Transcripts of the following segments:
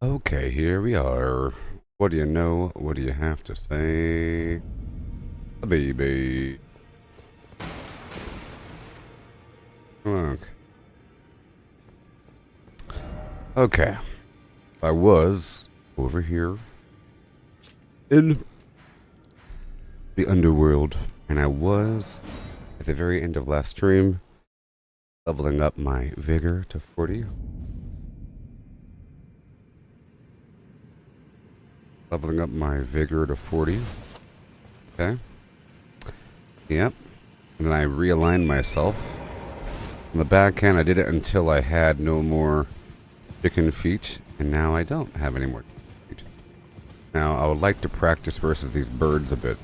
Okay, here we are. What do you know? What do you have to say? A baby. Look. Okay. I was over here in the underworld, and I was at the very end of last stream leveling up my vigor to 40. Leveling up my vigor to 40. Okay. Yep. And then I realigned myself. On the back end, I did it until I had no more chicken feet, and now I don't have any more chicken feet. Now, I would like to practice versus these birds a bit.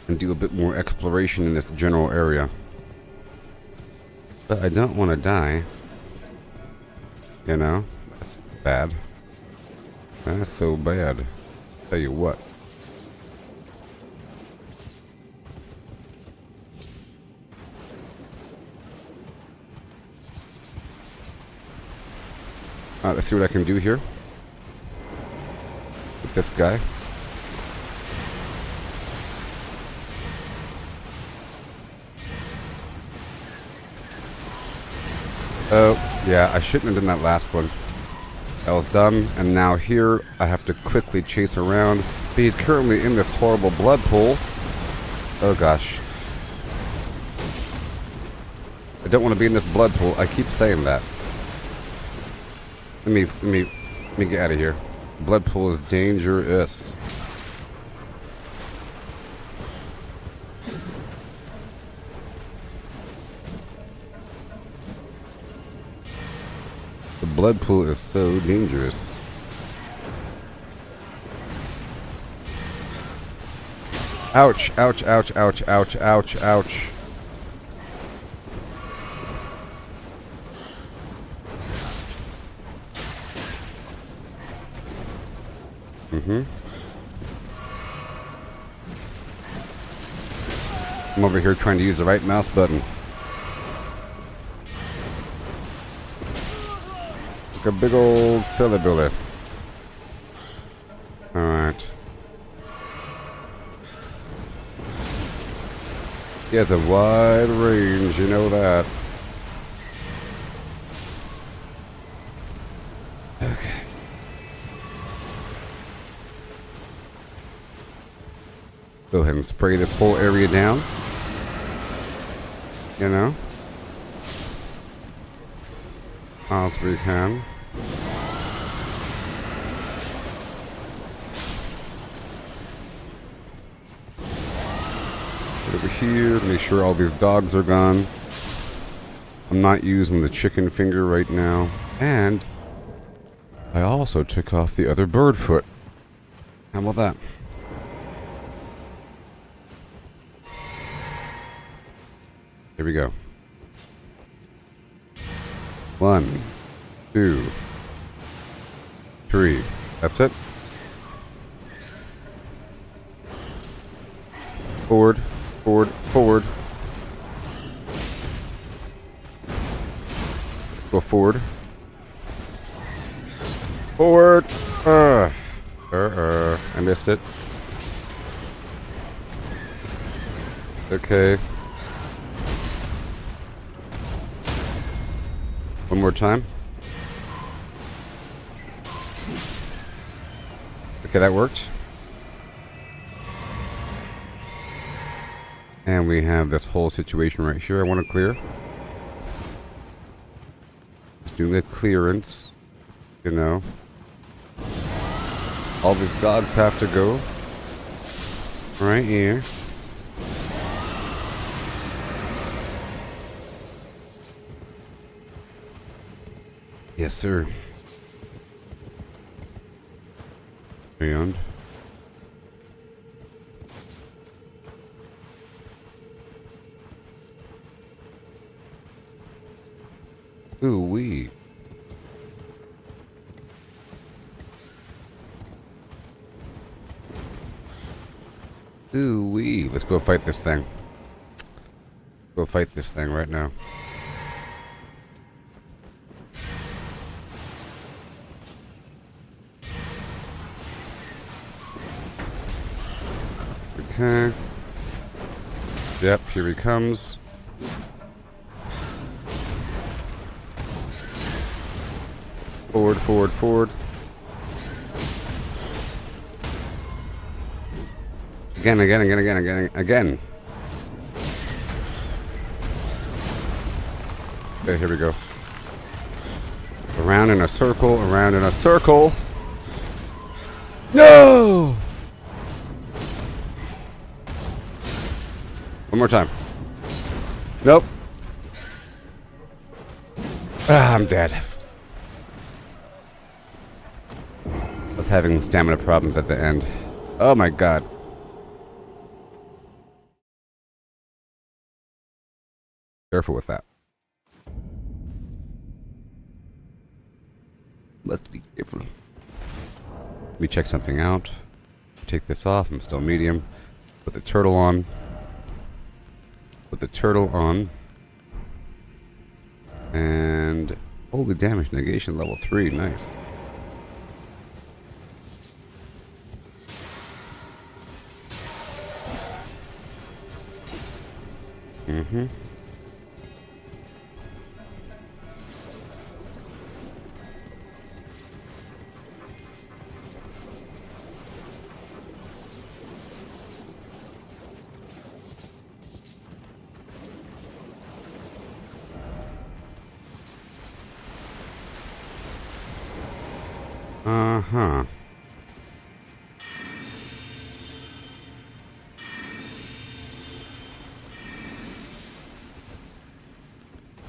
And do a bit more exploration in this general area. But I don't want to die. You know? That's bad. That's so bad. Tell you what. Let's see what I can do here. With this guy. Oh, yeah, I shouldn't have done that last one. That was dumb, and now here I have to quickly chase around. But he's currently in this horrible blood pool. Oh gosh. I don't want to be in this blood pool. I keep saying that. Let me get out of here. Blood pool is dangerous. The blood pool is so dangerous. Ouch, ouch, ouch, ouch, ouch, ouch, ouch. I'm over here trying to use the right mouse button. Like a big old silly billy. Alright. He has a wide range, you know that. Okay. Go ahead and spray this whole area down. You know? As we can. Over here, make sure all these dogs are gone. I'm not using the chicken finger right now. And I also took off the other bird foot. How about that? Here we go. 1, 2, 3. That's it. Forward, forward, forward. Go forward. Forward. I missed it. Okay. One more time. Okay, that worked. And we have this whole situation right here I want to clear. Just doing a clearance. You know. All these dogs have to go. Right here. Yes, sir. And ooh wee. Ooh wee. Let's go fight this thing. Go fight this thing right now. Okay. Yep, here he comes. Forward, forward, forward. Again, again, again, again, again, again. Okay, here we go. Around in a circle, around in a circle. No! One more time. Nope. Ah, I'm dead. I was having stamina problems at the end. Oh my god. Careful with that. Must be careful. Let me check something out. Take this off. I'm still medium. Put the turtle on. Put the turtle on. And holy damage negation level 3. Nice. Mm-hmm. Uh-huh.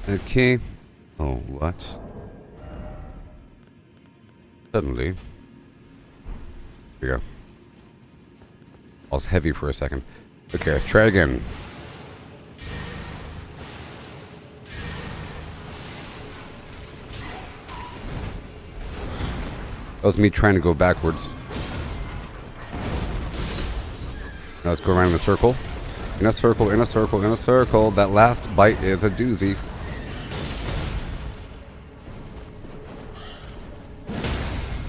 Okay. Oh, what? Suddenly. Here we go. I was heavy for a second. Okay, let's try again. That was me trying to go backwards. Now let's go around in a circle. In a circle, in a circle, in a circle. That last bite is a doozy.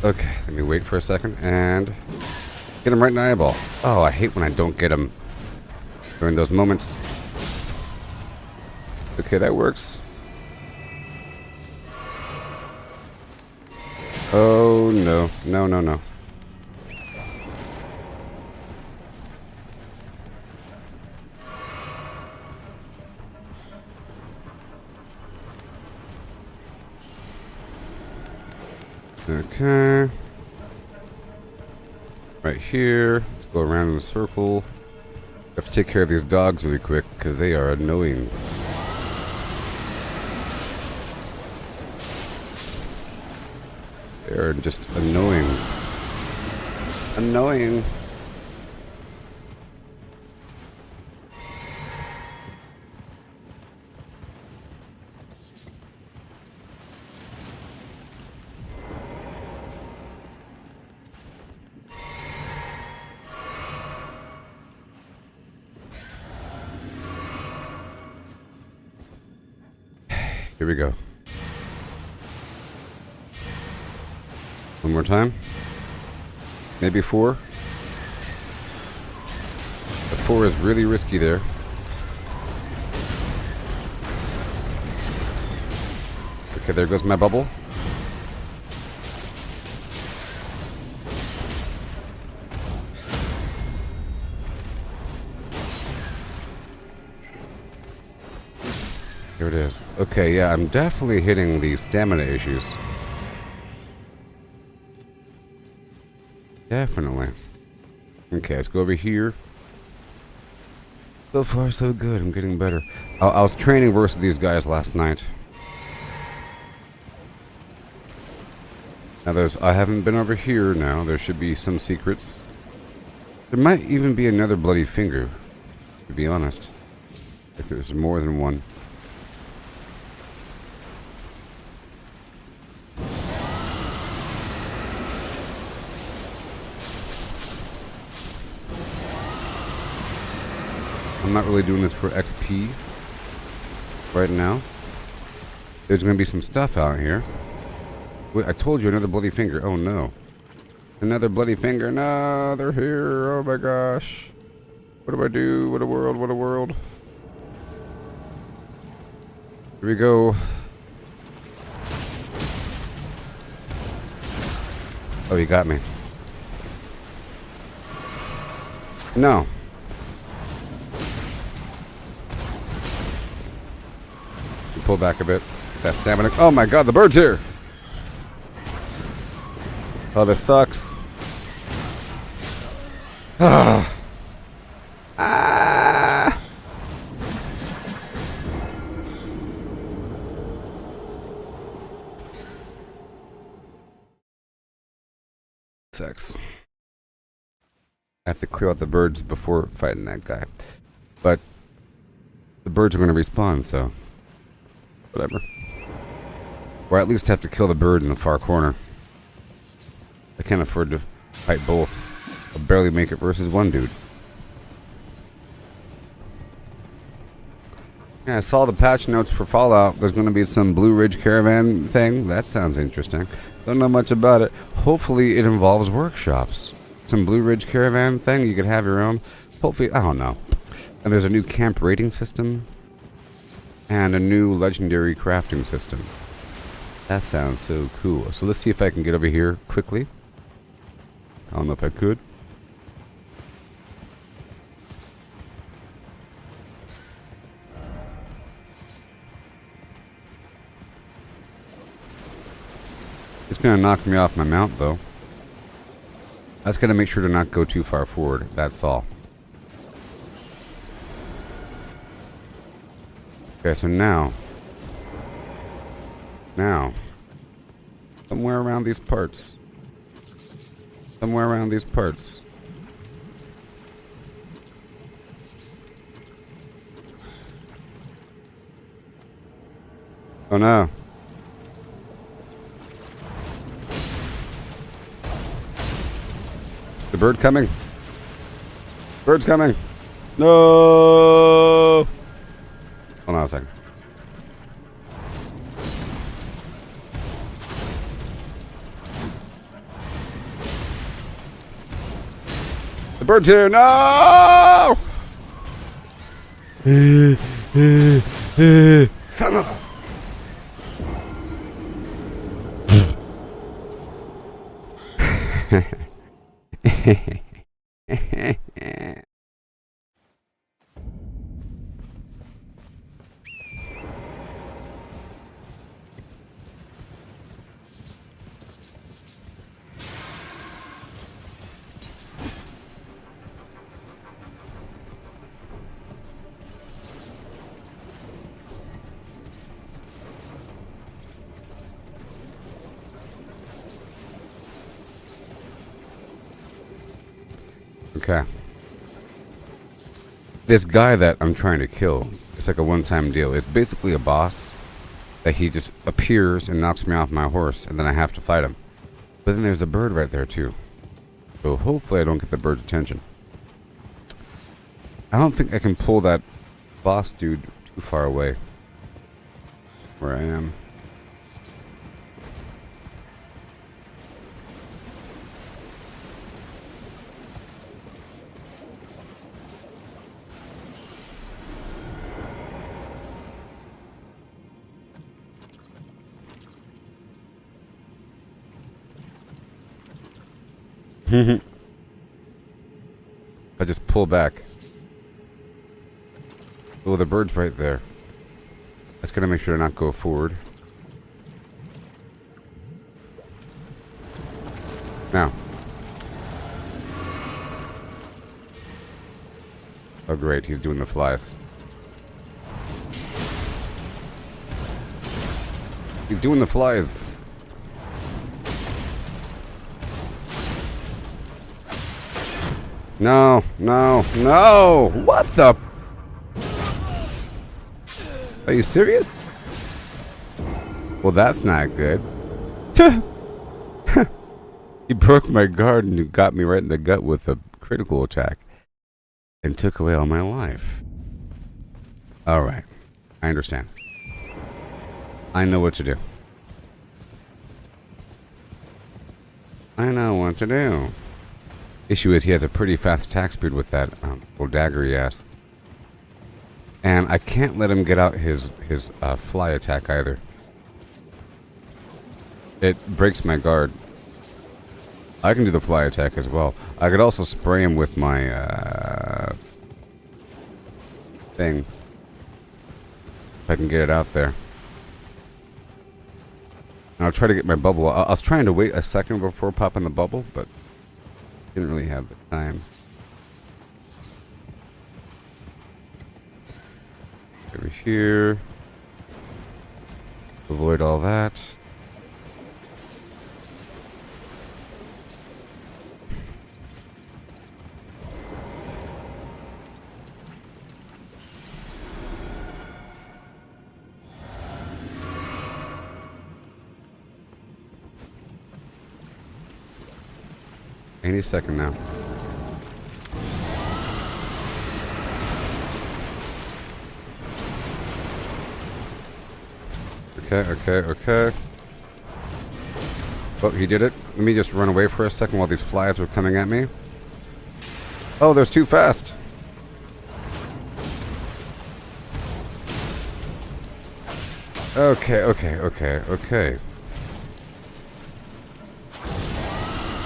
Okay, let me wait for a second and get him right in the eyeball. Oh, I hate when I don't get him during those moments. Okay, that works. Oh, no. No, no, no. Okay. Right here. Let's go around in a circle. I have to take care of these dogs really quick because they are annoying. They are just annoying. Annoying. Here we go. One more time. Maybe 4. The 4 is really risky there. Okay, there goes my bubble. Here it is. Okay, yeah, I'm definitely hitting the stamina issues. Definitely. Okay, let's go over here. So far, so good. I'm getting better. I was training versus these guys last night. Now I haven't been over here now. There should be some secrets. There might even be another bloody finger, to be honest. If there's more than one. I'm not really doing this for XP right now. There's going to be some stuff out here. Wait, I told you, another bloody finger. Oh no. Another bloody finger. No, they're here. Oh my gosh. What do I do? What a world, what a world. Here we go. Oh, you got me. No. You pull back a bit. That stamina. Oh my god, the bird's here! Oh, this sucks. Ah. Ah. Sucks. I have to clear out the birds before fighting that guy. But the birds are going to respawn, so whatever. Or at least have to kill the bird in the far corner. I can't afford to fight both. I'll barely make it versus one dude. Yeah, I saw the patch notes for Fallout. There's going to be some Blue Ridge Caravan thing. That sounds interesting. Don't know much about it. Hopefully it involves workshops. Some Blue Ridge Caravan thing. You could have your own. Hopefully, I don't know. And there's a new camp rating system. And a new legendary crafting system. That sounds so cool. So let's see if I can get over here quickly. I don't know if I could. It's going to knock me off my mount, though. That's going to make sure to not go too far forward. That's all. Okay, so now, somewhere around these parts. Somewhere around these parts. Oh no. The bird coming. Bird's coming. No. Hold on a second. The bird's here. No! Son of a... Okay. This guy that I'm trying to kill, it's like a one-time deal. It's basically a boss that he just appears and knocks me off my horse, and then I have to fight him. But then there's a bird right there, too. So hopefully I don't get the bird's attention. I don't think I can pull that boss dude too far away where I am. I just pull back. Oh, the bird's right there. That's gonna make sure to not go forward. Now. Oh great, he's doing the flies. He's doing the flies. No, no, no! What the? Are you serious? Well, that's not good. He broke my guard and got me right in the gut with a critical attack. And took away all my life. Alright. I understand. I know what to do. I know what to do. Issue is he has a pretty fast attack speed with that little dagger he has. And I can't let him get out his fly attack either. It breaks my guard. I can do the fly attack as well. I could also spray him with my thing. If I can get it out there. And I'll try to get my bubble. I was trying to wait a second before popping the bubble, but didn't really have the time. Over here. Avoid all that. Any second now. Okay. Oh, he did it. Let me just run away for a second while these flies were coming at me. Oh, they're too fast. Okay.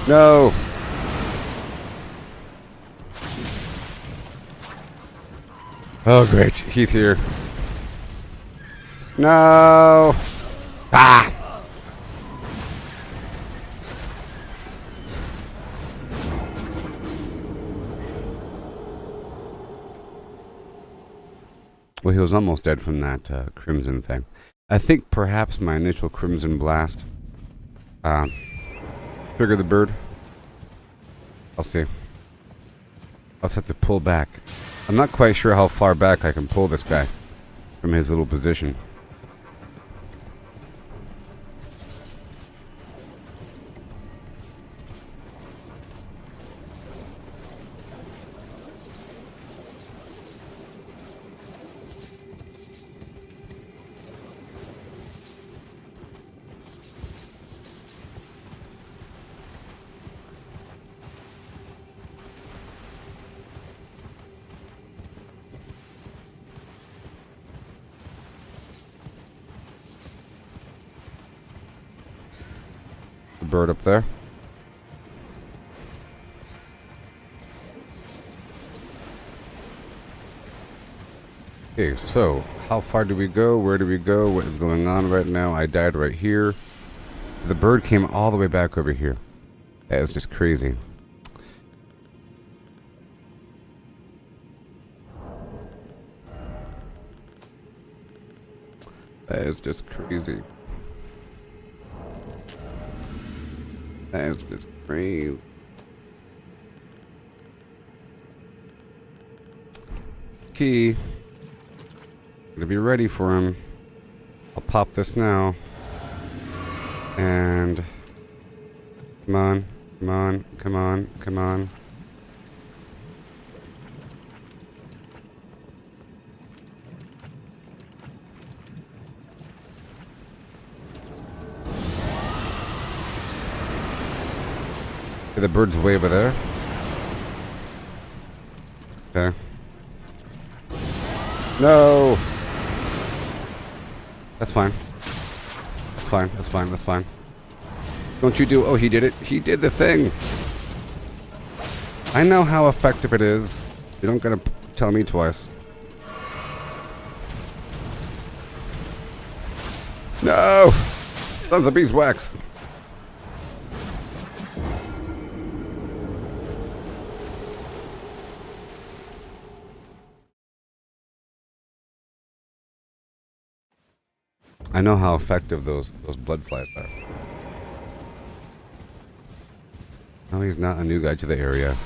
No! Oh, great. He's here. No! Ah! Well, he was almost dead from that crimson thing. I think perhaps my initial crimson blast triggered the bird. I'll see. I'll just have to pull back. I'm not quite sure how far back I can pull this guy from his little position. Bird up there. Okay, so how far do we go? Where do we go? What is going on right now? I died right here. The bird came all the way back over here. That is just crazy. That is just crazy. That is just crazy. Key. Gonna be ready for him. I'll pop this now. And come on. Okay, the bird's way over there. Okay. No! That's fine. That's fine. Don't you do... Oh, he did it. He did the thing. I know how effective it is. You don't gotta tell me twice. No! Sons of beeswax. I know how effective those blood flies are. No, he's not a new guy to the area.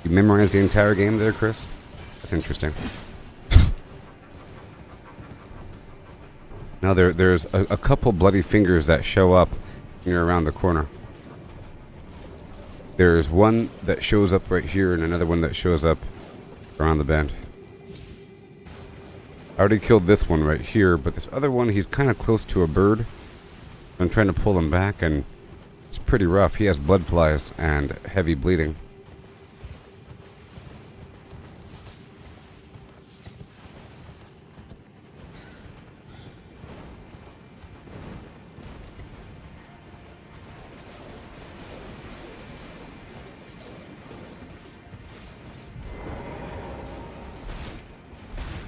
You memorized the entire game there, Chris? That's interesting. Now there's a couple bloody fingers that show up when you're around the corner. There's one that shows up right here and another one that shows up around the bend. I already killed this one right here, but this other one, he's kind of close to a bird. I'm trying to pull him back, and it's pretty rough. He has blood flies and heavy bleeding.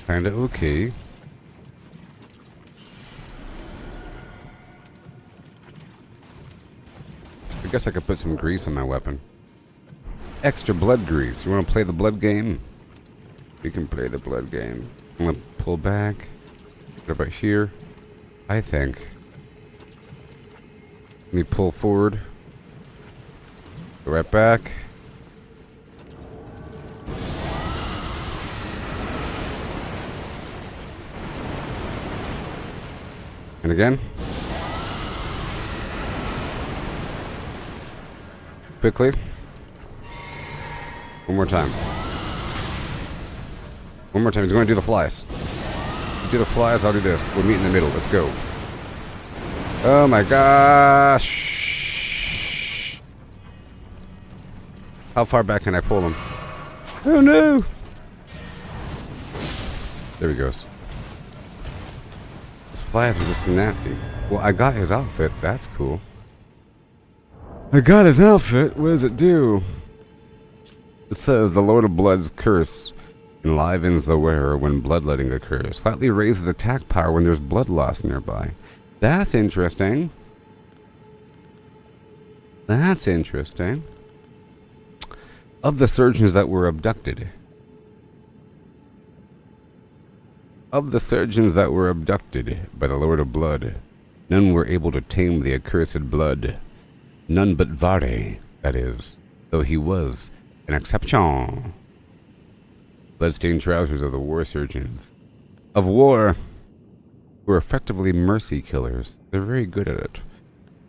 Kinda okay. I guess I could put some grease on my weapon. Extra blood grease. You want to play the blood game? We can play the blood game. I'm going to pull back. What about here? I think. Let me pull forward. Go right back. And again. Quickly. One more time. One more time. He's going to do the flies. You do the flies, I'll do this. We'll meet in the middle. Let's go. Oh my gosh. How far back can I pull him? Oh no. There he goes. These flies are just nasty. Well, I got his outfit. That's cool. I got his outfit. What does it do? It says the Lord of Blood's curse enlivens the wearer when bloodletting occurs. Slightly raises attack power when there's blood loss nearby. That's interesting. That's interesting. Of the surgeons that were abducted. Of the surgeons that were abducted by the Lord of Blood, none were able to tame the accursed blood. None but Vare, that is, though he was an exception. Bloodstained trousers of the war surgeons. Of war, who are effectively mercy killers. They're very good at it.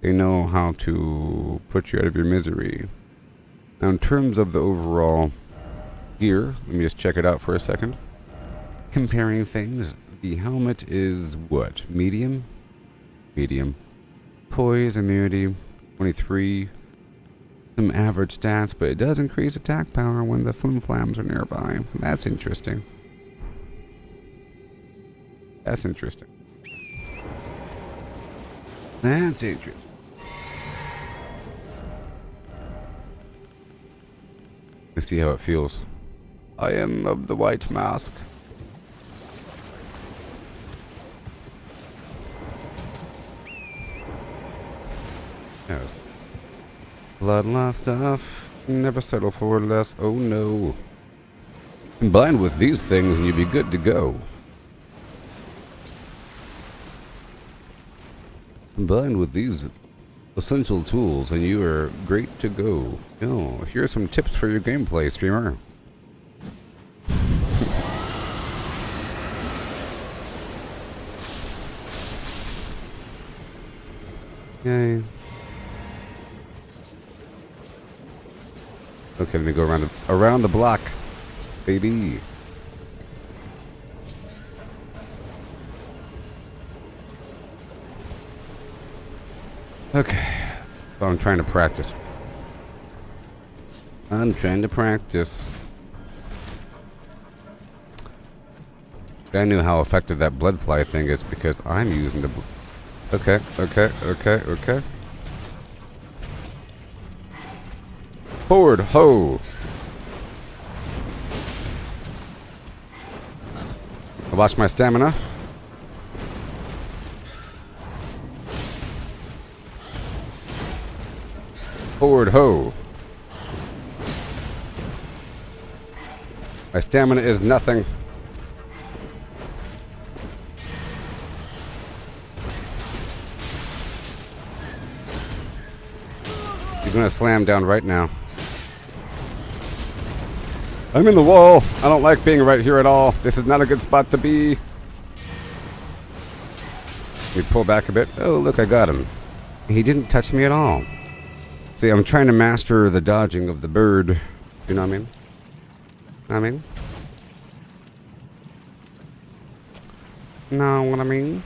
They know how to put you out of your misery. Now, in terms of the overall gear, let me just check it out for a second. Comparing things, the helmet is what? Medium? Medium. Poise, immunity, 23. Some average stats, but it does increase attack power when the flim-flams are nearby. That's interesting. That's interesting. That's interesting. Let's see how it feels. I am of the white mask. Yes. Blood loss stuff. Never settle for less. Oh no. Combined with these things and you'd be good to go. Combined with these essential tools and you are great to go. Oh, here are some tips for your gameplay, streamer. Yay. Okay, let me go around the block, baby. Okay, so I'm trying to practice. I'm trying to practice. I knew how effective that blood fly thing is because I'm using the. Okay. Forward, ho! I lost my stamina. Forward, ho! My stamina is nothing. He's gonna slam down right now. I'm in the wall. I don't like being right here at all. This is not a good spot to be. Let me pull back a bit. Oh, look, I got him. He didn't touch me at all. See, I'm trying to master the dodging of the bird. You know what I mean? Know what I mean?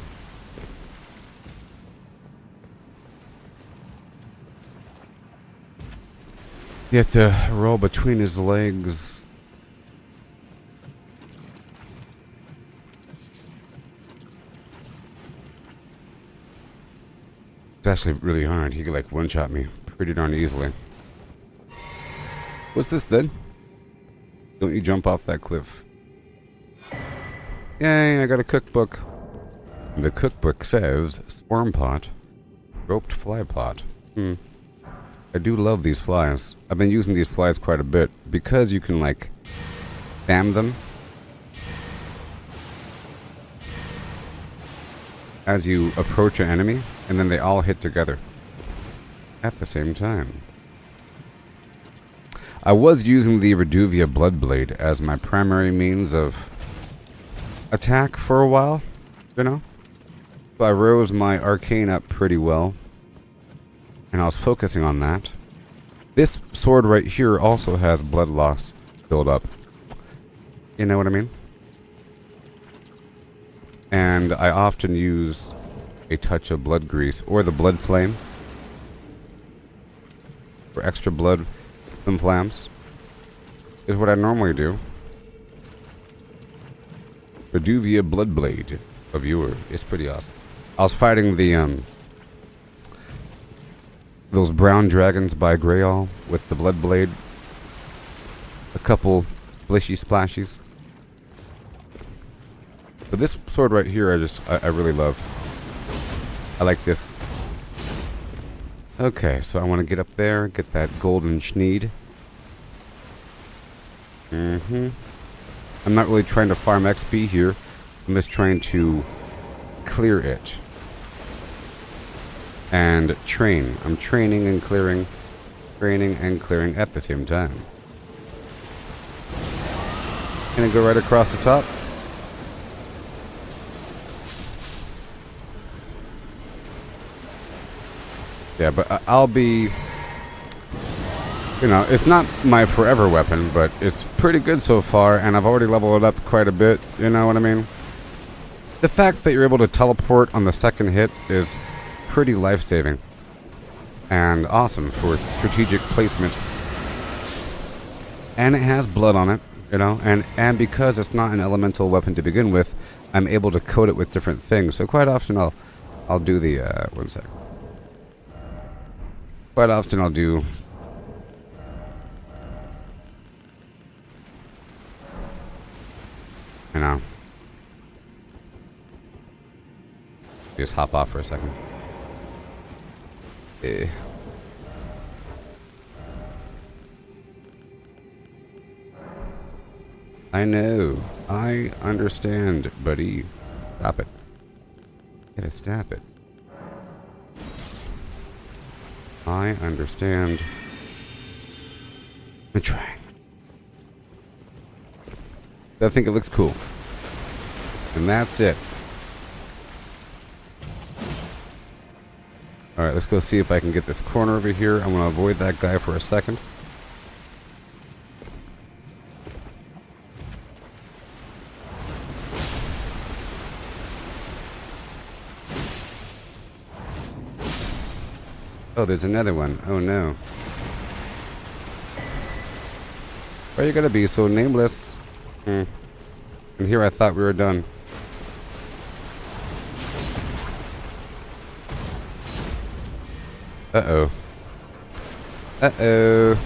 You have to roll between his legs. It's actually really hard. He could like one-shot me pretty darn easily. What's this then? Don't you jump off that cliff. Yay, I got a cookbook. The cookbook says swarm pot, roped fly pot. I do love these flies. I've been using these flies quite a bit because you can like spam them as you approach an enemy, and then they all hit together at the same time. I was using the Reduvia Bloodblade as my primary means of attack for a while, you know? So I rose my arcane up pretty well, and I was focusing on that. This sword right here also has blood loss build up. You know what I mean? And I often use a touch of blood grease or the blood flame for extra blood and flams is what I normally do. Reduvia Bloodblade, a viewer, is pretty awesome. I was fighting the those brown dragons by Greyall with the Bloodblade. A couple splishy splashies. But this sword right here, I really love. I like this. Okay, so I want to get up there, get that golden schneed. I'm not really trying to farm XP here. I'm just trying to clear it. And train. I'm training and clearing. Training and clearing at the same time. Gonna go right across the top. Yeah, but I'll be... You know, it's not my forever weapon, but it's pretty good so far, and I've already leveled it up quite a bit, you know what I mean? The fact that you're able to teleport on the second hit is pretty life-saving. And awesome for strategic placement. And it has blood on it, you know, and because it's not an elemental weapon to begin with, I'm able to coat it with different things. So quite often I'll do the, one sec. Quite often I'll do... You know. Just hop off for a second. I know. I understand, buddy. Stop it. Gotta stop it. I understand. I'm trying. I think it looks cool. And that's it. Alright, let's go see if I can get this corner over here. I'm going to avoid that guy for a second. Oh, there's another one. Oh no. Why are you gonna be so nameless? And here I thought we were done. Uh-oh. Uh-oh.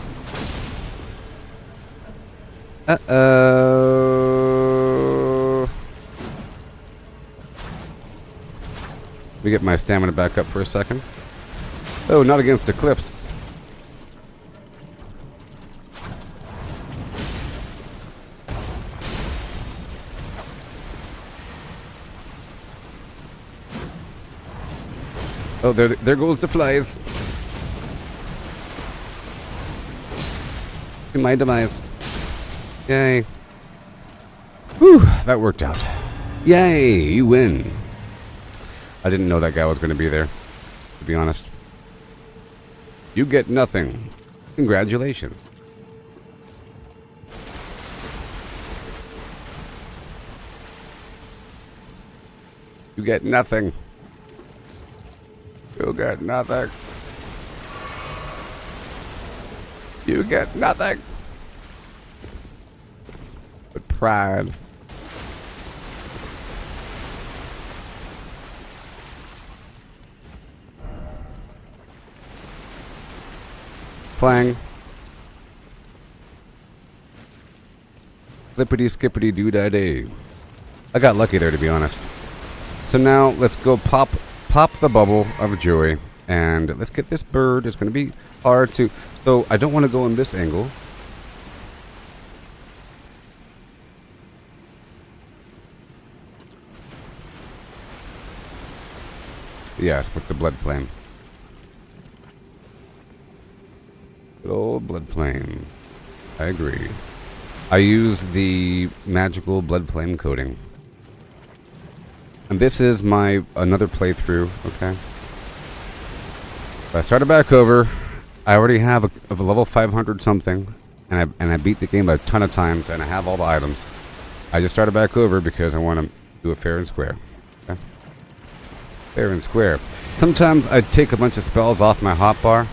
Uh-oh. Let me get my stamina back up for a second. Oh, not against the cliffs. Oh, there goes the flies. To my demise. Yay. Whew, that worked out. Yay, you win. I didn't know that guy was going to be there, to be honest. You get nothing. Congratulations. You get nothing. You get nothing. You get nothing. But pride. Clang. Flippity skippity doo da day. I got lucky there, to be honest. So now let's go pop the bubble of joy, and let's get this bird. It's going to be hard to. So I don't want to go in this angle. Yes, with the blood flame. Good old blood flame. I agree. I use the magical blood flame coating. And this is my another playthrough, okay? So I started back over. I already have a level 500 something, and I beat the game a ton of times, and I have all the items. I just started back over because I want to do it fair and square. Okay? Fair and square. Sometimes I take a bunch of spells off my hotbar.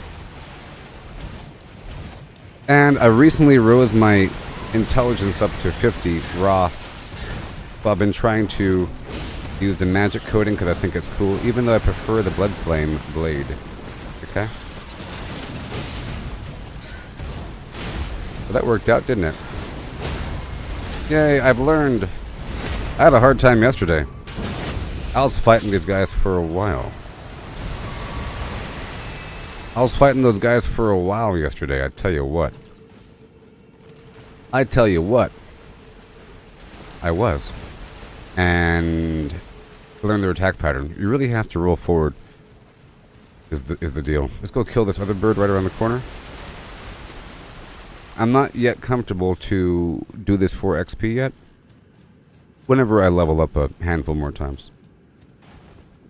And I recently rose my intelligence up to 50 raw. So I've been trying to use the magic coating because I think it's cool, even though I prefer the blood flame blade. Okay? Well, that worked out, didn't it? Yay, I've learned. I had a hard time yesterday. I was fighting these guys for a while. I was fighting those guys for a while yesterday, I tell you what. I tell you what. I was. And learn their attack pattern. You really have to roll forward is the deal. Let's go kill this other bird right around the corner. I'm not yet comfortable to do this for XP yet. Whenever I level up a handful more times.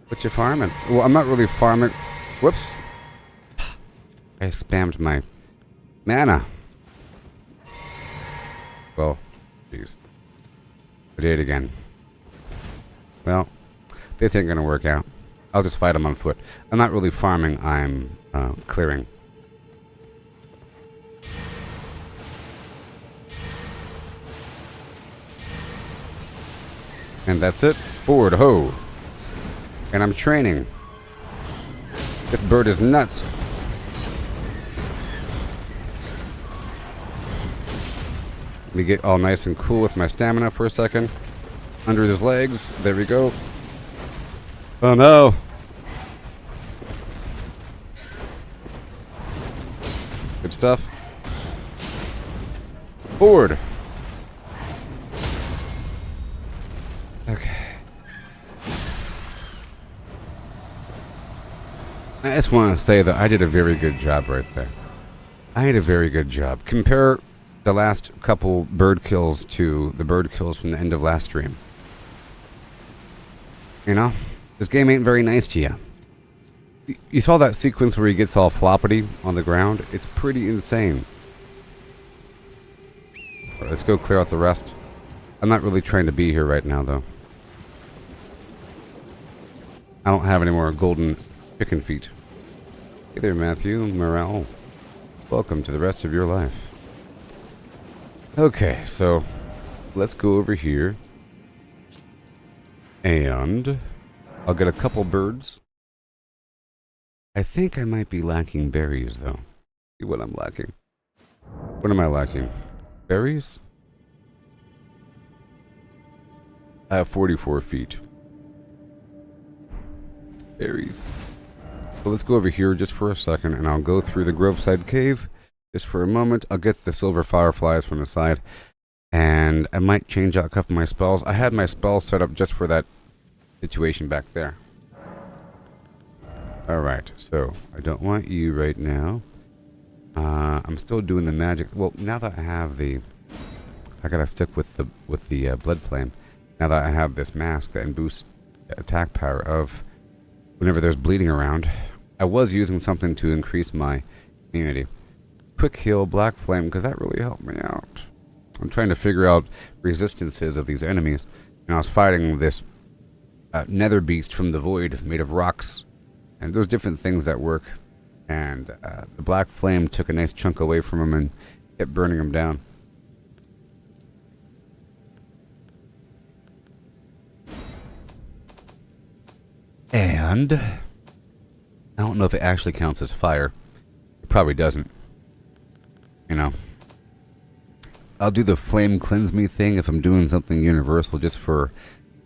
What you farming? Well, I'm not really farming. Whoops. I spammed my mana. Well, jeez. I did it again. Well, this ain't gonna work out. I'll just fight them on foot. I'm not really farming, I'm clearing. And that's it. Forward, ho. And I'm training. This bird is nuts. Let me get all nice and cool with my stamina for a second. Under his legs. There we go. Oh no. Good stuff. Forward. Okay. I just want to say that I did a very good job right there. I did a very good job. Compare the last couple bird kills to the bird kills from the end of last stream. You know? This game ain't very nice to you. You saw that sequence where he gets all floppity on the ground? It's pretty insane. Right, let's go clear out the rest. I'm not really trying to be here right now, though. I don't have any more golden chicken feet. Hey there, Matthew Morale. Welcome to the rest of your life. Okay, so let's go over here. And I'll get a couple birds. I think I might be lacking berries, though. See what I'm lacking. What am I lacking? Berries? I have 44 feet. Berries. So let's go over here just for a second, and I'll go through the Groveside Cave just for a moment. I'll get the silver fireflies from the side, and I might change out a couple of my spells. I had my spells set up just for that situation back there. Alright, so I don't want you right now. I'm still doing the magic. Well, now that I have the... I gotta stick with the blood flame. Now that I have this mask that boosts the attack power of whenever there's bleeding around. I was using something to increase my immunity. Quick heal, black flame, because that really helped me out. I'm trying to figure out resistances of these enemies. And I was fighting this nether beast from the void made of rocks. And there's different things that work. And the black flame took a nice chunk away from him and kept burning him down. And I don't know if it actually counts as fire. It probably doesn't. You know. I'll do the flame cleanse me thing if I'm doing something universal just for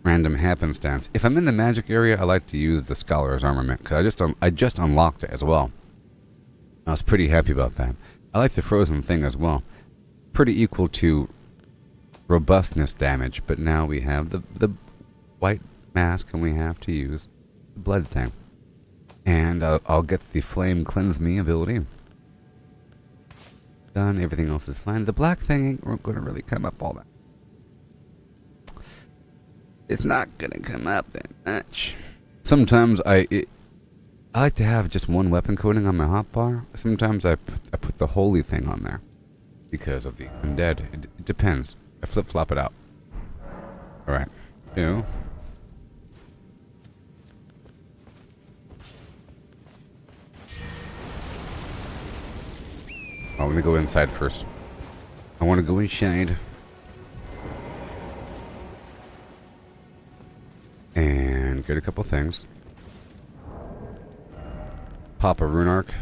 random happenstance. If I'm in the magic area, I like to use the scholar's armament because I just unlocked it as well. I was pretty happy about that. I like the frozen thing as well. Pretty equal to robustness damage, but now we have the white mask and we have to use the blood thing. And I'll get the flame cleanse me ability. Done, everything else is fine. The black thing ain't going to really come up all that. It's not going to come up that much. Sometimes I like to have just one weapon coating on my hotbar. Sometimes I put the holy thing on there because of the undead. It depends. I flip-flop it out. Alright. 2. Oh, let me go inside first. I want to go inside. And get a couple things. Pop a rune arc.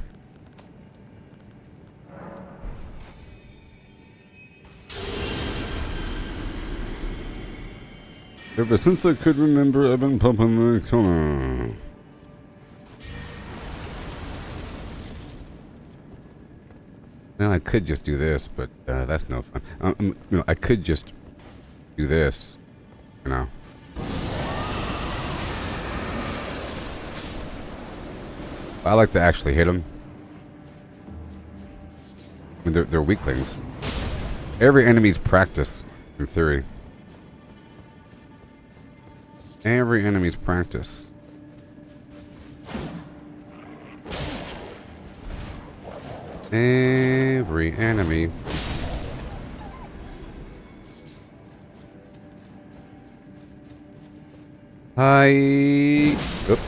Ever since I could remember, I've been pumping the corner. Well, I could just do this, but that's no fun. You know, I could just do this, you know. I like to actually hit them. I mean, they're weaklings. Every enemy's practice, in theory. Every enemy's practice. Every enemy. Oop.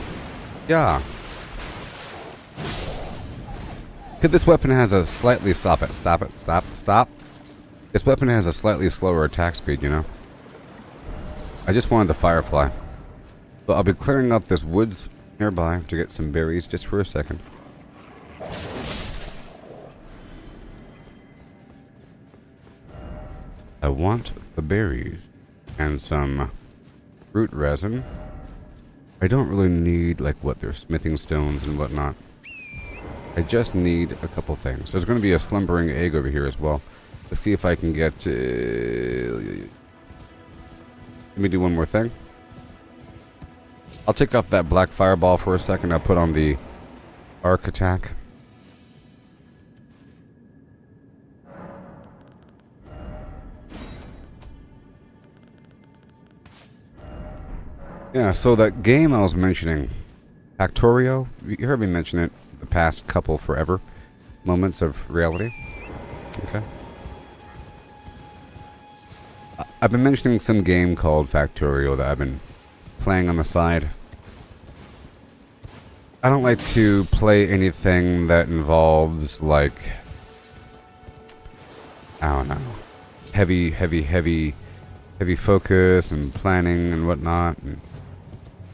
Yeah. Could this weapon has a slightly stop. This weapon has a slightly slower attack speed, you know. I just wanted the firefly. But I'll be clearing up this woods nearby to get some berries just for a second. I want the berries and some root resin. I don't really need, like, what, their smithing stones and whatnot. I just need a couple things. There's going to be a slumbering egg over here as well. Let's see if I can get... let me do one more thing. I'll take off that black fireball for a second. I'll put on the arc attack. Yeah, so that game I was mentioning, Factorio, you heard me mention it the past couple forever moments of reality. Okay. I've been mentioning some game called Factorio that I've been playing on the side. I don't like to play anything that involves, like, I don't know, heavy focus and planning and whatnot. And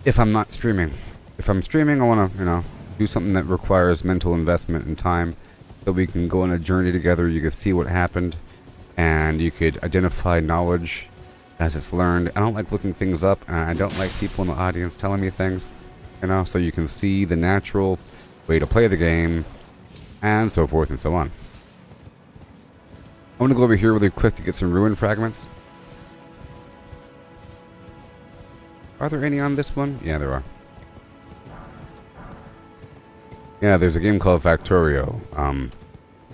if I'm not streaming. If I'm streaming, I want to, you know, do something that requires mental investment and time so we can go on a journey together. You can see what happened and you could identify knowledge as it's learned. I don't like looking things up, and I don't like people in the audience telling me things, you know, so you can see the natural way to play the game and so forth and so on. I want to go over here really quick to get some ruin fragments. Are there any on this one? Yeah, there are. Yeah, there's a game called Factorio.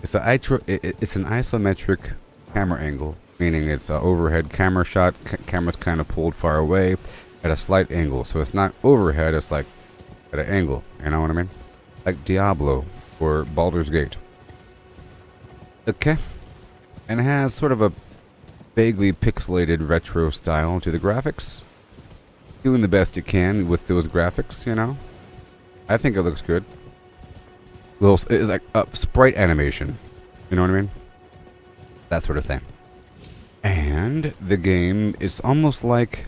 It's an isometric camera angle, meaning it's an overhead camera shot. Camera's kind of pulled far away at a slight angle, so it's not overhead. It's like at an angle. You know what I mean? Like Diablo or Baldur's Gate. Okay, and it has sort of a vaguely pixelated retro style to the graphics. Doing the best you can with those graphics, you know. I think it looks good. It's like sprite animation, you know what I mean? That sort of thing. And the game is almost like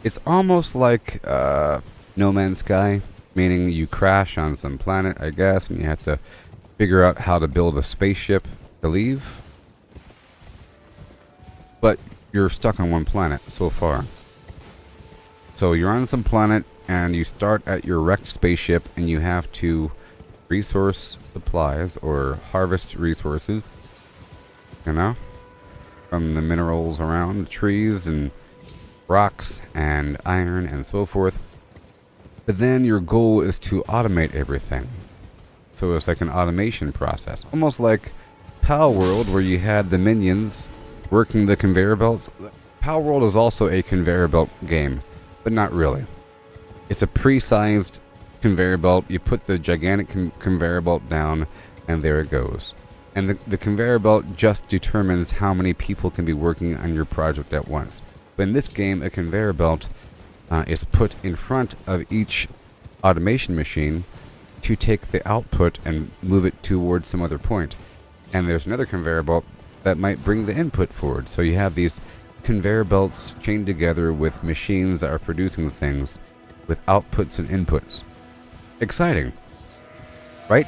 No Man's Sky, meaning you crash on some planet, I guess, and you have to figure out how to build a spaceship to leave. but you're stuck on one planet so far. So you're on some planet, and you start at your wrecked spaceship, and you have to resource supplies, or harvest resources, you know, from the minerals around the trees, and rocks, and iron, and so forth. But then your goal is to automate everything. So it's like an automation process. Almost like Power World, where you had the minions working the conveyor belts. Power World is also a conveyor belt game, but not really. It's a pre-sized conveyor belt. You put the gigantic conveyor belt down, and there it goes. And the conveyor belt just determines how many people can be working on your project at once. But in this game, a conveyor belt is put in front of each automation machine to take the output and move it towards some other point. And there's another conveyor belt that might bring the input forward. So you have these conveyor belts chained together with machines that are producing things with outputs and inputs. Exciting, right?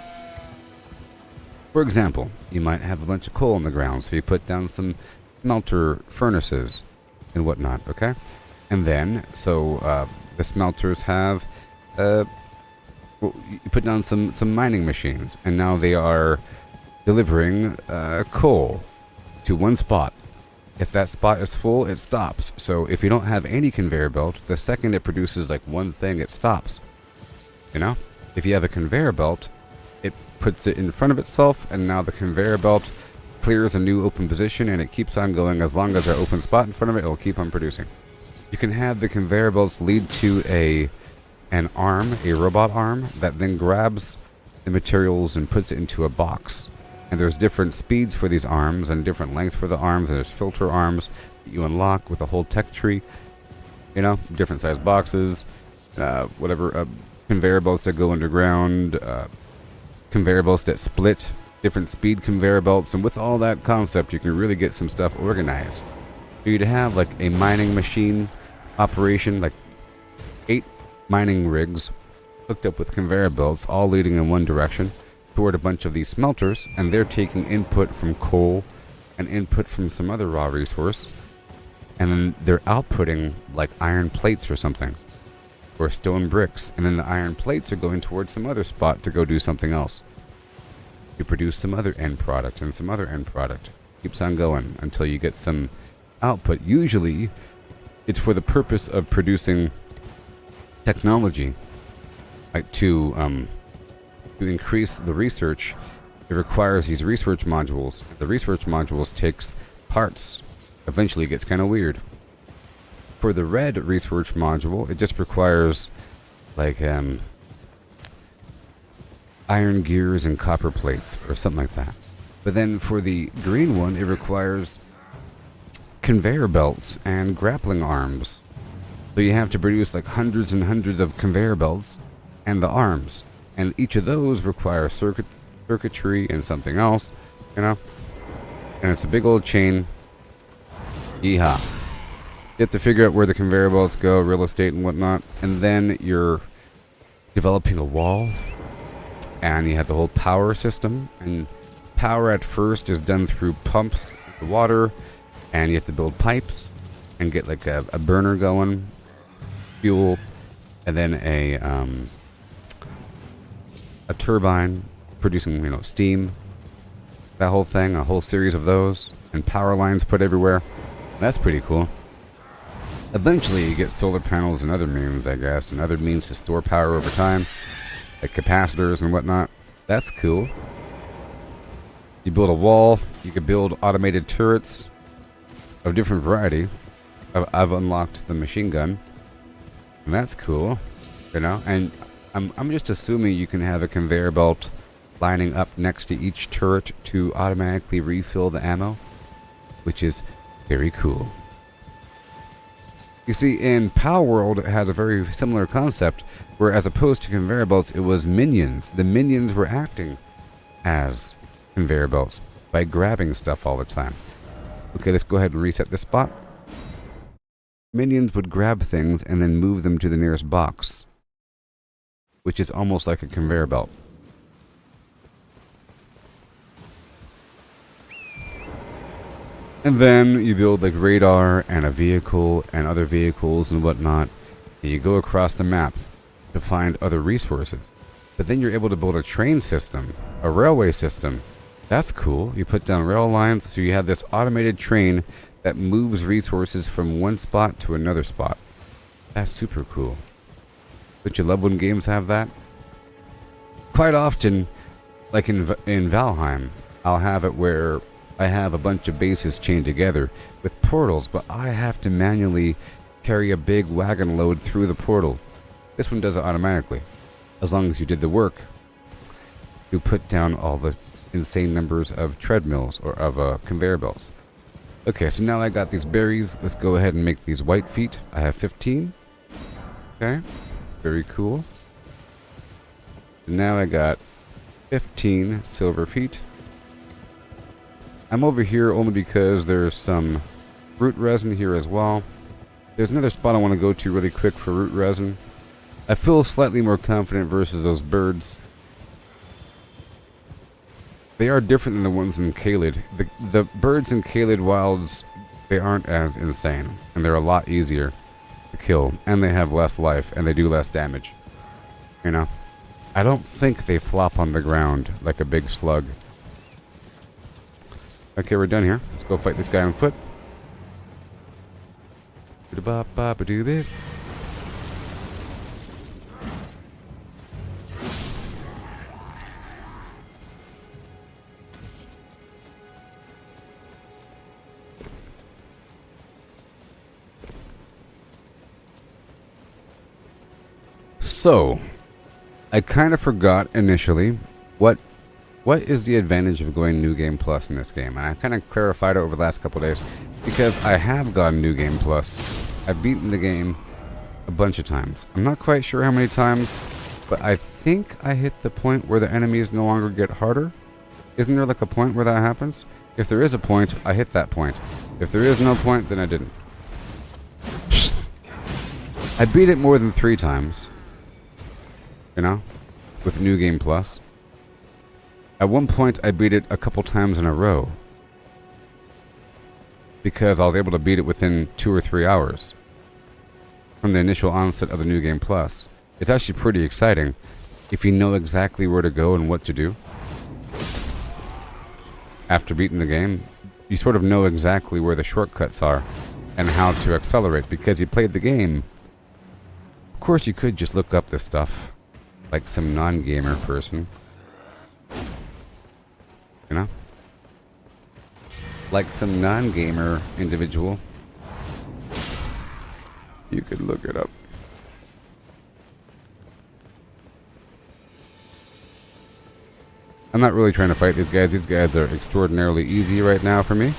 For example, you might have a bunch of coal in the ground, so you put down some smelter furnaces and whatnot, okay? And then, so the smelters have, well, you put down some mining machines, and now they are delivering coal to one spot. If that spot is full, it stops. So if you don't have any conveyor belt, the second it produces like one thing, it stops. You know? If you have a conveyor belt, it puts it in front of itself, and now the conveyor belt clears a new open position, and it keeps on going. As long as there's an open spot in front of it, it'll keep on producing. You can have the conveyor belts lead to an arm, a robot arm, that then grabs the materials and puts it into a box. And there's different speeds for these arms and different lengths for the arms, and there's filter arms that you unlock with a whole tech tree. You know, different size boxes, whatever, conveyor belts that go underground, conveyor belts that split, different speed conveyor belts, and with all that concept, you can really get some stuff organized. So you'd have like a mining machine operation, like 8 mining rigs hooked up with conveyor belts, all leading in one direction toward a bunch of these smelters, and they're taking input from coal and input from some other raw resource, and then they're outputting like iron plates or something, or stone bricks, and then the iron plates are going towards some other spot to go do something else. You produce some other end product and some other end product. Keeps on going until you get some output. Usually it's for the purpose of producing technology, like to increase the research. It requires these research modules. The research modules takes parts. Eventually it gets kind of weird. For the red research module, it just requires like iron gears and copper plates or something like that. But then for the green one, it requires conveyor belts and grappling arms. So you have to produce like hundreds and hundreds of conveyor belts and the arms. And each of those require circuitry and something else, you know? And it's a big old chain. Yeehaw. You have to figure out where the conveyor belts go, real estate and whatnot. And then you're developing a wall. And you have the whole power system. And power at first is done through pumps, the water. And you have to build pipes and get like a burner going, fuel, and then a turbine producing, you know, steam. That whole thing, a whole series of those, and power lines put everywhere. That's pretty cool. Eventually you get solar panels and other means, I guess, and other means to store power over time, like capacitors and whatnot. That's cool. You build a wall, you could build automated turrets of different variety. I've unlocked the machine gun, and that's cool, you know. And I'm just assuming you can have a conveyor belt lining up next to each turret to automatically refill the ammo, which is very cool. You see, in Power World, it has a very similar concept, where as opposed to conveyor belts, it was minions. The minions were acting as conveyor belts by grabbing stuff all the time. Okay, let's go ahead and reset this spot. Minions would grab things and then move them to the nearest box, which is almost like a conveyor belt. And then you build like radar and a vehicle and other vehicles and whatnot. And you go across the map to find other resources. But then you're able to build a train system, a railway system. That's cool. You put down rail lines, so you have this automated train that moves resources from one spot to another spot. That's super cool. Don't you love when games have that? Quite often, like in Valheim, I'll have it where I have a bunch of bases chained together with portals, but I have to manually carry a big wagon load through the portal. This one does it automatically. As long as you did the work, you put down all the insane numbers of treadmills or of conveyor belts. Okay, so now I got these berries. Let's go ahead and make these white feet. I have 15. Okay, very cool. Now I got 15 silver feet. I'm over here only because there's some root resin here as well. There's another spot I want to go to really quick for root resin. I feel slightly more confident versus those birds. They are different than the ones in Caelid. The birds in Caelid Wilds, they aren't as insane, and they're a lot easier to kill, and they have less life, and they do less damage. You know? I don't think they flop on the ground like a big slug. Okay, we're done here. Let's go fight this guy on foot. Do this. So, I kind of forgot initially what is the advantage of going New Game Plus in this game, and I kind of clarified it over the last couple of days because I have gone New Game Plus. I've beaten the game a bunch of times. I'm not quite sure how many times, but I think I hit the point where the enemies no longer get harder. Isn't there like a point where that happens? If there is a point, I hit that point. If there is no point, then I didn't. I beat it more than 3 times. You know, with New Game Plus. At one point, I beat it a couple times in a row because I was able to beat it within 2 or 3 hours from the initial onset of the New Game Plus. It's actually pretty exciting if you know exactly where to go and what to do. After beating the game, you sort of know exactly where the shortcuts are and how to accelerate because you played the game. Of course, you could just look up this stuff like some non-gamer person. You know? Like some non-gamer individual. You could look it up. I'm not really trying to fight these guys. These guys are extraordinarily easy right now for me.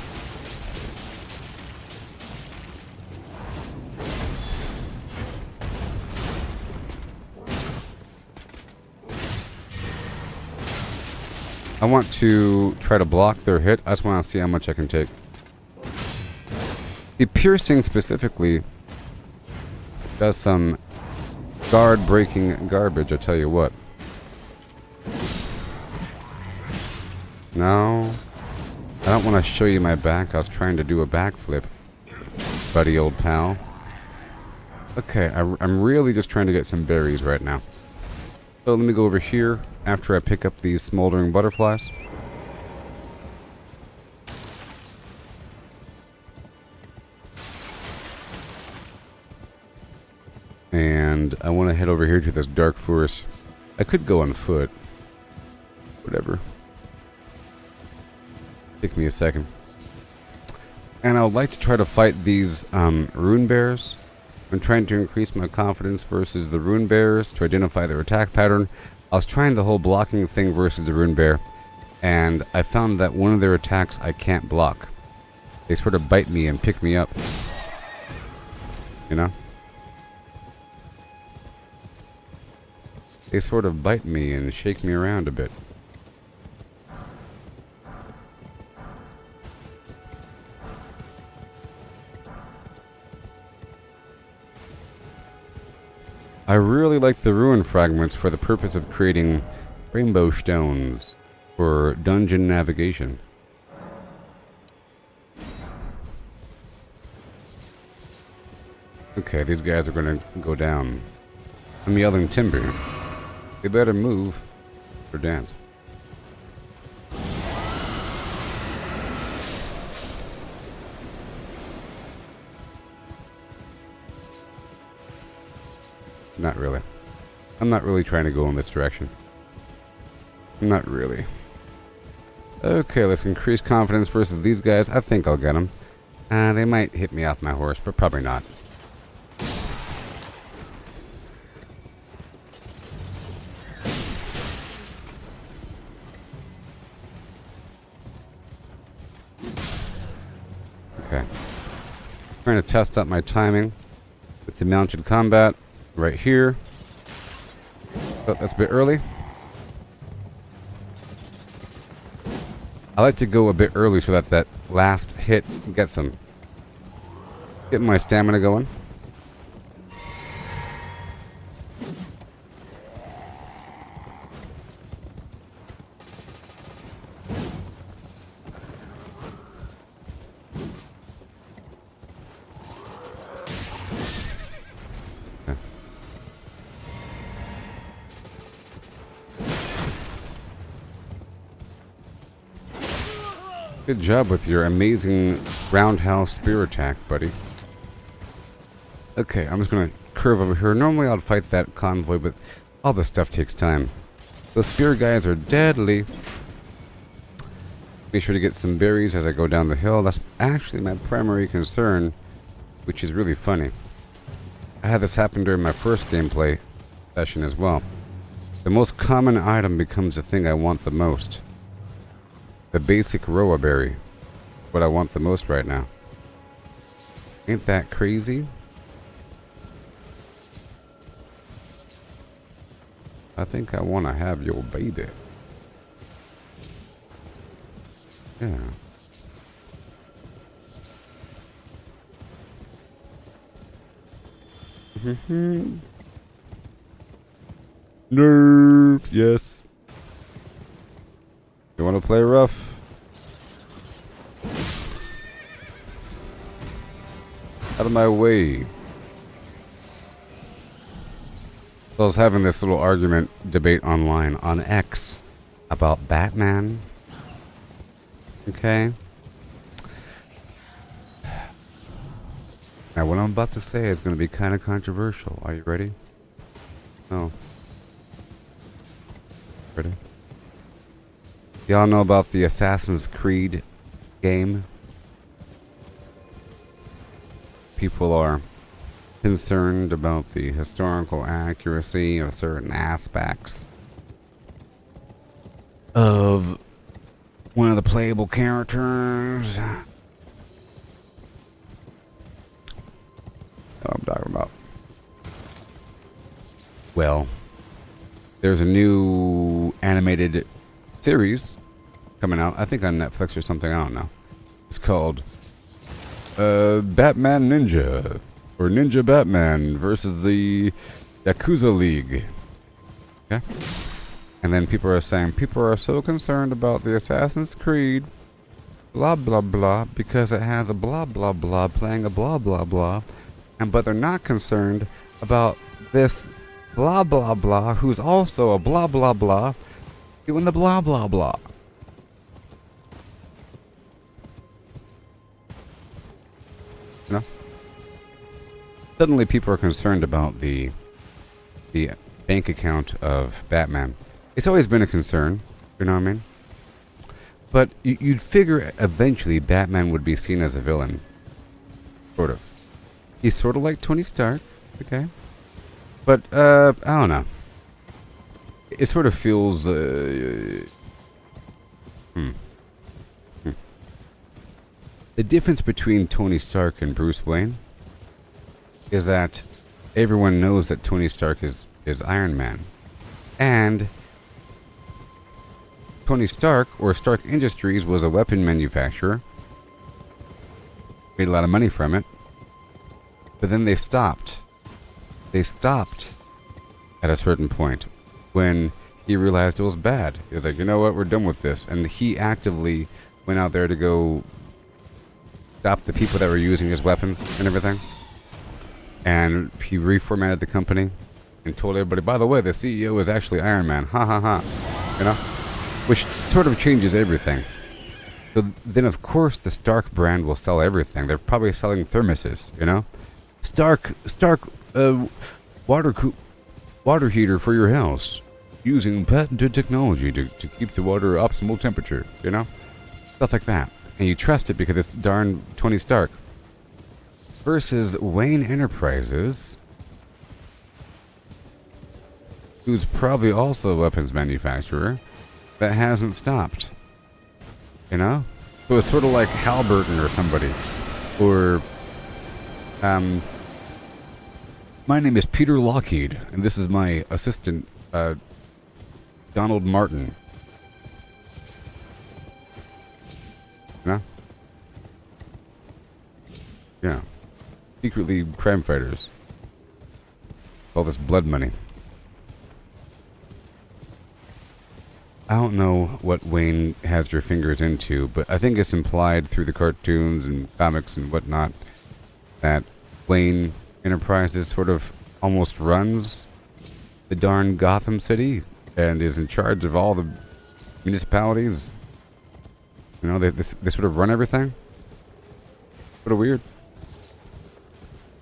I want to try to block their hit. I just want to see how much I can take. The piercing specifically does some guard breaking garbage, I tell you what. No, I don't want to show you my back. I was trying to do a backflip, buddy old pal. Okay, I'm really just trying to get some berries right now. So let me go over here after I pick up these smoldering butterflies. And I want to head over here to this dark forest. I could go on foot. Whatever. Take me a second. And I would like to try to fight these rune bears. I'm trying to increase my confidence versus the rune bears to identify their attack pattern. I was trying the whole blocking thing versus the rune bear, and I found that one of their attacks I can't block. They sort of bite me and pick me up. You know? They sort of bite me and shake me around a bit. I really like the ruin fragments for the purpose of creating rainbow stones for dungeon navigation. Okay, these guys are gonna go down. I'm yelling timber. They better move or dance. Not really. I'm not really trying to go in this direction. Not really. Okay, let's increase confidence versus these guys. I think I'll get them. They might hit me off my horse, but probably not. Okay. Trying to test out my timing with the mounted combat right here. Oh, that's a bit early. I like to go a bit early so that last hit gets them. Getting my stamina going. Good job with your amazing roundhouse spear attack, buddy. Okay, I'm just gonna curve over here. Normally I'd fight that convoy, but all this stuff takes time. Those spear guys are deadly. Be sure to get some berries as I go down the hill. That's actually my primary concern, which is really funny. I had this happen during my first gameplay session as well. The most common item becomes the thing I want the most. The basic Roa berry. What I want the most right now. Ain't that crazy? I think I want to have your baby. Yeah. Nerf, yes. You want to play rough? Out of my way. So I was having this little argument debate online on X about Batman. Okay. Now what I'm about to say is going to be kind of controversial. Are you ready? No. Ready? Y'all know about the Assassin's Creed game? People are concerned about the historical accuracy of certain aspects of one of the playable characters. What I'm talking about. Well, there's a new animated series coming out, I think on Netflix or something, I don't know. It's called Batman Ninja, or Ninja Batman versus the Yakuza League. Okay? And then people are saying, people are so concerned about the Assassin's Creed blah blah blah because it has a blah blah blah playing a blah blah blah, but they're not concerned about this blah blah blah who's also a blah blah blah doing the blah blah blah. You know? Suddenly people are concerned about the bank account of Batman. It's always been a concern, you know what I mean? But you'd figure eventually Batman would be seen as a villain. Sort of. He's sort of like Tony Stark, okay? But, I don't know. It sort of feels, The difference between Tony Stark and Bruce Wayne is that everyone knows that Tony Stark is Iron Man. And Tony Stark, or Stark Industries, was a weapon manufacturer. Made a lot of money from it. But then they stopped. They stopped at a certain point when he realized it was bad. He was like, you know what, we're done with this. And he actively went out there to go stop the people that were using his weapons and everything. And he reformatted the company and told everybody, by the way, the CEO is actually Iron Man. Ha ha ha. You know? Which sort of changes everything. So then, of course, the Stark brand will sell everything. They're probably selling thermoses, you know? Stark, water heater for your house. Using patented technology to keep the water optimal temperature, you know? Stuff like that. And you trust it because it's darn Tony Stark. Versus Wayne Enterprises, who's probably also a weapons manufacturer, that hasn't stopped. You know? So it's sort of like Halliburton or somebody. Or, my name is Peter Lockheed, and this is my assistant, Donald Martin. You know? Yeah. Secretly crime fighters. All this blood money. I don't know what Wayne has their fingers into, but I think it's implied through the cartoons and comics and whatnot that Wayne Enterprises sort of almost runs the darn Gotham City and is in charge of all the municipalities. You know, they sort of run everything. Sort of weird.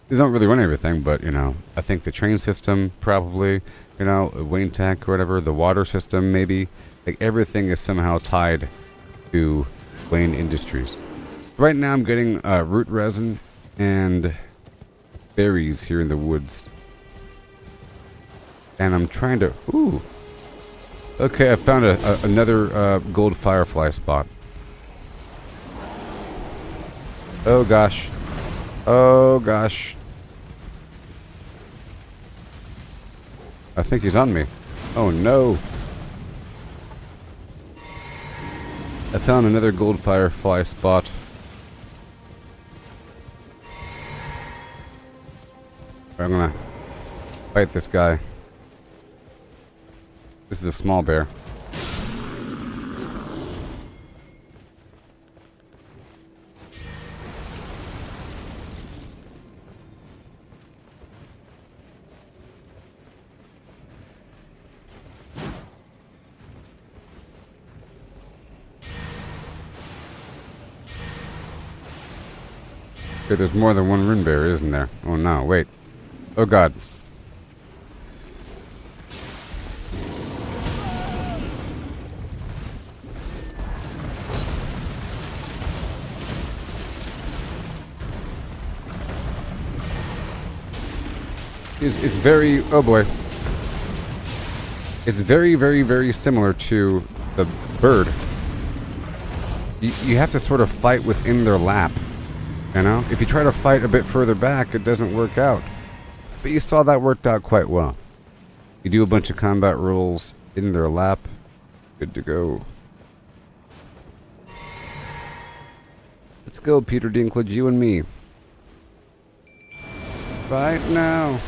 They don't really run everything, but, you know, I think the train system probably, you know, Wayne Tech or whatever, the water system maybe. Like, everything is somehow tied to Wayne Industries. Right now I'm getting root resin and berries here in the woods. And I'm trying to... Ooh! Okay, I found another gold firefly spot. Oh gosh. Oh gosh. I think he's on me. Oh no. I found another gold firefly spot. I'm gonna fight this guy. This is a small bear. Okay, there's more than one rune bear, isn't there? Oh no, wait. Oh god. It's very... Oh boy. It's very, very, very similar to the bird. You have to sort of fight within their lap. You know? If you try to fight a bit further back, it doesn't work out. But you saw that worked out quite well. You do a bunch of combat rolls in their lap. Good to go. Let's go, Peter Dinklage, you and me. Right now.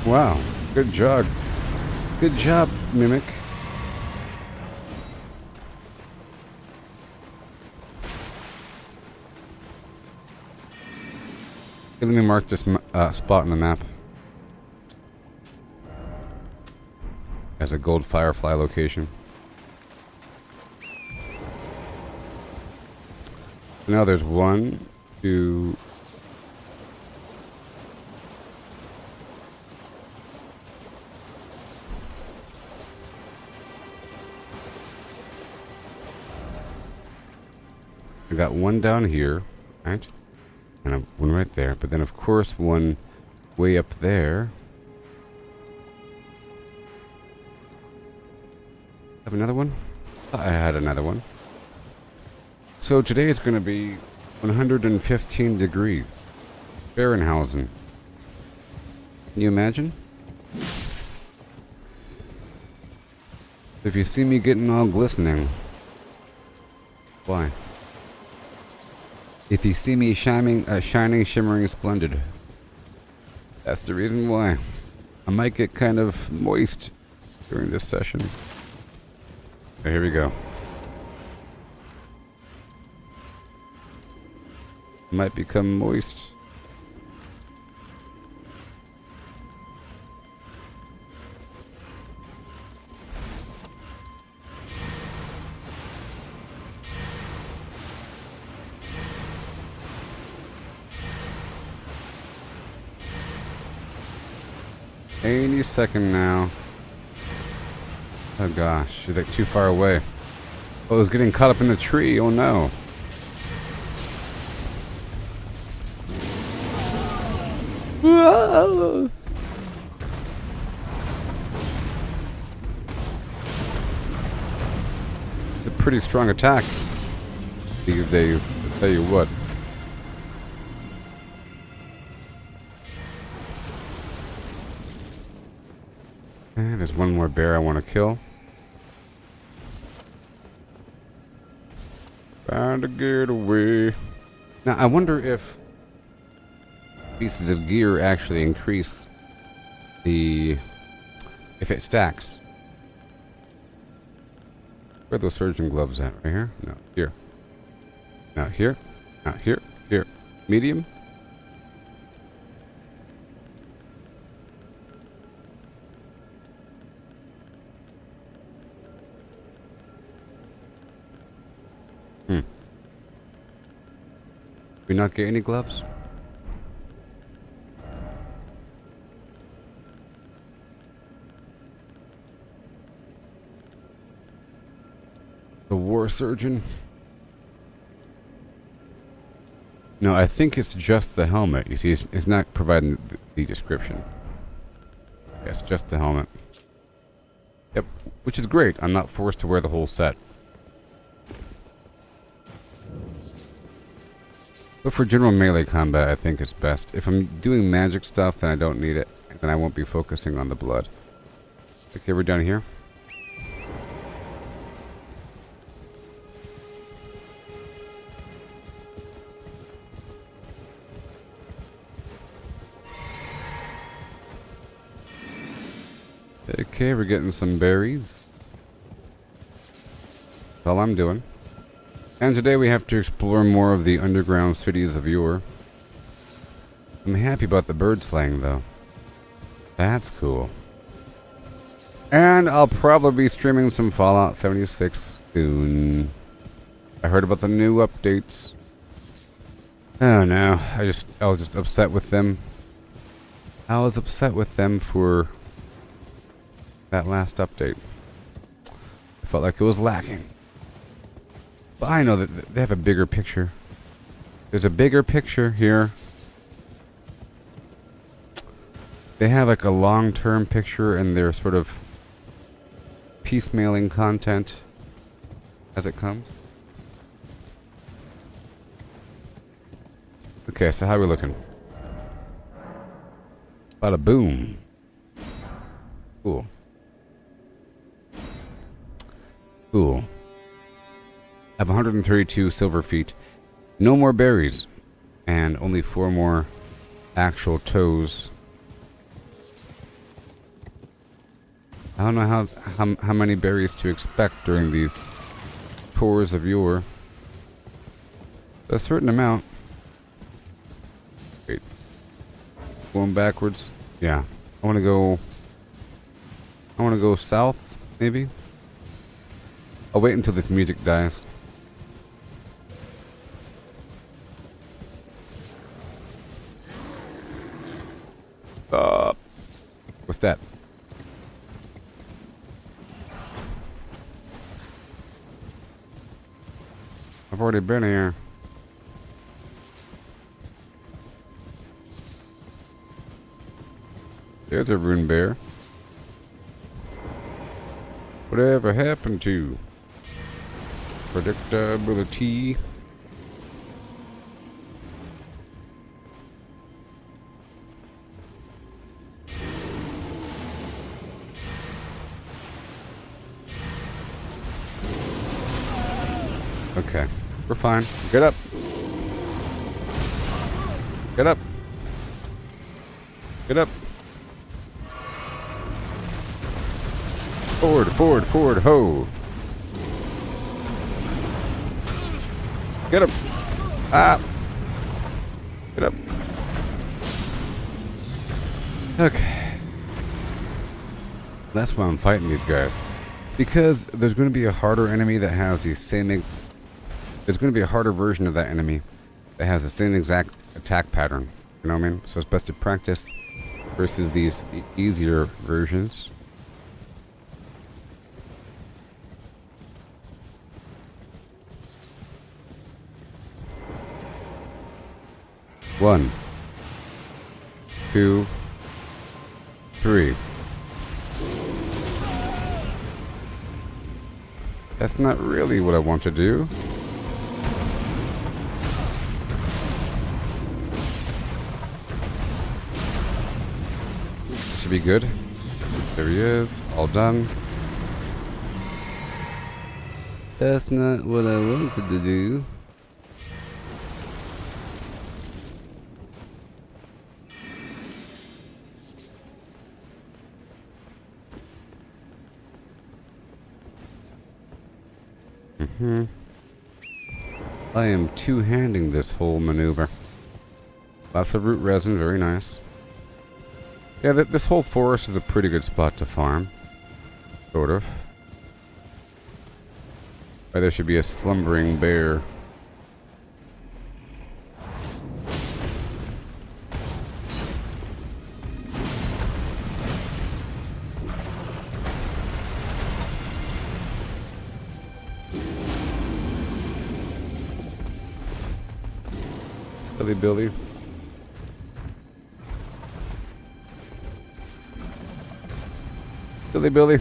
Wow, good job. Good job, Mimic. Let me mark this spot on the map as a gold firefly location. Now there's 1, 2... I got one down here, right? And one right there. But then, of course, one way up there. Have another one? I had another one. So today is going to be 115 degrees. Fahrenheit. Can you imagine? If you see me getting all glistening, why? If you see me shining, shimmering, splendid, that's the reason why. I might get kind of moist during this session. Okay, here we go. Might become moist. Any second now. Oh gosh, she's like too far away. Oh, it was getting caught up in the tree. Oh no. Whoa. It's a pretty strong attack these days, I'll tell you what. And there's one more bear I want to kill. Trying to get away. Now, I wonder if pieces of gear actually increase the... if it stacks. Where are those surgeon gloves at? Right here? No, here. Not here. Not here. Here. Medium? We not get any gloves? The war surgeon? No, I think it's just the helmet. You see, it's not providing the description. Yeah, it's just the helmet. Yep, which is great. I'm not forced to wear the whole set. But for general melee combat, I think it's best. If I'm doing magic stuff, then I don't need it. And then I won't be focusing on the blood. Okay, we're done here. Okay, we're getting some berries. That's all I'm doing. And today we have to explore more of the underground cities of yore. I'm happy about the bird slaying, though. That's cool. And I'll probably be streaming some Fallout 76 soon. I heard about the new updates. Oh no, I was just upset with them. I was upset with them for that last update. I felt like it was lacking. But I know that they have a bigger picture. There's a bigger picture here. They have like a long-term picture and they're sort of piecemealing content as it comes. Okay, so how are we looking? Bada boom. Cool. Cool. I have 132 silver feet. No more berries. And only 4 more actual toes. I don't know how many berries to expect during these tours of yore. A certain amount. Wait. Going backwards? Yeah. I wanna go south, maybe? I'll wait until this music dies. What's that? I've already been here. There's a rune bear. Whatever happened to predictability? Okay, we're fine. Get up. Get up. Get up. Forward, forward, forward, ho. Get him. Ah. Get up. Okay. That's why I'm fighting these guys. Because there's going to be a harder enemy that has the same... There's going to be a harder version of that enemy that has the same exact attack pattern. You know what I mean? So it's best to practice versus these easier versions. One, two, three. That's not really what I want to do. Should be good. There he is. All done. That's not what I wanted to do. I am two-handing this whole maneuver. Lots of root resin, very nice. Yeah, this whole forest is a pretty good spot to farm. Sort of. Or there should be a slumbering bear. Billy. Billy.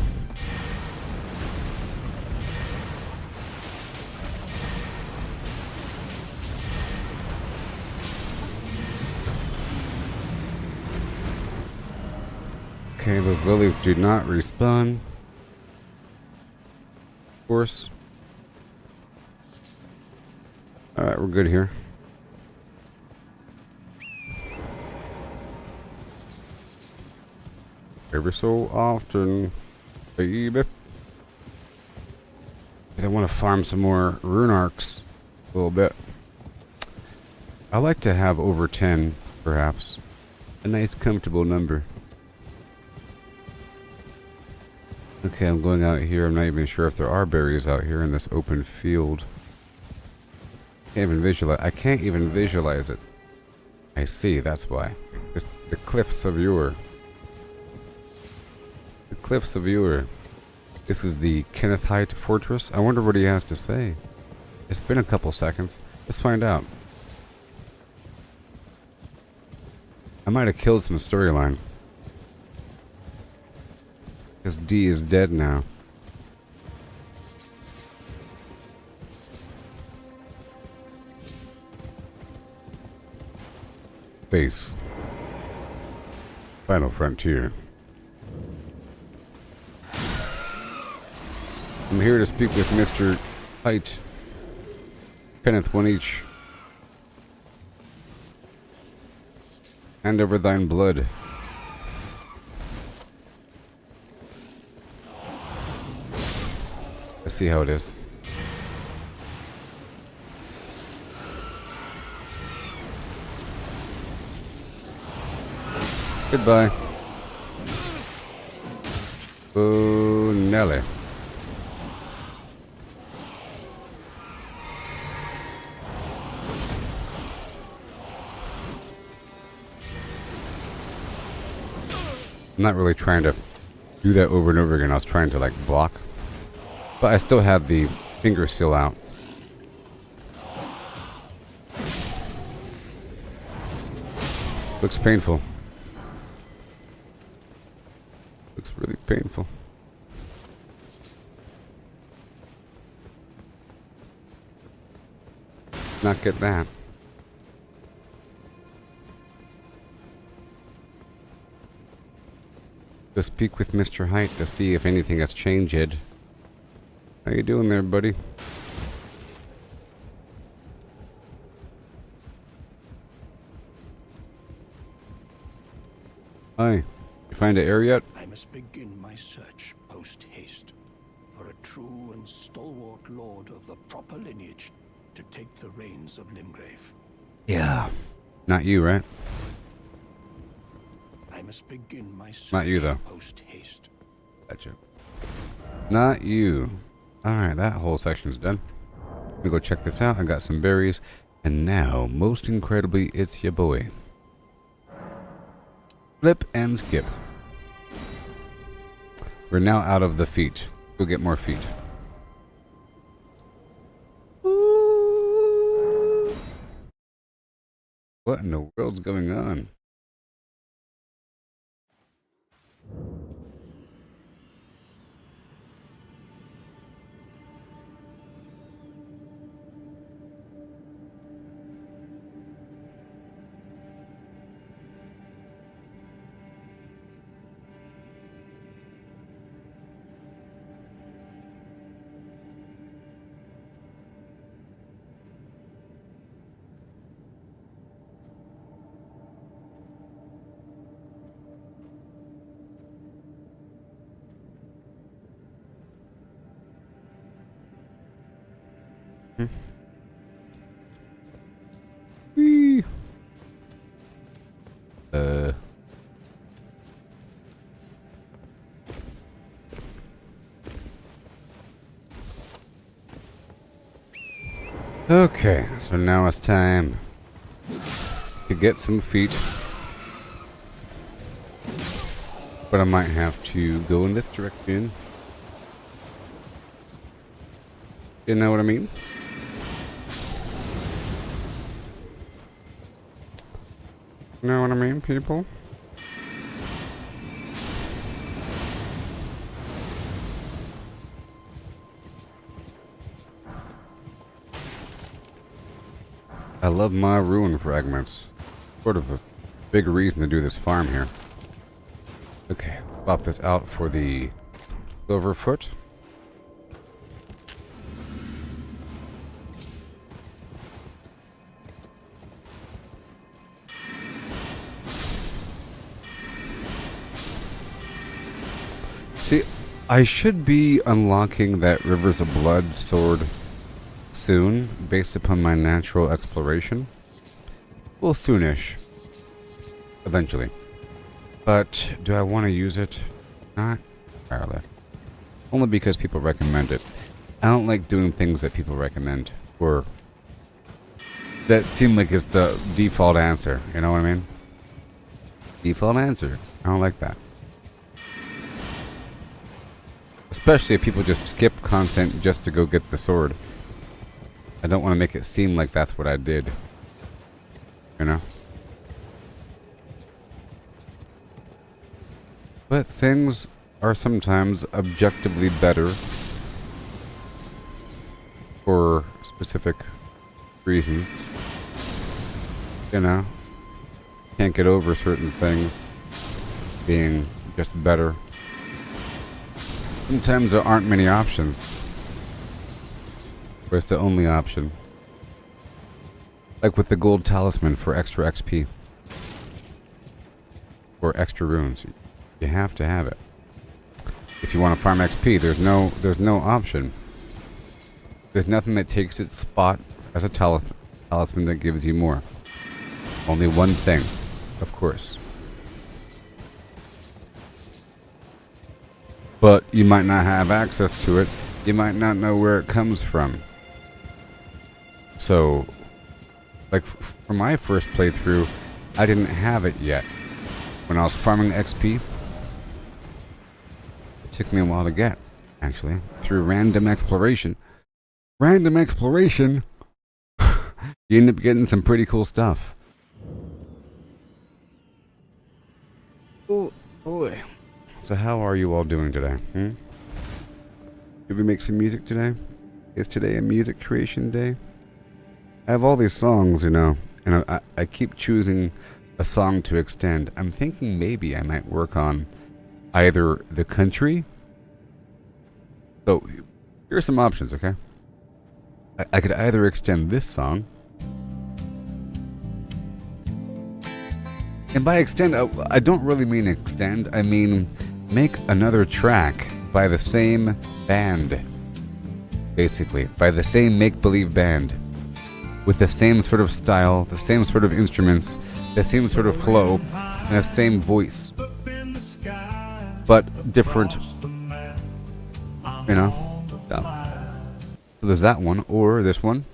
Okay, those lilies do not respawn. Of course. Alright, we're good here. Every so often, baby. I want to farm some more rune arcs a little bit. I like to have over 10, perhaps. A nice, comfortable number. Okay, I'm going out here. I'm not even sure if there are berries out here in this open field. I can't even visualize it. I see, that's why. Just the cliffs of Ure. The cliffs of Ure. This is the Kennethite Fortress. I wonder what he has to say. It's been a couple seconds. Let's find out. I might have killed some storyline. Because D is dead now. Base. Final Frontier. I'm here to speak with Mr. Height. Penneth one each. Hand over thine blood. Let's see how it is. Goodbye. Oh, Nelly. I'm not really trying to do that over and over again. I was trying to like block. But I still have the finger seal out. Looks painful. Looks really painful. Not get that. Just speak with Mr. Height to see if anything has changed. How you doing there, buddy? Hi. You find an area yet? I must begin my search post-haste for a true and stalwart lord of the proper lineage to take the reins of Limgrave. Yeah. Not you, right? I must begin my search Not you, though. post-haste. Gotcha. Not you. Alright, that whole section's done. Let me go check this out. I got some berries. And now, most incredibly, it's your boy. Flip and skip. We're now out of the feet. Go get more feet. Ooh. What in the world's going on? Whee. Okay, so now it's time to get some feet. But I might have to go in this direction. You know what I mean? You know what I mean, people? I love my ruin fragments. Sort of a big reason to do this farm here. Okay, swap this out for the Silverfoot. See, I should be unlocking that Rivers of Blood sword soon, based upon my natural exploration. Well, soonish. Eventually. But, do I want to use it? Not entirely. Only because people recommend it. I don't like doing things that people recommend, or that seem like it's the default answer, you know what I mean? Default answer. I don't like that. Especially if people just skip content just to go get the sword. I don't want to make it seem like that's what I did. You know? But things are sometimes objectively better for specific reasons. You know? Can't get over certain things being just better. Sometimes there aren't many options. Or it's the only option. Like with the gold talisman for extra XP. Or extra runes. You have to have it. If you want to farm XP, there's no option. There's nothing that takes its spot as a talisman that gives you more. Only one thing, of course. But you might not have access to it. You might not know where it comes from. So, like for my first playthrough, I didn't have it yet. When I was farming XP, it took me a while to get, actually, through random exploration. Random exploration? You end up getting some pretty cool stuff. Oh boy. So how are you all doing today? Did we make some music today? Is today a music creation day? I have all these songs, you know, and I keep choosing a song to extend. I'm thinking maybe I might work on either the country. So, here are some options, okay? I could either extend this song, And by extend, I don't really mean extend. I mean make another track by the same band. Basically, by the same make-believe band. With the same sort of style, the same sort of instruments, the same sort of flow, and the same voice. But different, you know, stuff. So there's that one, or this one.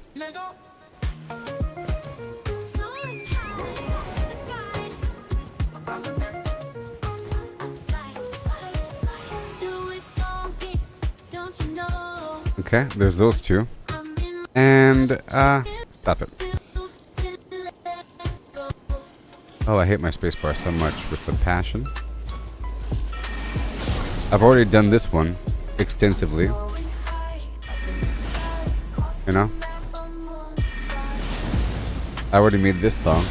Okay, there's those two. And, stop it. Oh, I hate my spacebar so much with the passion. I've already done this one extensively. You know? I already made this song.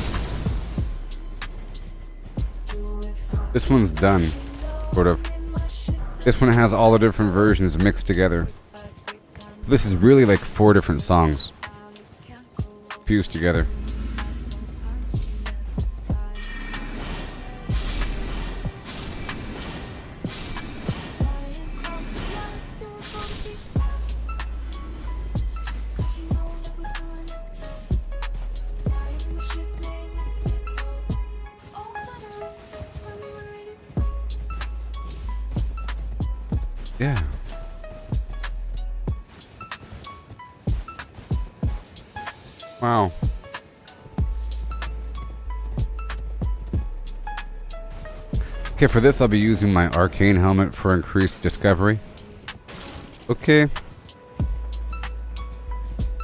This one's done, sort of. This one has all the different versions mixed together. This is really like 4 different songs fused together. Yeah. Wow. Okay, for this I'll be using my arcane helmet for increased discovery. Okay.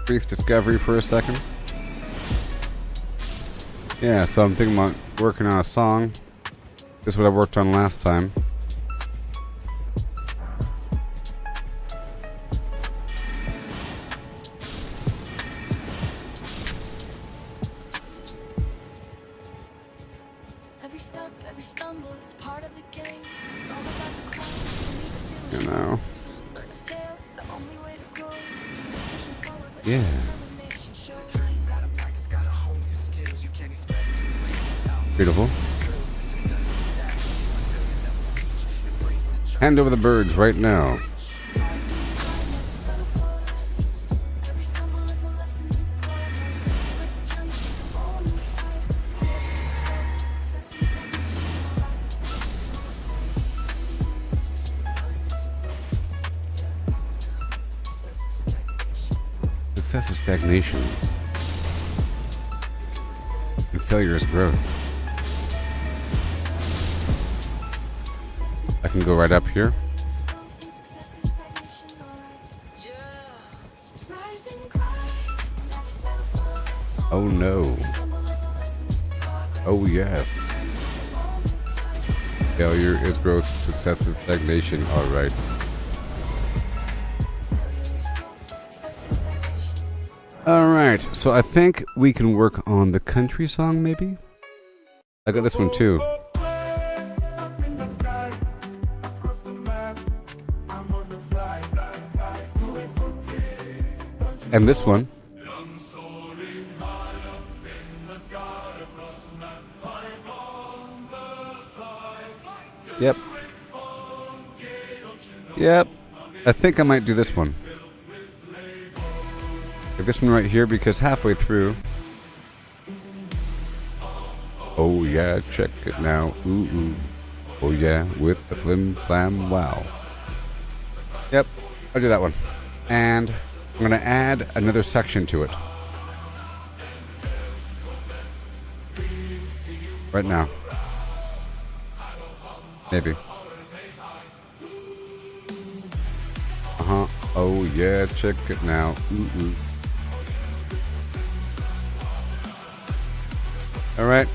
Increased discovery for a second. Yeah, so I'm thinking about working on a song. This is what I worked on last time. You know. Yeah. Beautiful. Hand over the birds right now. Success is stagnation. And failure is growth. I can go right up here. Oh no. Oh yes. Failure is growth, success is stagnation. Alright. Alright, so I think we can work on the country song maybe? I got this one too. And this one. Yep. Yep. I think I might do this one. Like this one right here, because halfway through. Oh yeah, check it now. Ooh ooh. Oh yeah, with the flim flam wow. Yep, I'll do that one. And I'm gonna add another section to it. Right now. Maybe. Uh-huh. Oh yeah, check it now. Ooh ooh. Alright.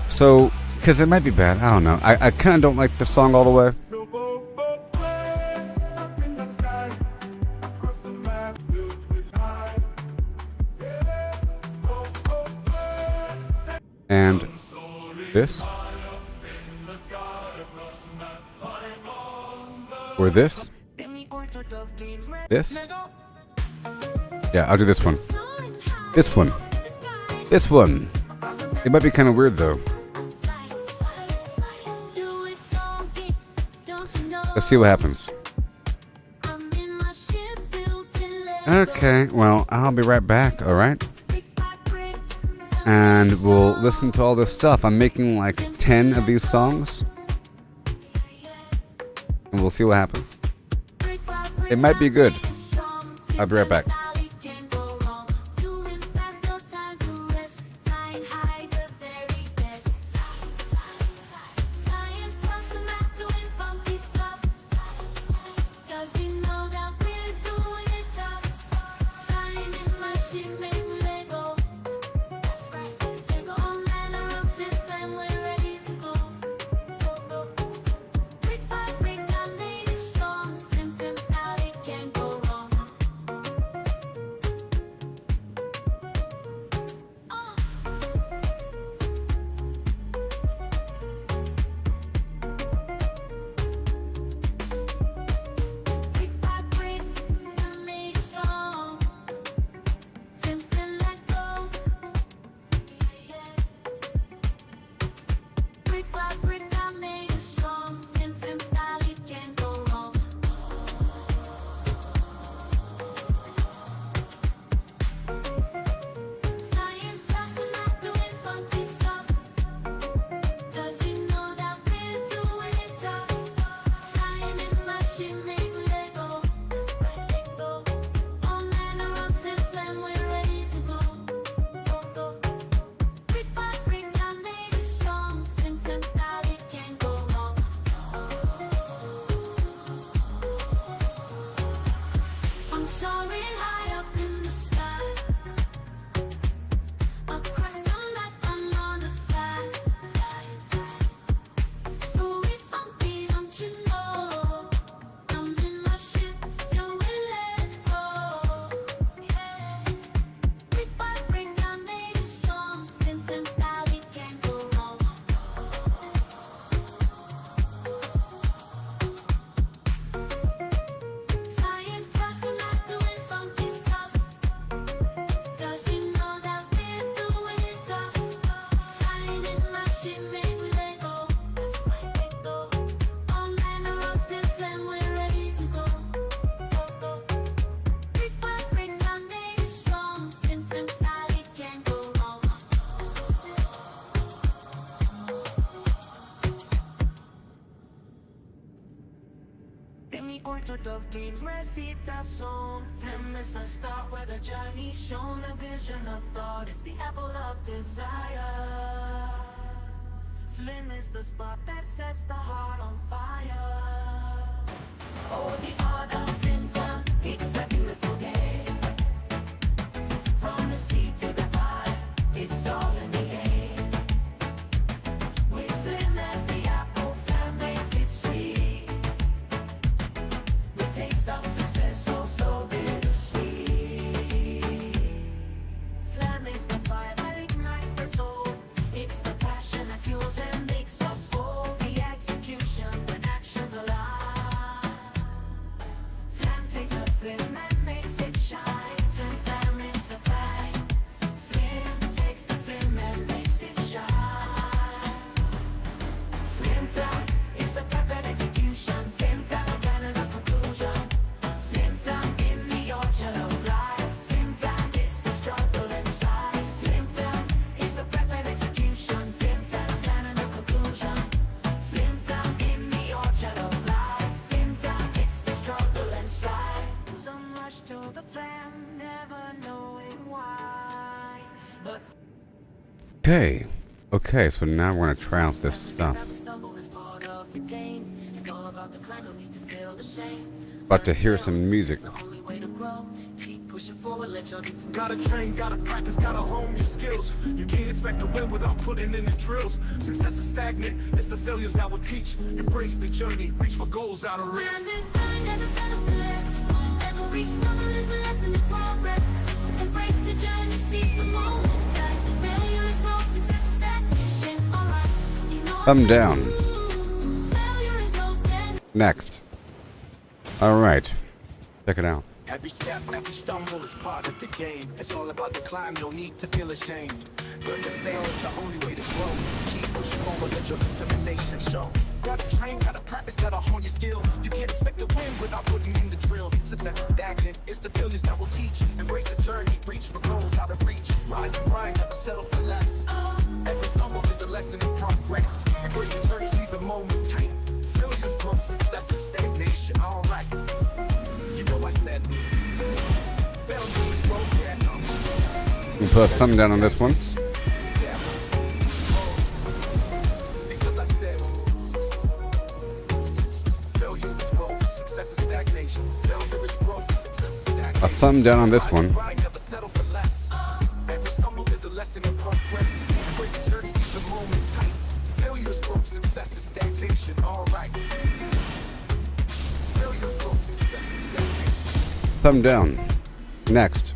So, because it might be bad. I don't know. I kind of don't like this song all the way. And this. Or this. This. Yeah, I'll do this one. This one. This one. It might be kind of weird though. Let's see what happens. Okay, well, I'll be right back, alright? And we'll listen to all this stuff. I'm making like 10 of these songs. And we'll see what happens. It might be good. I'll be right back. Of dreams, recitation. Film is a start where the journey shown. A vision, a thought is the apple of desire. Flame is the spark that sets the heart on fire. Oh, the art of film, it's a beautiful game. From the sea to the pie, it's all in the air. With flame as the apple, flame makes it sweet. Taste of success, so bittersweet. Flame is the fire that ignites the soul. It's the passion that fuels and makes us whole. The execution when actions align. Flame takes a flame and makes it shine. Flame is the pride. Flame takes the flame and makes it shine. Flame is the prep and execution. Flame plan and the conclusion. Flame in the orchard of life. Flame is the struggle and strife. Flame is the prep and execution. Flame plan and the conclusion. Flame in the orchard of life. Flame it's the struggle and strife. Some rush to the flame, never knowing why. But Okay, so now we're gonna try out this stuff. About to hear some music. Gotta train, gotta practice, gotta hone your skills. You can't expect to win without putting in the drills. Success is stagnant, it's the failures that will teach. Embrace the journey, reach for goals out of reach. Every stumble is a lesson in progress. Embrace the journey, seize the moment. Failure is no success, stagnation. Alright, you know Thumb down. Next. Alright. Check it out. Every step, every stumble is part of the game. It's all about the climb, no need to feel ashamed. But to fail is the only way to grow. Keep pushing forward, let your determination show. Gotta train, gotta practice, gotta hone your skills. You can't expect to win without putting in the drills. Success is stagnant, it's the failures that will teach. Embrace the journey, reach for goals, how to reach. Rise and grind, never settle for less. Every stumble is a lesson in progress. Embrace the journey, seize the moment tight. Failures, growth, success, and stagnation. Alright, you know I said failure is growth, yeah, no. You put a thumb down on this one. Because I said failure is growth, success, and stagnation. Failure is growth, success, and stagnation. A thumb down on this one. Never settle for less. Every stumble is a lesson in progress. Embrace the journey, seize the moment tight. Failure is growth, success, and stagnation. Alright. Failure is growth, success, and stagnation. Thumb down. Next.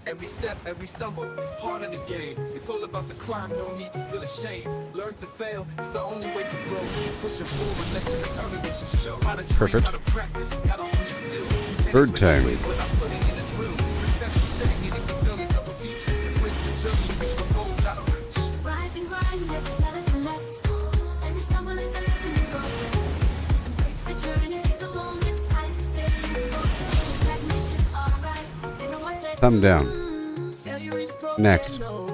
Every step, every stumble is part of the game. It's all about the climb, no need to feel ashamed. Learn to fail, it's the only way to grow. Push it forward, let your determination show. How to train, Perfect. how to practice, gotta hone your skills. You can't Third expect to time. win without putting in the drill. Success is stagnant, it's the failures that will teach. Embrace the journey, reach for goals out of reach. Rise and grind, never settle for less. Every stumble is a lesson in progress. Embrace the journey, seize the moment tight. Failure is growth, stagnation. Alright, you know I said Thumb down. failure is growth. Next. No.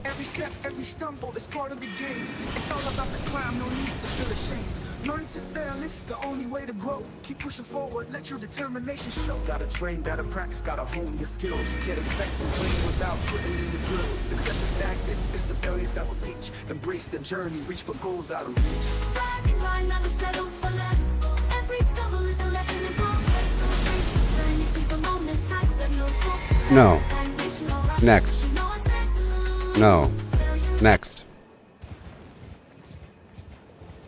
Every step, every stumble is part of the game. It's all about the climb, no need to feel ashamed. Learn to fail, it's the only way to grow. Keep pushing forward, let your determination show. Gotta train, gotta practice, gotta hone your skills. You can't expect to win without putting in the drills. Success is stagnant, it's the failures that will teach. Embrace the journey, reach for goals out of reach. Rise and grind, never settle for less. Every stumble is a lesson in progress. Embrace the journey, seize the moment tight. Failure is growth, success No. is stagnation. Alright, Next. you know I said No. Next.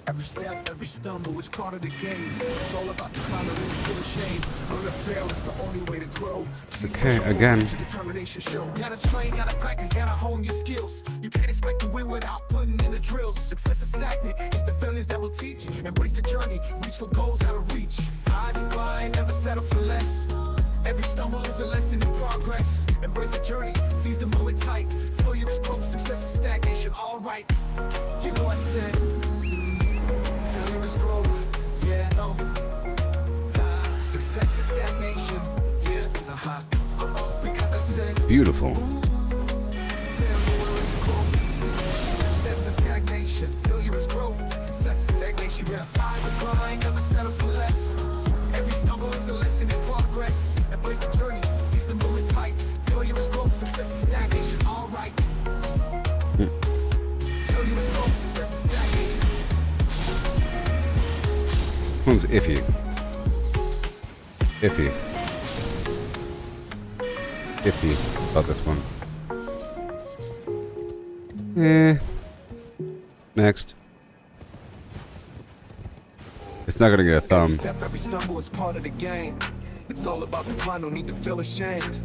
Every step, every stumble is part of the game. It's all about the climb, no need to feel ashamed. Learn to fail, it's the only way to grow. Keep Okay, pushing forward, again. let your determination show. Gotta train, gotta practice, gotta hone your skills. You can't expect to win without putting in the drills. Success is stagnant, it's the failures that will teach. Embrace the journey, reach for goals out of reach. Rise and grind, never settle for less. Every stumble is a lesson in progress. Embrace the journey, seize the moment tight. Failure is growth, success is stagnation. Alright, you know I said failure is growth, yeah, no. Success is stagnation, yeah, because I said Beautiful. failure is growth, success is stagnation. Failure is growth, success is stagnation, yeah. Rise and grind, never settle for less. Every stumble is a lesson in progress. Embrace the journey, seize the moment tight. Failure is growth, success is stagnation, alright. Failure is growth, success is stagnation. This one's iffy. Iffy. Iffy about this one. Next. It's not gonna get a thumb. Every step, every stumble is part of the game. It's all about the climb, no need to feel ashamed.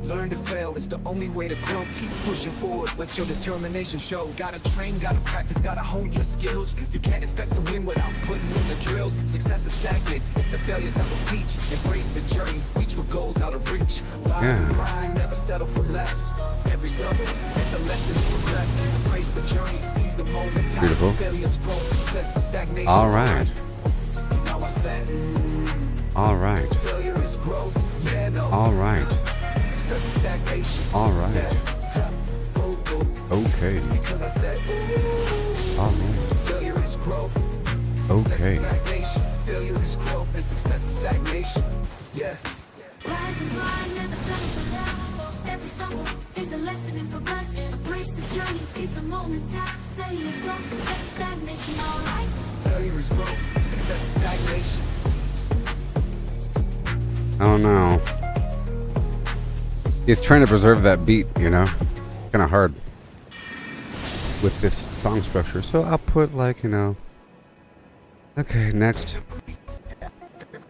Learn to fail, it's the only way to grow. Keep pushing forward, let your determination show. Gotta train, gotta practice, gotta hone your skills. You can't expect to win without putting in the drills. Success is stagnant, it's the failures that will teach. Embrace the journey, reach for goals out of reach. Rise and grind, never settle for less. Every stumble is a lesson to progress. Embrace the journey, seize the moment. Beautiful. Failures, growth, success is stagnation. All right. Now I said, All right. failure is growth, yeah, no. All right. Success is stagnation. All right. Okay. Because I said, All right. failure is growth. Success Okay. is stagnation. Failure is growth and success is stagnation. Yeah. Rise and grind, never settle for less. Every stumble is a lesson in progress. Embrace the journey, seize the moment tight. Failure is growth, success is stagnation. Alright. Failure is growth. Success is stagnation. Oh no. He's trying to preserve that beat, you know? Kind of hard with this song structure. So I'll put like, you know. Okay, next.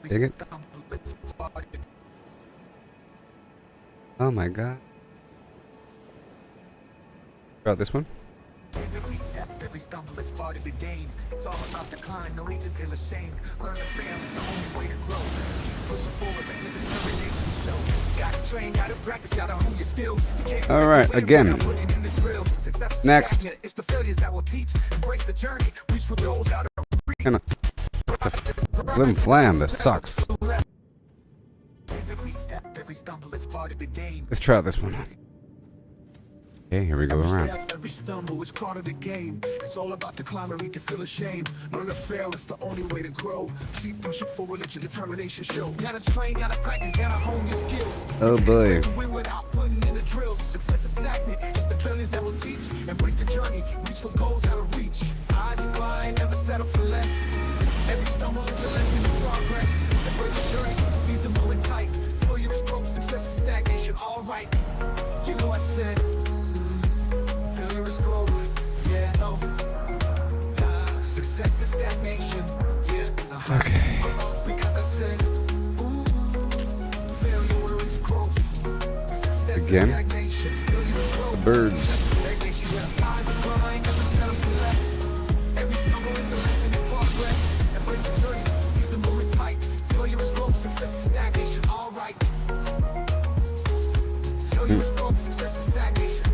Dig it. Oh my god. About this one? Every step, every stumble is part of the game. It's all about the climb, no need to feel ashamed. Learn to fail is the only way to grow. Keep pushing forward, let your determination show. Gotta train, gotta practice, gotta hone your skills. You can't All right, again. Next. It's the failures that will teach. Embrace the journey, reach for goals out of Kinda. Lim flam, this sucks. every step, every stumble is part of the game. Let's try out this one. Okay, here we go around. Every stumble is part of the game. It's all about the climb and we can feel ashamed. Learn to fail, it's the only way to grow. Keep pushing forward, let your determination show. Gotta train, gotta practice, gotta hone your skills. Oh boy. Win without putting in the drills. Success is stagnant, it's the failures that will teach. Embrace the journey, reach for goals out of reach. Eyes and blind, never settle for less. Every stumble is a lesson in progress. Embrace the journey, seize the moment tight. Failure is growth, success is stagnation. Alright, you know I said failure is growth, yeah, no. Success is stagnation, yeah. Okay. Because I said, ooh, failure is growth. Success Again. is stagnation. Failure is growth. The birds. Stagnation, yeah. Eyes are blind, never settle for less. Every stumble is a lesson in progress. Embrace the journey, seize the moment tight. Failure is growth, success is stagnation, alright. Failure is growth, success is stagnation.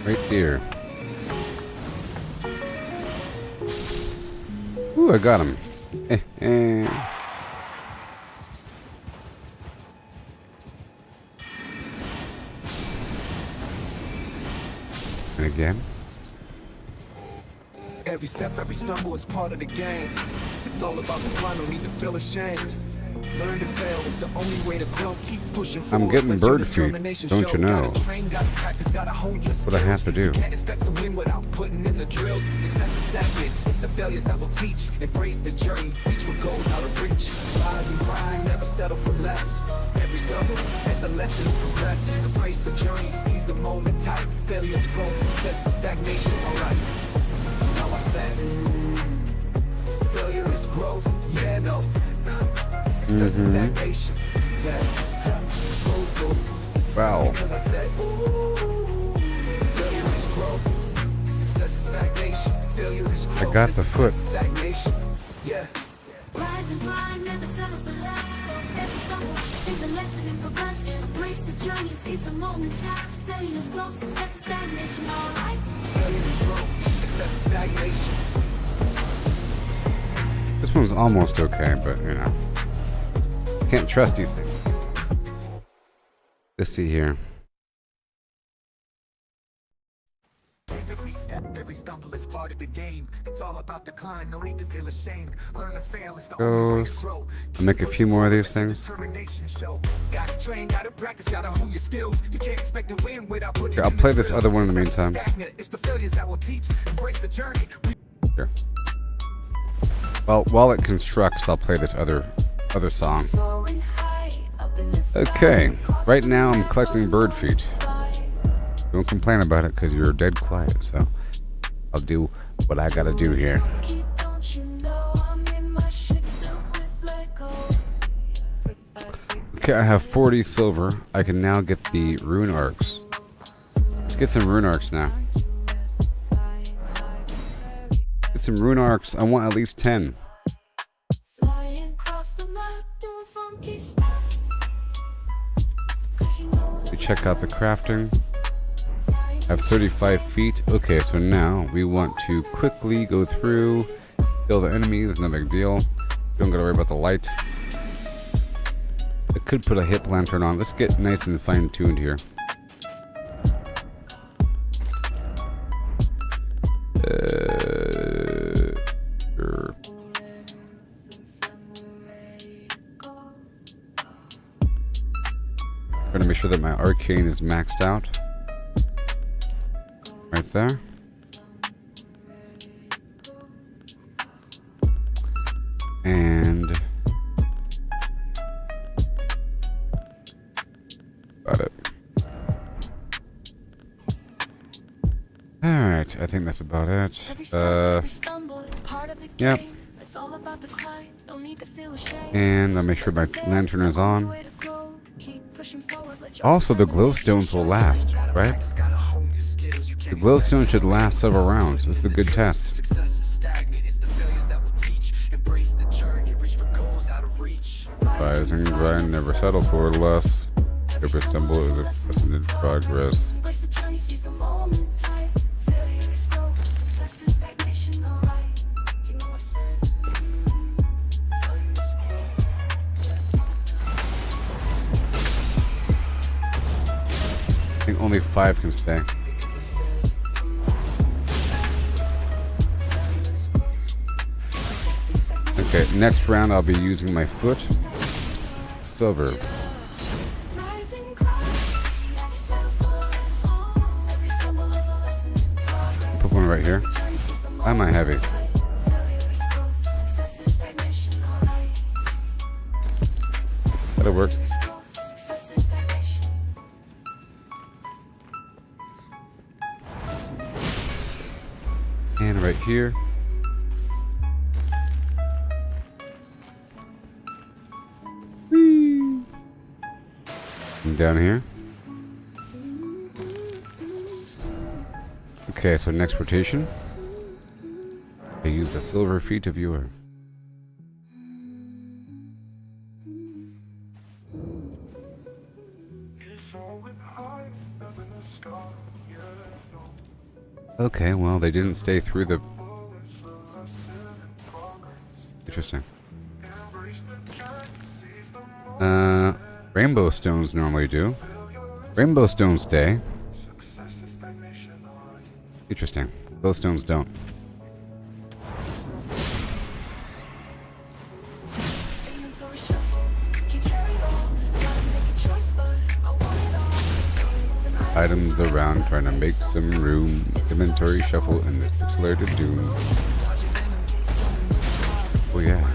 Right there. Ooh, I got him. And again. Every step, every stumble is part of the game. It's all about the climb, no need to feel ashamed. Learn to fail is the only way to grow. Keep pushing forward. I'm getting let your bird feet, determination don't show. you know? Gotta train, gotta practice, gotta hone your That's what I have to do. skills. You can't expect to win without putting in the drills. Success is stagnant, it's the failures that will teach. Embrace the journey, reach for goals out of reach. Rise and grind, never settle for less. Every stumble is a lesson to progress. Embrace the journey, seize the moment tight. Failures grow, success is stagnation, alright. Now I said, failure is growth, yeah, no. Success is stagnation, yeah. Wow. Because I said, ooh, failure is growth. Success is stagnation, failure is growth. I got the foot. Success is stagnation, yeah. Rise and climb, never settle for less. Every stumble is a lesson in progression. Embrace the journey, seize the moment. Failure is growth, success is stagnation. Alright. Failure is growth, success is stagnation. This one's almost okay, but you know. Can't trust these things. Let's see here. Every step, every stumble is part of the game. It's all about the climb, no need to feel ashamed. Learn to fail is the only way to Goes. grow. I'll make a few more of these things. Determination show. Gotta train, gotta practice, gotta hone your skills. You can't expect to win without putting Here, I'll in the play this drills. other one in the Success is meantime. stagnant, it's the failures that will teach. Embrace the journey. Here. Well, while it constructs, I'll play this other song. Soaring high up in the sky. Okay, right now I'm collecting bird feet. Don't complain about it because you're dead quiet, so I'll do what I gotta do here. Don't you know I'm in my shit with Lego. Brick by brick. Okay, I have 40 silver. I can now get the rune arcs. Let's get some rune arcs now. Get some rune arcs. I want at least 10. Flying across the map, doing funky stuff. 'Cause you know We check out the crafting. I have 35 feet. Okay, so now we want to quickly go through, kill the enemies, no big deal. Don't gotta worry about the light. I could put a hip lantern on. Let's get nice and fine-tuned here. Sure. Gotta make sure that my arcane is maxed out. Right there. And got it. Alright, I think that's about it. every step, every stumble is part of the game. Yep. It's all about the climb, don't need to feel ashamed. And I'll make sure my lantern is on. Also, the glowstones will last, right? The glowstone should last several rounds. It's a good test. Rise and grind, never settle for less. Every stumble is a lesson in progress. I think only 5 can stay. Okay, next round I'll be using my foot. Silver. Put one right here. Why am I heavy? That'll work. And right here. Whee! And down here. Okay, so next rotation. I use the silver feet of viewer. Okay, well, they didn't stay through the... Interesting. Rainbow stones normally do. Rainbow stones stay. Interesting. Those stones don't. Items around, trying to make some room. Inventory shuffle in this accelerated doom. Oh yeah.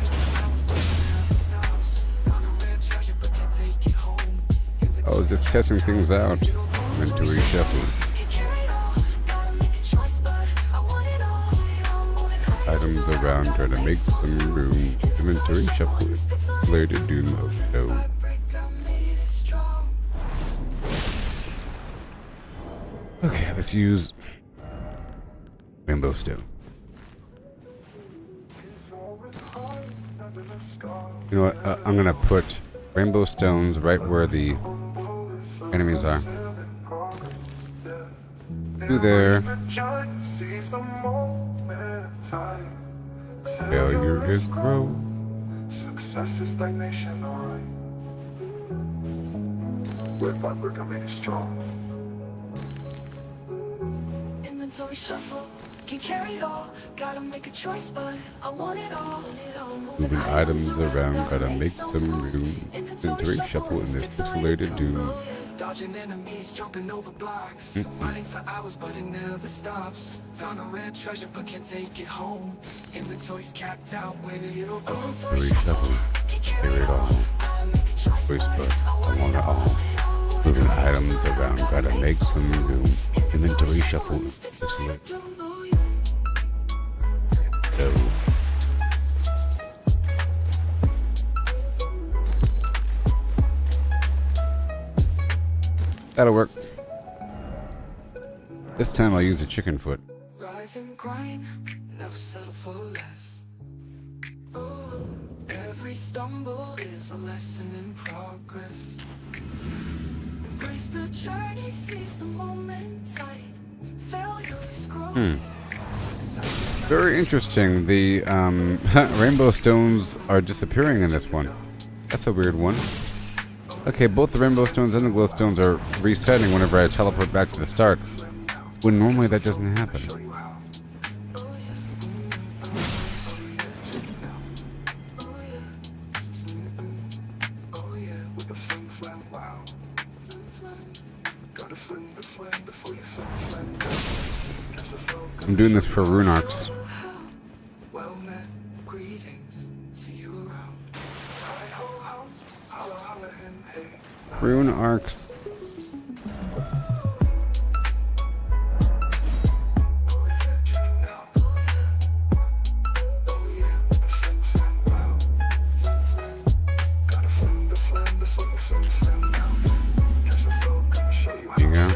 I was just testing things out. Inventory shuffle. Items around, trying to make some room. Inventory shuffle. Accelerated doom of no. Okay, let's use rainbow stone. You know what? I'm gonna put rainbow stones right where the enemies are. Through there. Failure is growth. Success is stagnation, alright. We're coming strong. Inventory shuffle, can carry it all. Gotta make a choice, but I want it all. Moving items around, gotta make some room. Inventory shuffle in this pixelated doom. Dodging enemies, jumping over blocks. Mining for hours, but it never stops. Found a rare treasure, but can't take it home. Inventory's capped out, where did it all go? Inventory shuffle, carry it all. Choice, but I want it all. Moving items around, gotta make some room. Inventory shuffle, select. No. That'll work. This time I'll use a chicken foot. Rise and grind, never settle for less. Oh, every stumble is a lesson in progress. Embrace the journey, seize the moment tight. Failure is growth. Very interesting. The rainbow stones are disappearing in this one. That's a weird one. Okay, both the rainbow stones and the glow stones are resetting whenever I teleport back to the start, when normally that doesn't happen. I'm doing this for rune arcs. Rune arcs. go.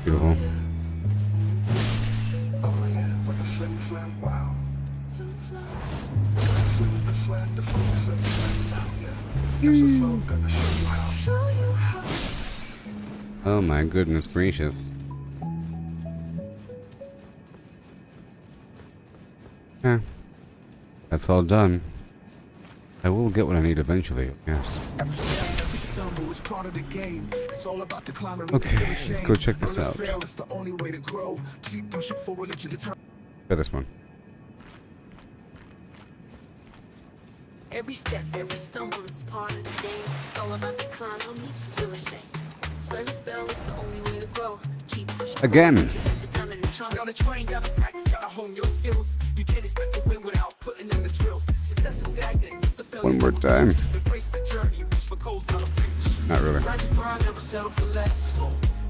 Beautiful. Oh my goodness gracious. Yeah. That's all done. I will get what I need eventually, yes. Okay, let's go check this out. Try this one. Every step, every stumble, it's part of the game. It's all about the climb, no need to feel ashamed. Learn to fail, it's the only way to grow. Keep pushing. Again. On the train, gotta practice, gotta hone your skills. You can't expect to win without putting in the drills. Success is stagnant, it's the failure. One more time. Embrace the journey, reach for goals on a reach. Not really. Rise and grind, never settle for less.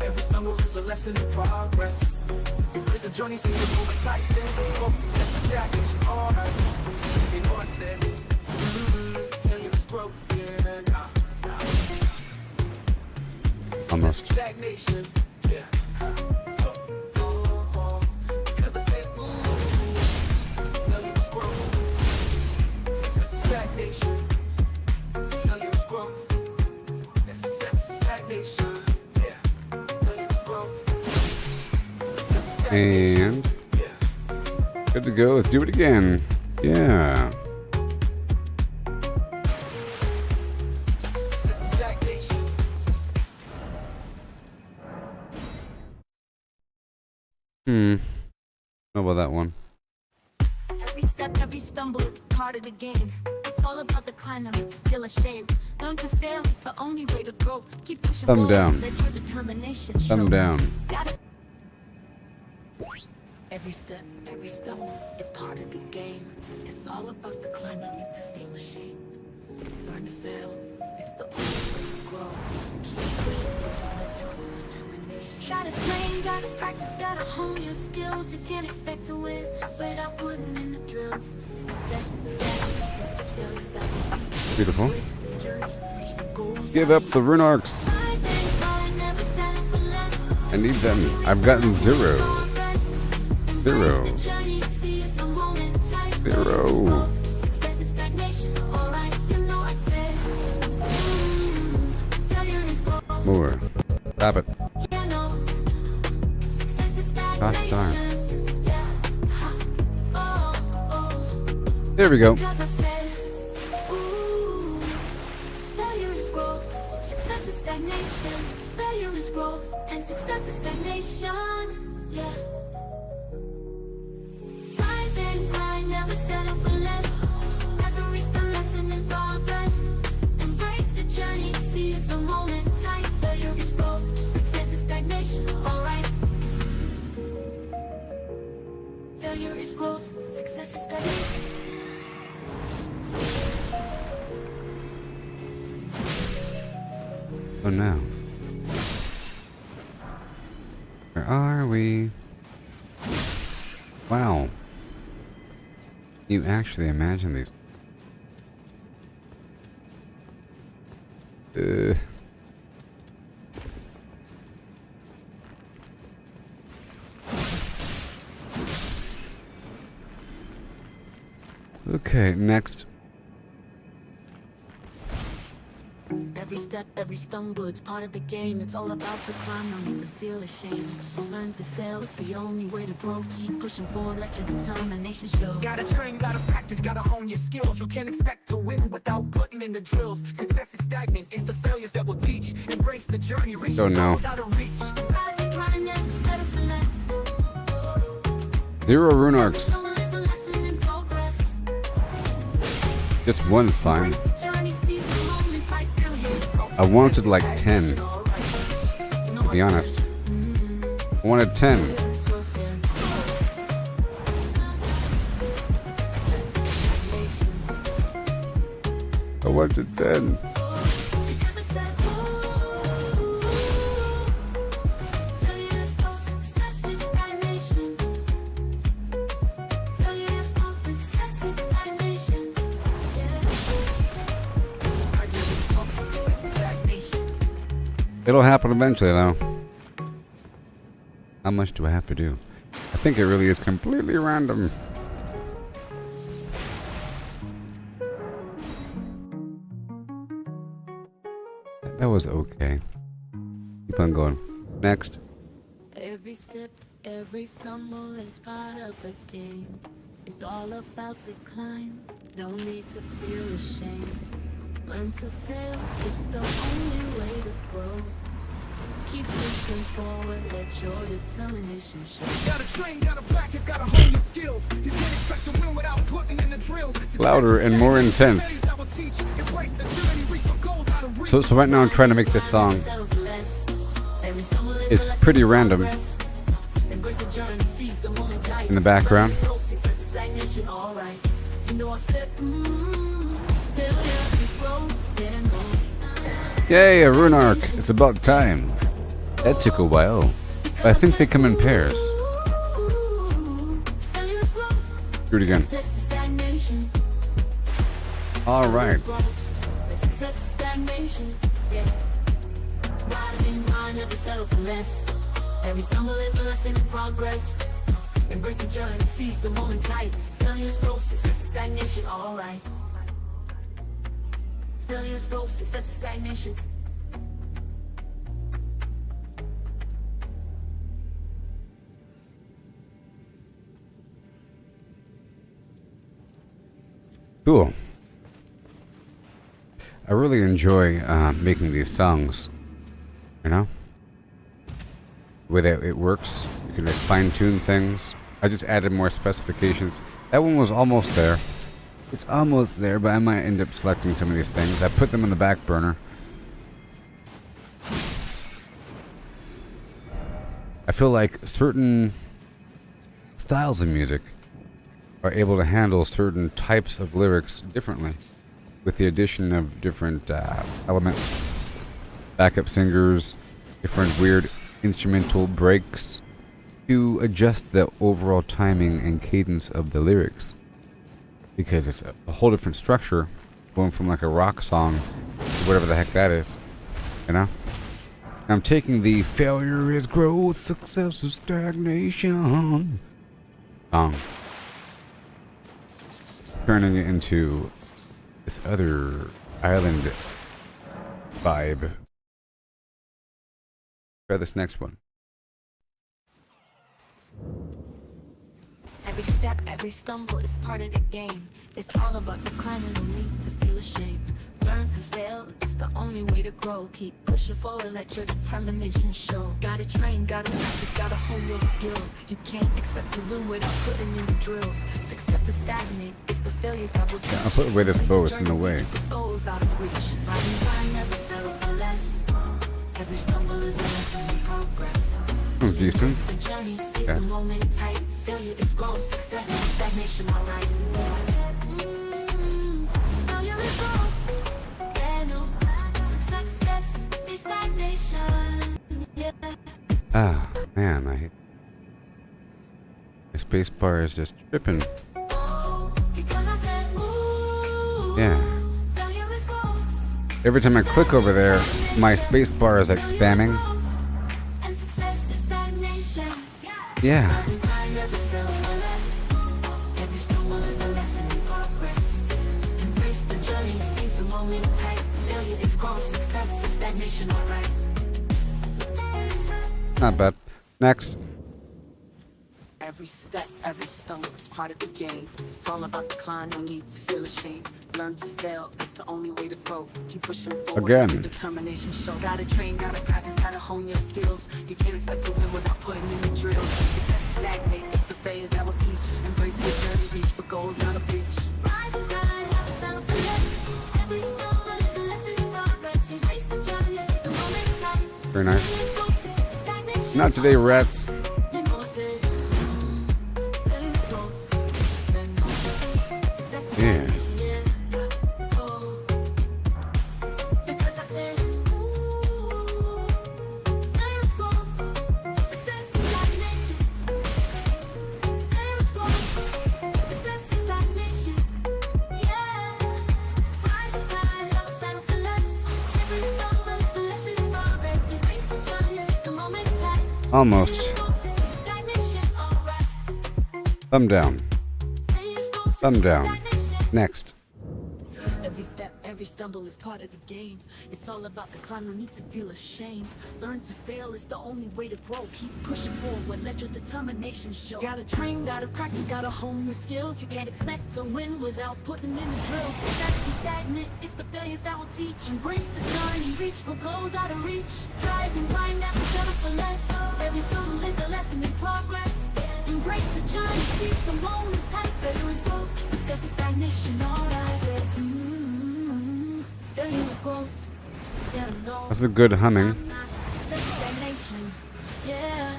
Every stumble is a lesson in progress. Embrace the journey, see the moment tight. Success is stagnation, alright. You know I said. Failure is growth, yeah, nah. Almost. Stagnation, yeah. Because I said, failure is growth. Success is stagnation. Failure is growth. And success is stagnation, yeah. Failure is growth. Success is stagnation, And yeah. good to go. Let's do it again. Yeah. How about that one? Every step, every stumble, it's part of the game. It's all about the climb, no need to feel ashamed. Learn to fail, it's the only way to grow. Keep pushing Thumb forward, down. let your determination show. Thumb down. Got it. Every step, every stumble, it's part of the game. It's all about the climb, no need to feel ashamed. Learn to fail, it's the only way to grow. Keep pushing forward, let your determination show. Gotta train, gotta practice, gotta hone your skills. You can't expect to win without putting in the drills. Success is stagnant, it's the failures that we teach. Beautiful. Embrace the journey, reach the goals. Give up the rune arcs. Rise and grind, never settle for less. I need them. I've gotten 0. 0. 0. More. Stop it. Gosh darn. There we go. Failure is growth, success is stagnation. Failure is growth, and success is stagnation. Yeah. Rise and grind, never settle for less. Never reach the lesson in progress. Embrace the journey, seize the moment tight. Failure is growth, success is stagnation. Alright. Failure is growth, success is stagnation. Oh no. Where are we? Wow. You actually imagine these. Okay, next. Every step, every stumble, it's part of the game. It's all about the climb, no need to feel ashamed. Learn to fail, it's the only way to grow. Keep pushing forward, let your determination show. Gotta train, gotta practice, gotta hone your skills. You can't expect to win without putting in the drills. Success is stagnant, it's the failures that will teach. Embrace the journey, reach Don't the know. goals out of reach. Rise and grind, never settle for less. 0 rune arcs. Stumble is a lesson in progress. Just one is fine. Embrace the journey, seize the moment, tight failures, growth. I wanted Success is like 10. stagnation, alright. You know To be I said, honest. I wanted 10. failure is growth, yeah. Success is stagnation. I wanted 10. Because I said, failure is growth, success is stagnation. Failure is growth, and success is stagnation. It'll happen eventually, though. How much do I have to do? I think it really is completely random. That was okay. Keep on going. Next. Every step, every stumble is part of the game. It's all about the climb. No need to feel ashamed. Learn to fail, it's the only way to grow. Keep pushing forward, let your determination show. Gotta train, gotta practice, gotta hone your skills. You can't expect to win without putting in the drills. Louder and more intense. So right now I'm trying to make this song. It's pretty random in the background. Yay, a rune arc. It's about time. That took a while. But I think they come in pairs. Do it again. Alright. Every stumble is a lesson in progress. Embrace the journey, seize the moment tight. Failures, growth, success, is stagnation, alright. Failures, growth, success, is stagnation. Cool. I really enjoy making these songs. You know? The way that it works. You can like, fine-tune things. I just added more specifications. That one was almost there. It's almost there, but I might end up selecting some of these things. I put them on the back burner. I feel like certain styles of music are able to handle certain types of lyrics differently with the addition of different elements, backup singers, different weird instrumental breaks to adjust the overall timing and cadence of the lyrics, because it's a whole different structure going from like a rock song to whatever the heck that is, you know. I'm taking the failure is growth, success is stagnation song, turning it into this other island vibe. Try this next one. Every step, every stumble is part of the game. It's all about the climb and no need to feel ashamed. Learn to fail, it's the only way to grow. Keep pushing forward, let your determination show. Gotta train, gotta practice, gotta hone your skills. You can't expect to win without putting in the drills. Success is stagnate, it's the failures that will judge. I'll put away this bow, it's in the way. Goals out of reach. Riding by, never settle for less. Every stumble is a lesson in progress. That was decent. The journey, seize Yes. the moment tight. Failure is growth, success is stagnation, alright. Failure is growth, yeah, no. Success is stagnation, yeah. Ah, man, I hate. The space bar is just tripping. Because I said, ooh, Yeah. failure is growth. Every time I click over there, my space bar is like spamming. And success is stagnation, Yeah. Rising high, never settle for less. Every stumble is a lesson in progress. Embrace the journey, seize the moment tight. Failure is growth, success is stagnation, alright. Not bad. Next. Every step, every stumble is part of the game. It's all about the climb, no need to feel ashamed. Learn to fail, it's the only way to grow. Keep pushing forward, Again. your determination show. Gotta train, gotta practice, gotta hone your skills. You can't expect to win without putting in the drills. Success is stagnate, it's the phase that will teach. Embrace the journey, reach for goals out of reach. Rise and grind, never settle for less. Every stumble is a lesson in progress. Embrace the journey, seize the moment tight. Very nice. Failure is growth, success is stagnation. Not today, rats. You know I said, failure is growth. Then no, success is Yeah. stagnation, yeah. Oh. Because I said, ooh, failure is growth. Success is stagnation. Failure is growth. Success is stagnation. Yeah. Rise and climb, never settle for less. Every stumble is a lesson in progress. Almost. Thumb down. Thumb down. Next. Every step, every stumble is part of the game. It's all about the climb, no need to feel ashamed. Learn to fail is the only way to grow. Keep pushing forward, let your determination show. Gotta train, gotta practice, gotta hone your skills. You can't expect to win without putting in the drills. Success is stagnant, it's the failures that will teach. Embrace the journey, reach for goals out of reach. Rise and grind, never settle for less. Every stumble is a lesson in progress. Embrace the journey, seize the moment, tight. Failure is growth, success is stagnation, alright. Failure is growth. That's a good humming. Yeah.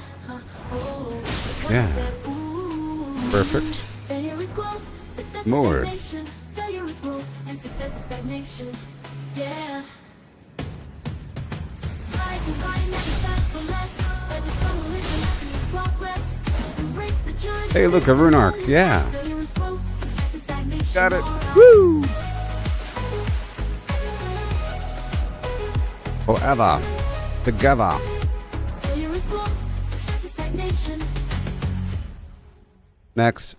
Perfect. Failure is growth, success More. is stagnation. Failure is growth, and success is stagnation. Yeah. Rise and grind, never settle for less. Every stumble is a lesson in progress. Embrace the journey. Hey, look, a rune arc. Yeah. Failure is growth, success is stagnation. Got it. Alright. Woo! Forever. Together. Failure is growth, success is stagnation. Next.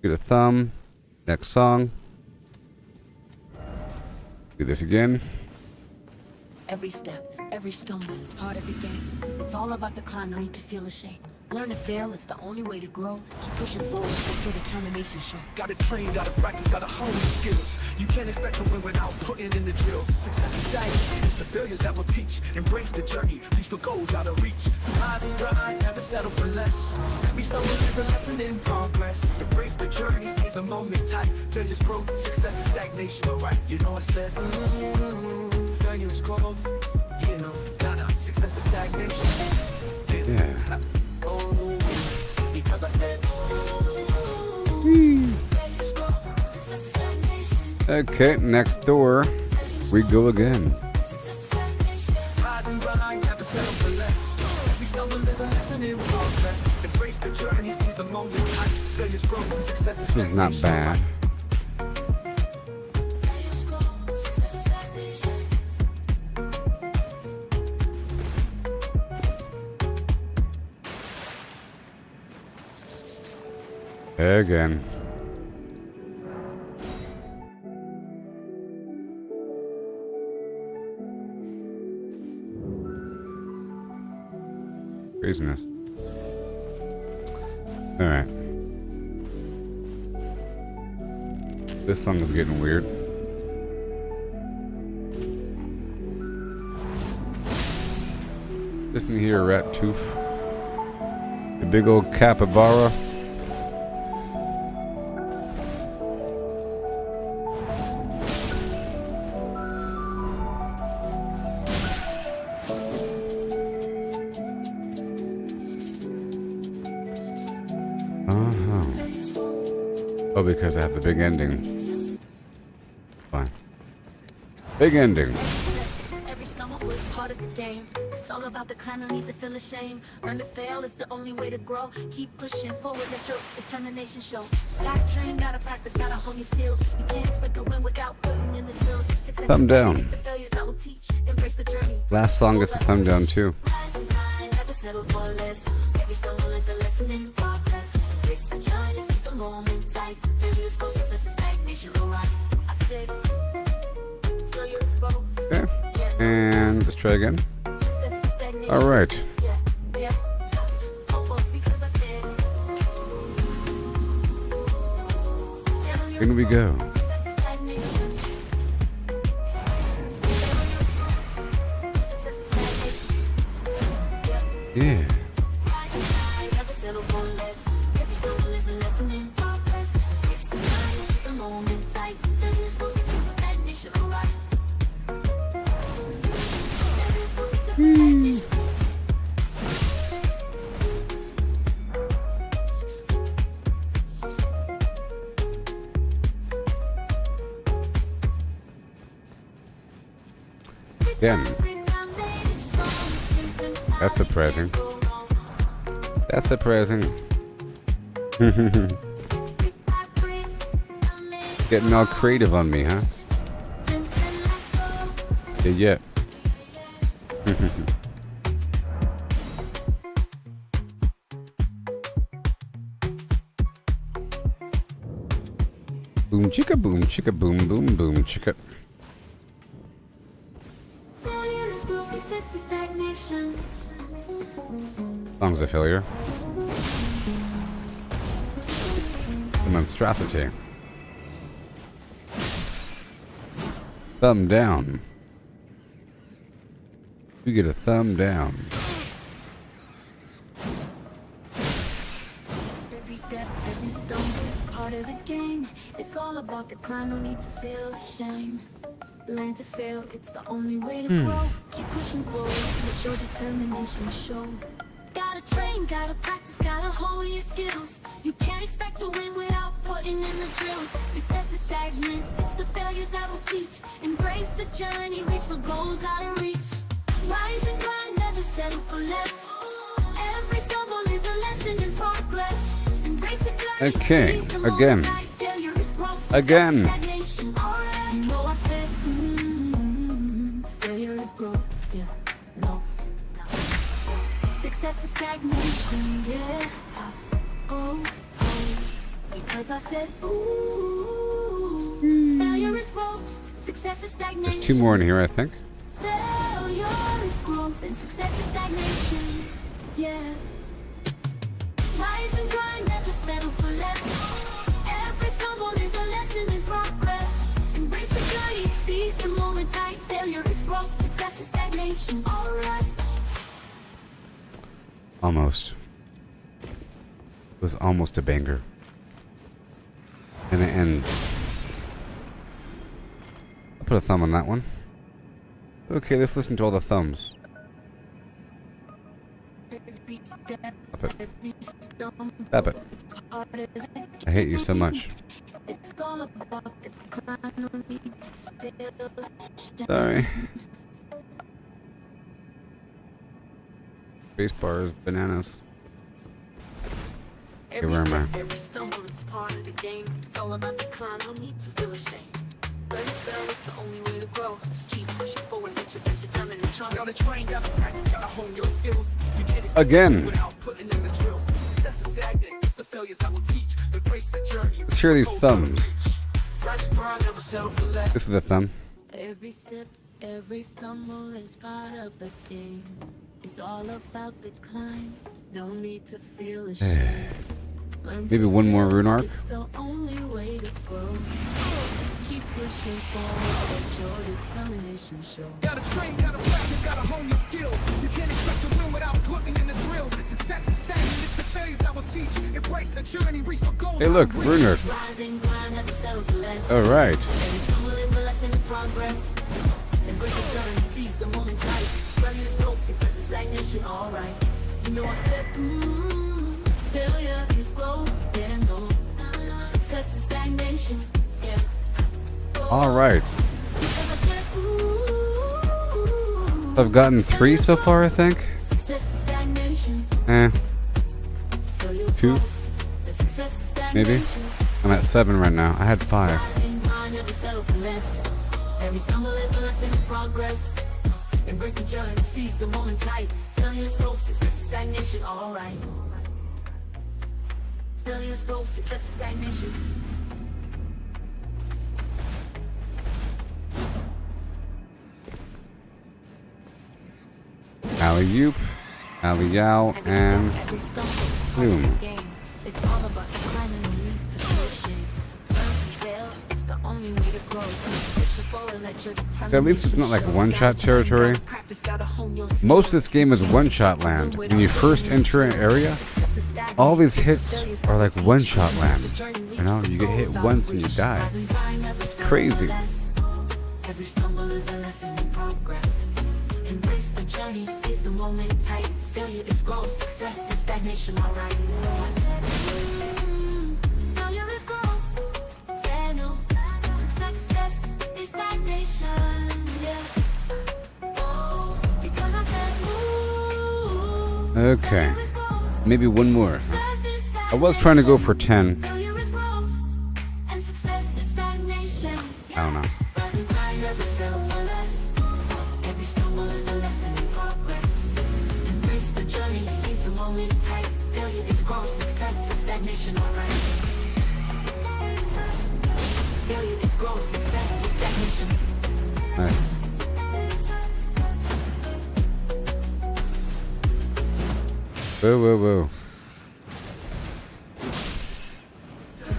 Get a thumb. Next song. Do this again. Every step, every stumble is part of the game. It's all about the climb, no need to feel ashamed. Learn to fail, it's the only way to grow. Keep pushing forward, let your determination show. Gotta train, gotta practice, gotta hone your skills. You can't expect to win without putting in the drills. Success is stagnant, it's the failures that will teach. Embrace the journey, reach for goals out of reach. Rise and grind, never settle for less. Every stumble is a lesson in progress. Embrace the journey, seize the moment tight. Failures growth, success is stagnation, alright. You know I said, failure is growth. You know, success is stagnation. Yeah. Because I said, Failures grow, success is stagnation. Okay, next door. We go again. Success is stagnation. rise and grind, never settle for less. Every stumble is a lesson in progress. Embrace the journey, seize the moment tight. Failures growth, success is This was not bad. Failures grow, success is stagnation. Again. Craziness. Alright. This song is getting weird. Listen here, rat tooth. The big old capybara. Oh, because I have the big ending. Fine. Big ending. Every stumble was part of the game. It's all about the climb, no need to feel ashamed. Learn to fail, it's the only way to grow. Keep pushing forward, let your determination show. Gotta train, gotta practice, gotta hone your skills. You can't expect to win without putting in the drills. Success Thumb is down. stagnant, it's the failures that will teach. Embrace the journey. Last song gets the thumb down too. Rise and grind, never settle for less. Every stumble is a lesson in progress. Embrace the journey, seize the moment tight. Failures go, success is stagnation, alright. I said, failures go. Okay. And let's try again. Success is stagnation. Alright. Yeah, yeah. Oh, because I said, failures In we go. Success is stagnation. Success is stagnation. Yeah. Yeah. Rise and grind, never settle for less. Every stumble is a lesson in progress. Embrace the journey, seize the moment tight. Failures go, success is stagnation, alright. Failures go, success is stagnation. Again. That's surprising. That's surprising. Getting all creative on me, huh? Yeah, yeah. Boom chicka boom boom boom chicka. Failure is growth, success is stagnation. Song's a failure. The monstrosity. Thumb down. You get a thumb down. Every step, every stone, it's part of the game. It's all about the climb, no need to feel ashamed. Learn to fail, it's the only way to grow. Keep pushing forward, let your determination show. Gotta train, gotta practice, gotta hone your skills. You can't expect to win without putting in the drills. Success is stagnant, it's the failures that will teach. Embrace the journey, reach for goals out of reach. Rise and grind, never settle for less. Every stumble is a lesson in progress. Embrace the journey, Okay, seize the moment, again. failure is growth, success Again. is stagnation. Alright, you know I said, failure is growth, yeah, no. Success is stagnation, yeah. Oh, because I said, ooh. Failure is growth, success is stagnation. There's two more in here, I think. Failure is growth and success is stagnation, yeah. Rise and grind, never settle for less. Every stumble is a lesson in progress. Embrace the journey, seize the moment tight. Failure is growth, success is stagnation, alright. Almost. It was almost a banger. And it ends. I'll put a thumb on that one. Okay, let's listen to all the thumbs. Every step, Up it. every stumble, Tap it. it's part of the I hate you so much. It's all about the climb, no need to feel ashamed. Sorry. Space bars, bananas. Every where am step, I? every stumble, it's part of the game. It's all about the climb, no need to feel ashamed. Learn to fail, it's the only way to grow. Keep pushing forward, let your determination. Gotta train, gotta practice, gotta hone your skills. You can't expect Again. to win without putting in the drills. Success is stagnant, it's the failures I will teach. Embrace the journey. Let's hear these thumbs. Rise and grind, never settle for less. This is a thumb. Every step, every stumble is part of the game. It's all about the climb, no need to feel ashamed. Learn Maybe to one more fail, rune arc. It's the only way to grow. Keep pushing forward, let your determination show. Gotta train, gotta practice, gotta hone your skills. You can't expect to win without putting in the drills. Success is stagnant, it's the failures I will teach. Embrace the journey, reach for goals. Hey, look, out of rune reach. arc. Rise and grind, never settle for less. All right. Every stumble is a lesson in progress. Embrace the journey, seize the moment tight. Failure is growth, success is stagnation, alright. You know I said, failure is growth, yeah, no. Success is stagnation, yeah. All right. Because I said, ooh. I've gotten 3 so far, I think. Success is stagnation. Failure is 2, growth, and success is maybe. stagnation. I'm at 7 right now. I had 5. Rise and grind, never settle for less. Every stumble is a lesson in progress. Embrace the journey, seize the moment tight. Failure is growth, success is stagnation, alright. Failure is growth, success is stagnation. Alley-oop, alley-yow, Every and step, every stumble is part boom. of the game. It's all about the climbing, no need to feel ashamed. Learn to fail, it's the only way to grow. Push forward, let your At least it's not like determination show. one-shot Gotta train, territory. gotta practice, gotta hone your Most of skills. this game is one-shot land. When you first enter an area, all these hits are like one-shot land. You know, you get hit once and you die. It's crazy. Every stumble is a lesson in progress. Embrace the journey, seize the moment tight. Failure is growth, success is stagnation, alright. Failure is growth, yeah, no. Success is stagnation, yeah. Oh, because I said, ooh. Okay. Failure is growth, Maybe one more. success is I was trying to go for 10. Failure is growth, and success is stagnation. I don't know. Rise and grind, never settle for less. Every stumble is a lesson in progress. Embrace the journey, seize the moment tight. Failure is growth, success is stagnation, alright. Nice. Whoa, whoa, whoa.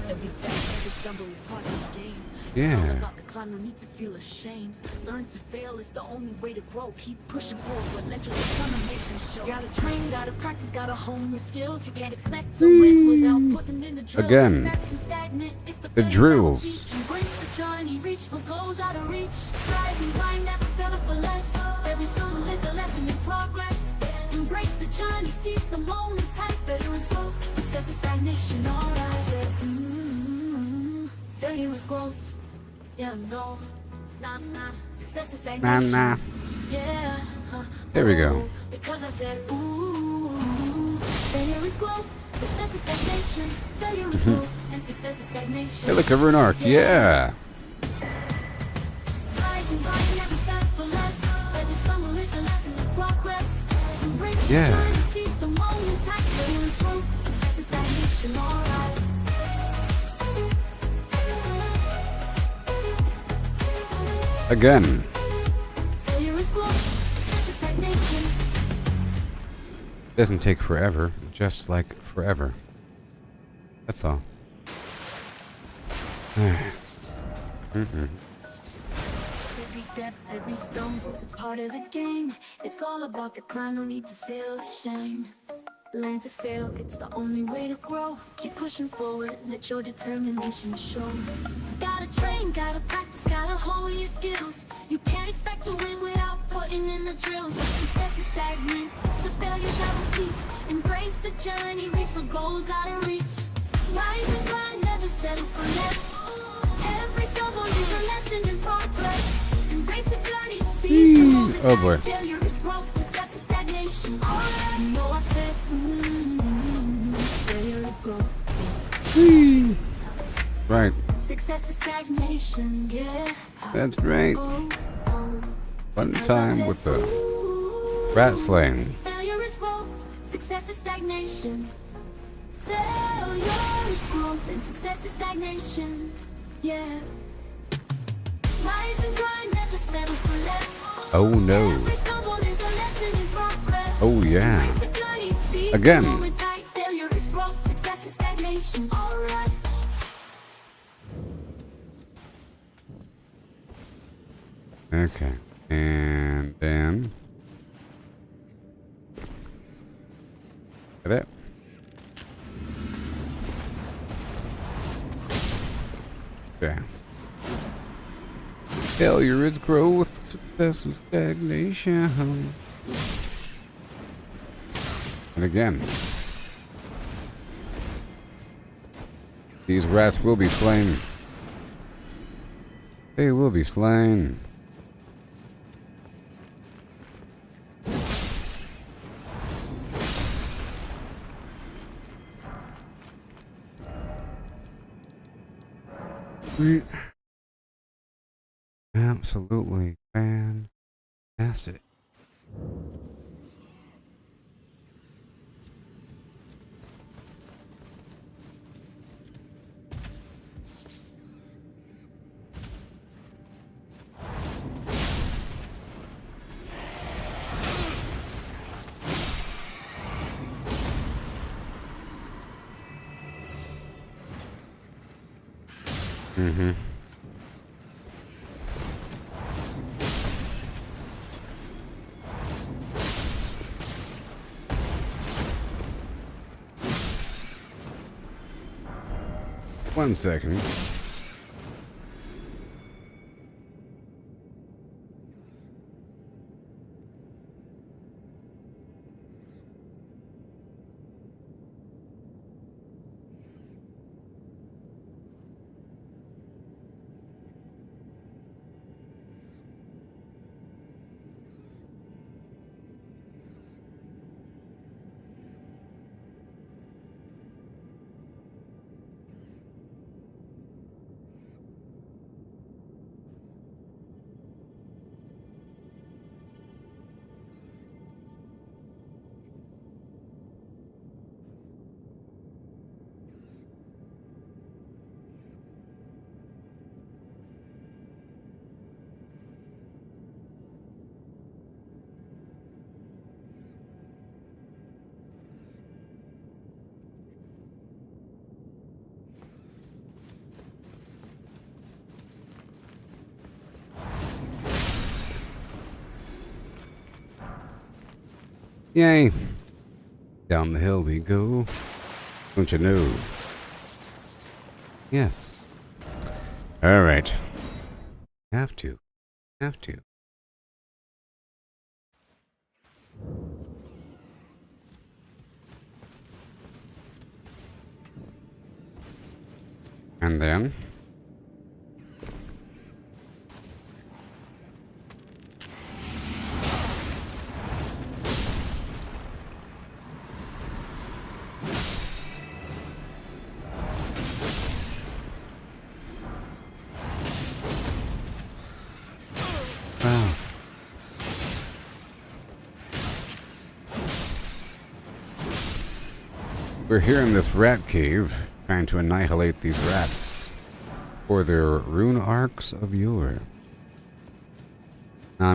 Every step, every stumble is part of the game. Yeah. It's all about the climb, no need to feel ashamed. Learn to fail is the only way to grow. Keep pushing forward, but let your determination show. Gotta train, gotta practice, gotta hone your skills. You can't expect to win without putting in the drills. Again, Success is stagnant, it's the the failures drills. that will teach. Embrace the journey, reach for goals out of reach. Rise and grind, never settle for less. Every stumble is a lesson in progress. Embrace the journey, seize the moment. Type failure is growth, success is stagnation. Alright, failure is growth. Yeah, no, nah, success is stagnation. Nah. Yeah. There we go. Because I said, ooh, failure is growth, success is stagnation. Failure is growth, and success is stagnation. Hey, look, over an arc. Yeah. Rise and grind, never settle for less. Every stumble is a lesson in progress. Embrace the Yeah. journey, seize the moment. Type failure is growth, success is stagnation. Alright. Again. Failure is growth, success is stagnation. Doesn't take forever. Just like forever. That's all. Every step, every stumble, it's part of the game. It's all about the climb, no need to feel ashamed. Learn to fail, it's the only way to grow. Keep pushing forward, let your determination show. Gotta train, gotta practice, gotta hone your skills. You can't expect to win without putting in the drills. Success is stagnant, it's the failures that will teach. Embrace the journey, reach for goals out of reach. Rise and grind, never settle for less. Every stumble is a lesson in progress. Embrace the journey, seize the moment. Oh boy. Failure is growth, success is stagnation. Alright, you know I said, failure is growth. Right. Success is stagnation, yeah. That's right. Oh. Fun Because I time said, with the ooh, rat slaying. failure is growth, success is stagnation. Failure is growth and success is stagnation. Yeah. Rise and grind, never settle for less. Oh no. Every stumble is a lesson in progress. Oh yeah. Embrace the journey, seize Again. the moment. Type failure is growth, success is stagnation. Alright. Okay. And then. Look at that. Okay. Failure is growth, success is stagnation. And again. These rats will be slain. They will be slain. Sweet. Absolutely fantastic. Mm-hmm. One second. Yay. Down the hill we go. Don't you know? Yes. Alright. Have to. Have to. And then... Wow. We're here in this rat cave, trying to annihilate these rats for their rune arcs of yore. I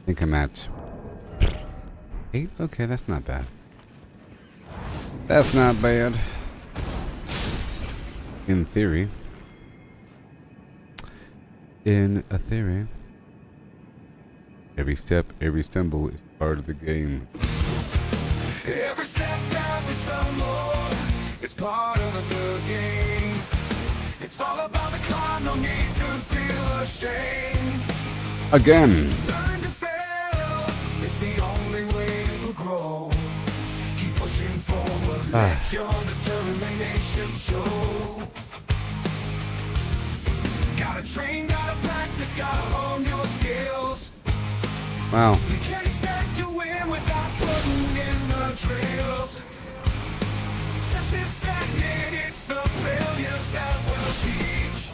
think I'm at 8? Okay, that's not bad. That's not bad. In theory. In a theory. Every step, every stumble is part of the game. Every step, every stumble is part of the game. It's all about the climb, no need to feel ashamed. Again. Learn to fail, it's the only way to grow. Keep pushing forward, let your determination show. Gotta train, gotta practice, gotta hone your skills. Wow. You can't expect to win without putting in the trails. Success is stagnant, it's the failures that will teach.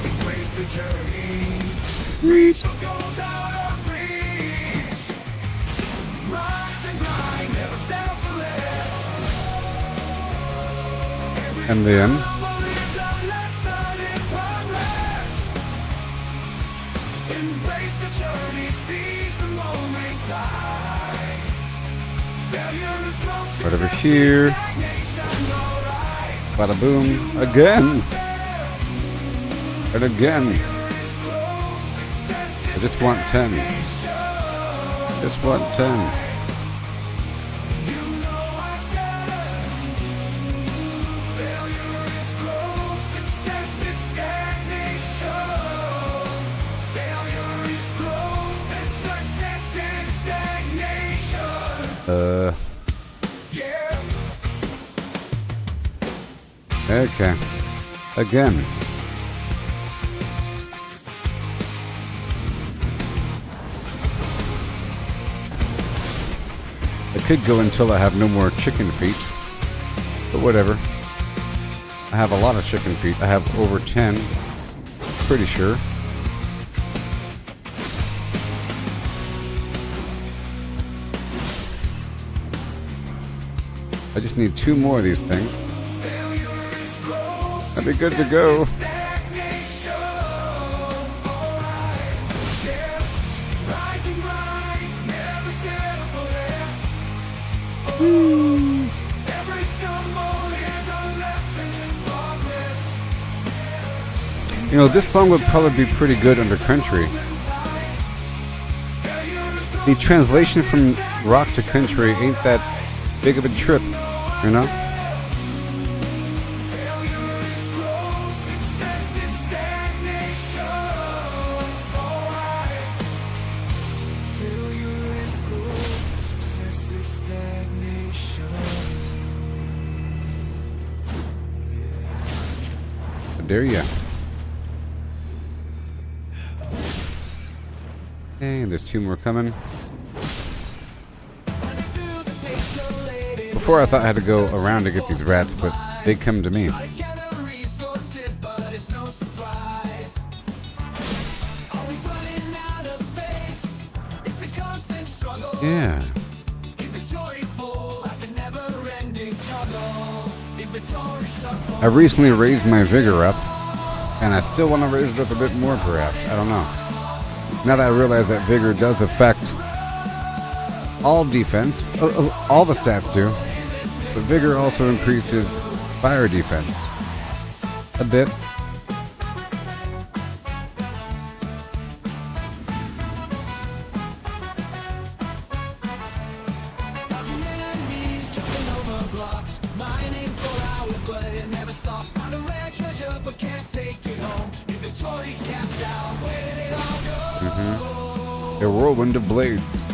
Embrace the journey, reach the goals out of reach. Rise and grind, never settle for less. And then Stumble is a lesson in progress. Embrace the journey, seize the moment time. Failure is growth, right over success here. is stagnation, alright. Bada boom. Again. And again. I just want 10. Just want 10. Okay. Again. I could go until I have no more chicken feet. But whatever. I have a lot of chicken feet. I have over 10. Pretty sure. I just need 2 more of these things. I'd be good to go. You know, this song would probably be pretty good under country. The translation from rock to country ain't that big of a trip, you know? There you go. Okay, and there's 2 more coming. Before I thought I had to go around to get these rats, but they come to me. Yeah. I recently raised my vigor up, and I still want to raise it up a bit more, perhaps. I don't know. Now that I realize that vigor does affect all defense, all the stats do, but vigor also increases fire defense a bit. hours, but it never stops. Find a rare treasure, but can't take it home. Inventory's capped out. Where did it all go? A whirlwind of blades.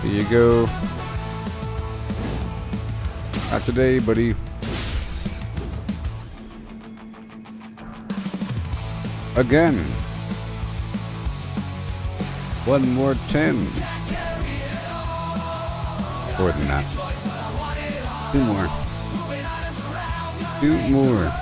Here you go. Not today, buddy. Again. One more 10. More than that. Two more. Two more.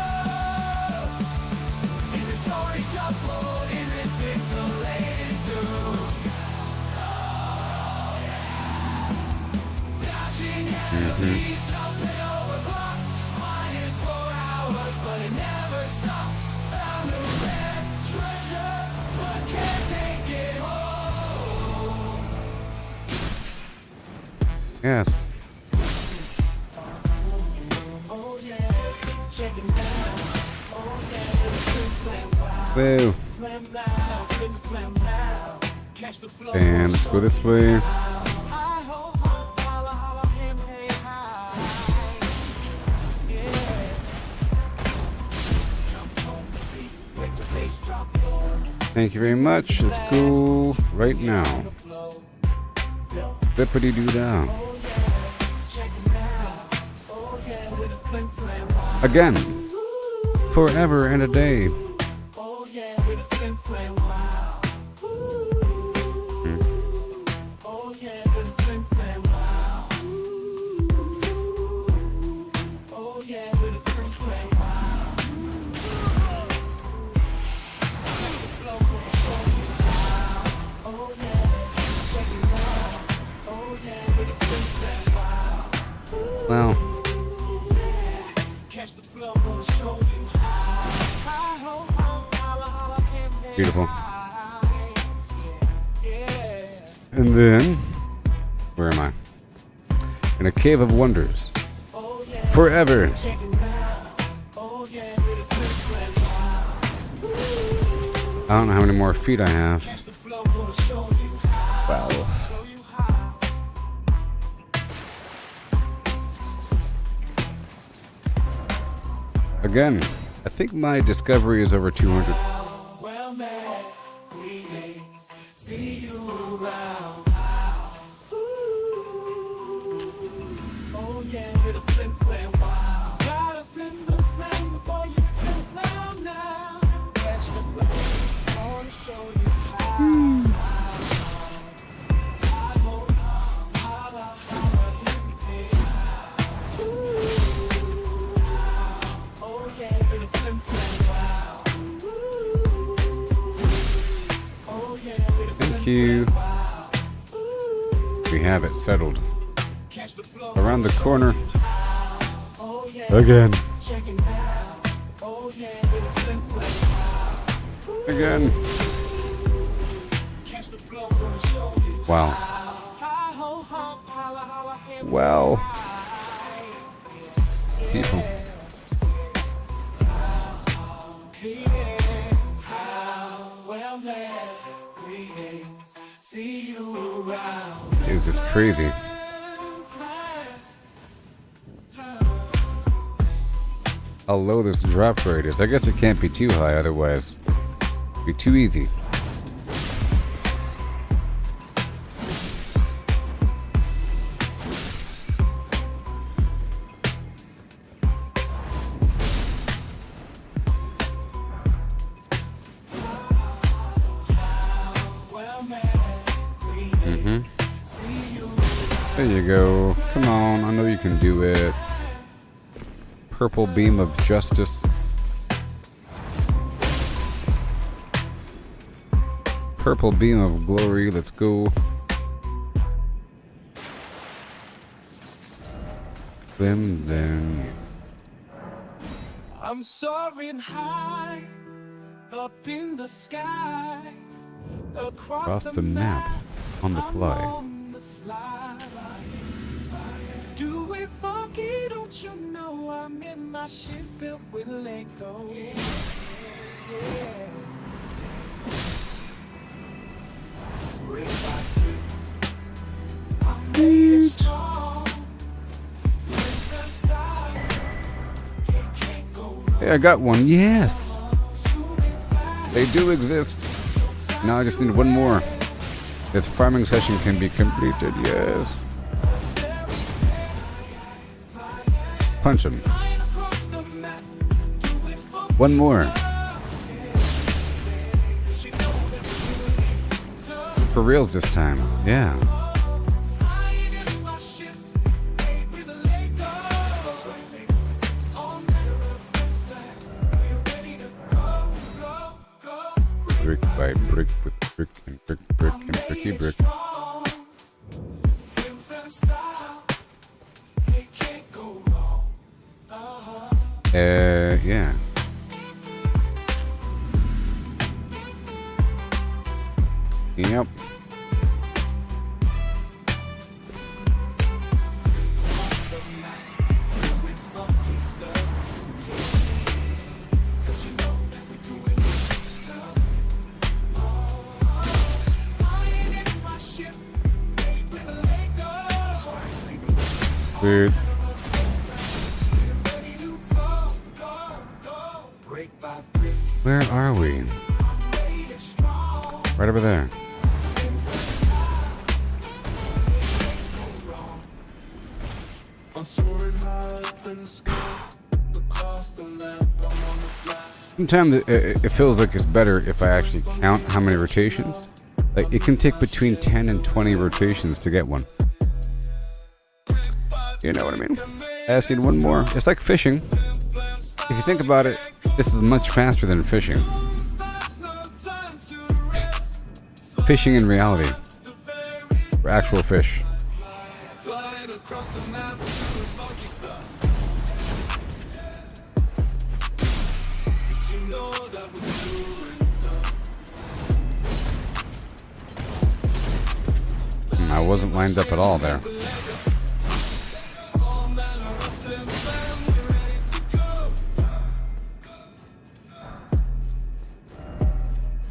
Yes. Woo. And let's go this way. Thank you very much. Let's go right now. Bippity doo dah. Again. Forever and a day. Wow. Beautiful. And then, where am I? In a cave of wonders. Forever. I don't know how many more feet I have. Wow. Again, I think my discovery is over 200. Thank you. We have it settled. Around the corner. Again. Again. Wow. Wow. People. This is crazy. How low this drop rate is. I guess it can't be too high, otherwise it'd be too easy. There you go. Come on, I know you can do it. Purple beam of justice. Purple beam of glory, let's go. Then. I'm soaring high, up in the sky, across the map, on the fly. Do it funky, don't you know? my ship built with Lego. Yeah. Brick by brick, I made it strong. Rhythm style, it can't go wrong. Hey, I got one. Yes. They do exist. Now I just need one more. This farming session can be completed. Yes. Punch him. One more. For reals this time. Yeah. Brick by brick with brick and brick and bricky brick. Yeah. Yep. Weird. Where are we? Right over there. Sometimes it feels like it's better if I actually count how many rotations. Like, it can take between 10 and 20 rotations to get one. You know what I mean? I just need one more. It's like fishing. If you think about it, this is much faster than fishing. Fishing in reality. For actual fish. I wasn't lined up at all there.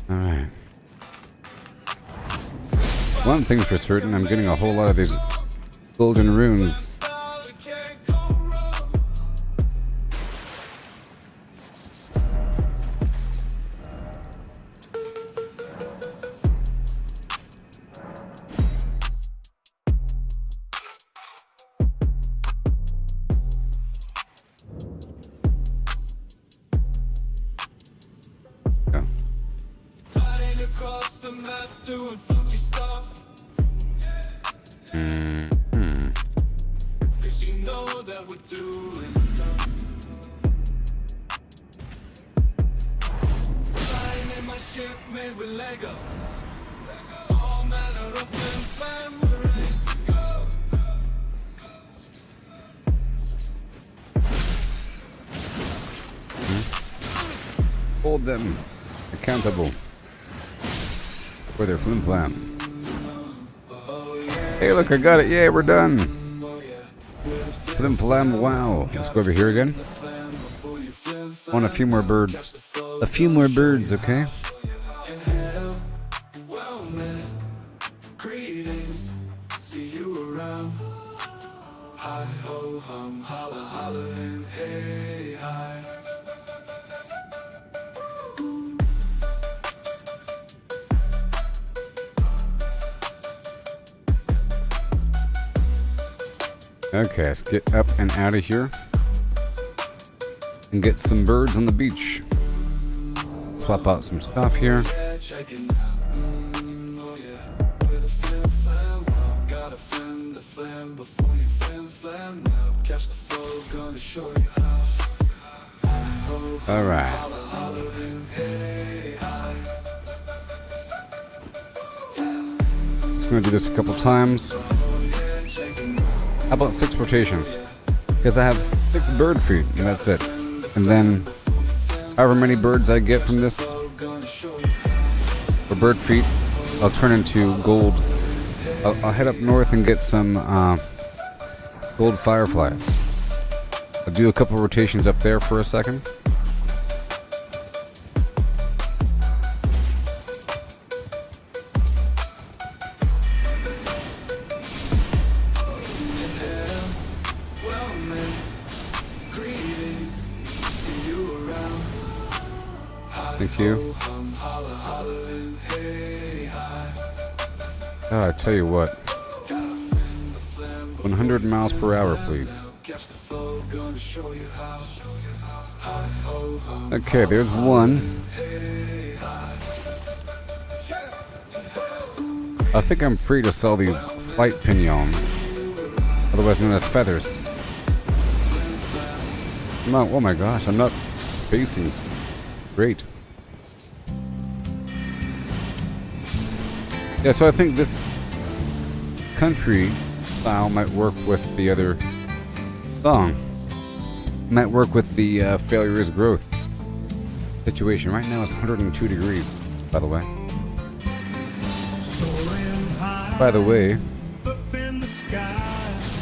Alright. One thing's for certain, I'm getting a whole lot of these golden runes. Hold them accountable for their flim flam. Hey, look, I got it. Yay, we're done. Flim flam, wow. Let's go over here again. Want a few more birds. A few more birds, okay? Okay, let's get up and out of here and get some birds on the beach. Swap out some stuff here. All right. Just gonna do this a couple times. How about 6 rotations? Because I have 6 bird feet, and that's it. And then, however many birds I get from this, for bird feet, I'll turn into gold. I'll head up north and get some gold fireflies. I'll do a couple rotations up there for a second. Well, man, greetings. See you around. Thank you. Holla, holla, hey, hi. Oh, I tell you what. 100 miles per hour, please. Catch the flow, gonna show you how. Hi, ho, hum. Okay, there's one. I think I'm free to sell these flight pinions, otherwise known as feathers. No, oh my gosh, I'm not facing this. Great. Yeah, so I think this country style might work with the other song. Might work with the failure is growth situation. Right now it's 102 degrees, by the way. By the way, it's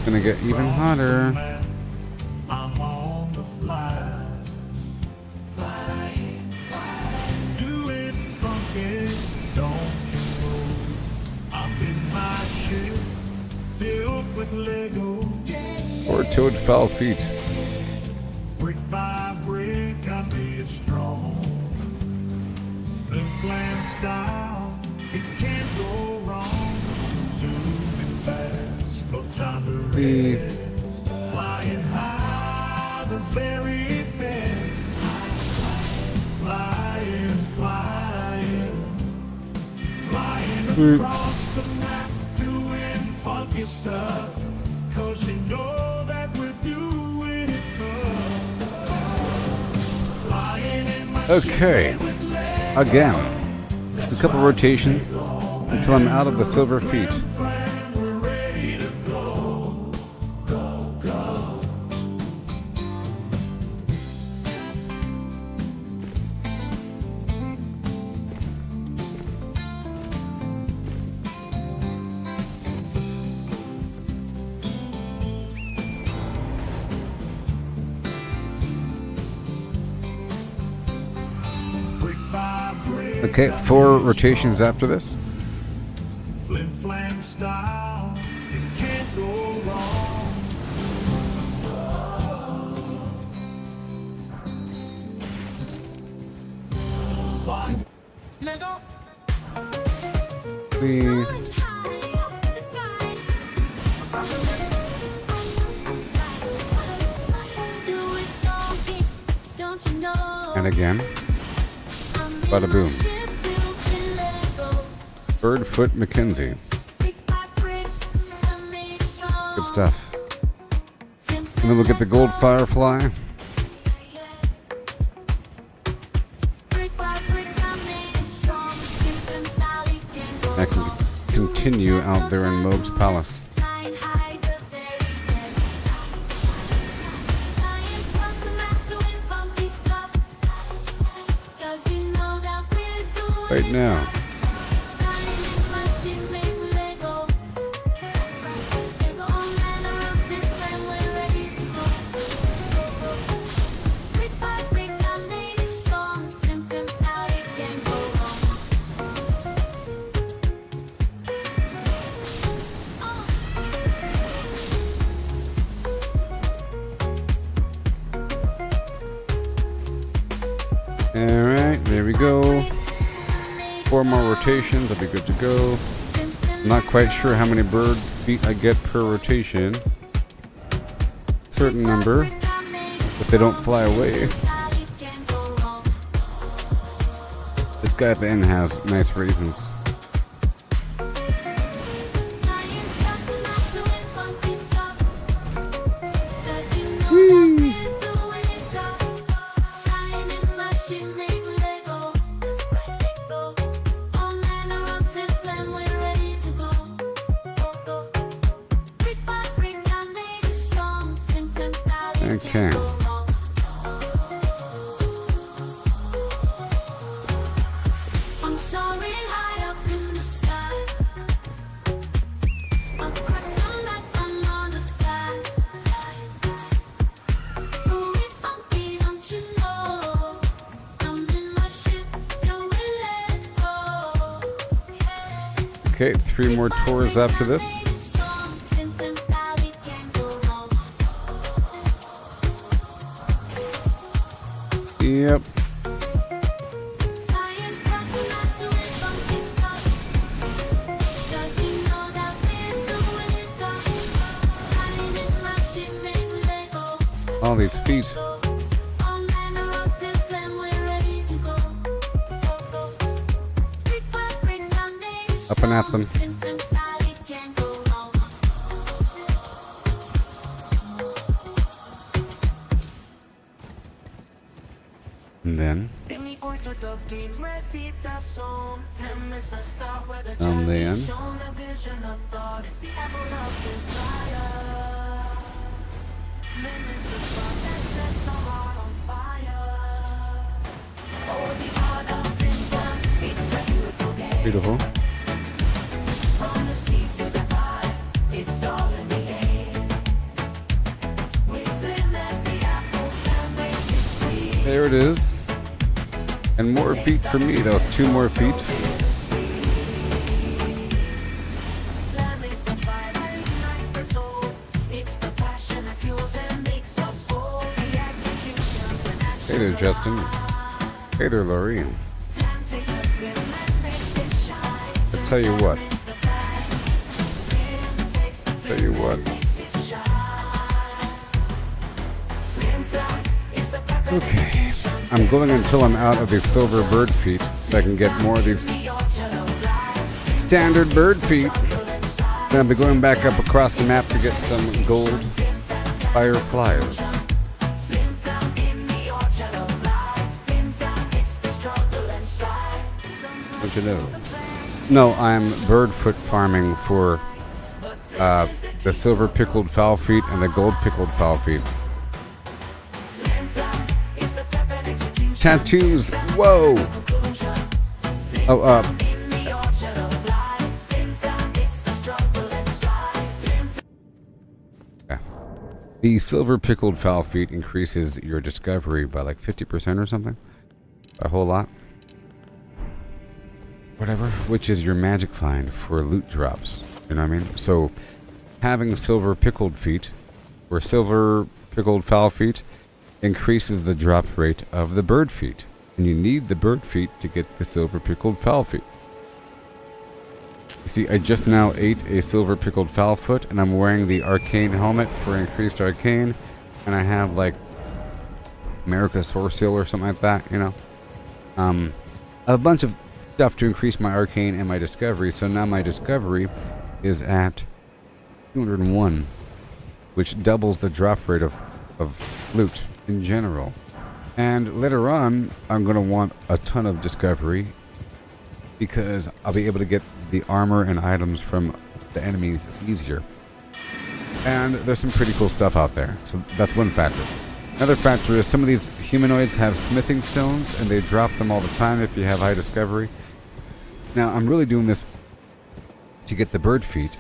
gonna get even hotter. Four-toed foul feet. Brick by brick, I made it strong. The flame style, it can't go wrong. Zooming fast, no time to rest. Flying high, the very best. Flying, flying, flying across the map, doing funky stuff. 'Cause you know that we're doing it tough. Flying in my Okay, again, just a couple rotations until I'm out of the silver feet. we're ready to go, go, go. Brick by brick, Okay, 4 rotations after this. flim flam style, it can't go wrong. 3, and again. Bada boom. Birdfoot Mackenzie. Good stuff. And then we'll get the gold firefly. I can continue out there in Moog's Palace. Right now. Alright, there we go. 4 more rotations, I'll be good to go. I'm not quite sure how many bird feet I get per rotation. Certain number, but they don't fly away. This guy at the end has nice raisins. Okay. I'm soaring high up in the sky. Across the map, I'm on the fly. Okay, 3 more tours after this. Yep. All these feet. Up and at them. And then. Beautiful. There it is. And more feet for me. That was 2 more feet. Hey there, Justin. Hey there, Lorraine. I'll tell you what. Okay. I'm going until I'm out of these silver bird feet so I can get more of these standard bird feet. Then I'll be going back up across the map to get some gold fireflies. Don't you know? No, I'm bird foot farming for the silver pickled fowl feet and the gold pickled fowl feet. Tattoos, whoa! Oh, yeah. The silver pickled fowl feet increases your discovery by like 50% or something. A whole lot. Whatever, which is your magic find for loot drops. You know what I mean? So, having silver pickled feet, or silver pickled fowl feet, increases the drop rate of the bird feet. And you need the bird feet to get the silver pickled fowl feet. You see, I just now ate a silver pickled fowl foot, and I'm wearing the arcane helmet for increased arcane. And I have, like, America's Horse Seal or something like that, you know. A bunch of stuff to increase my arcane and my discovery. So now my discovery is at 201, which doubles the drop rate of loot in general. And later on, I'm going to want a ton of discovery because I'll be able to get the armor and items from the enemies easier. And there's some pretty cool stuff out there. So that's one factor. Another factor is some of these humanoids have smithing stones and they drop them all the time if you have high discovery. Now, I'm really doing this to get the bird feet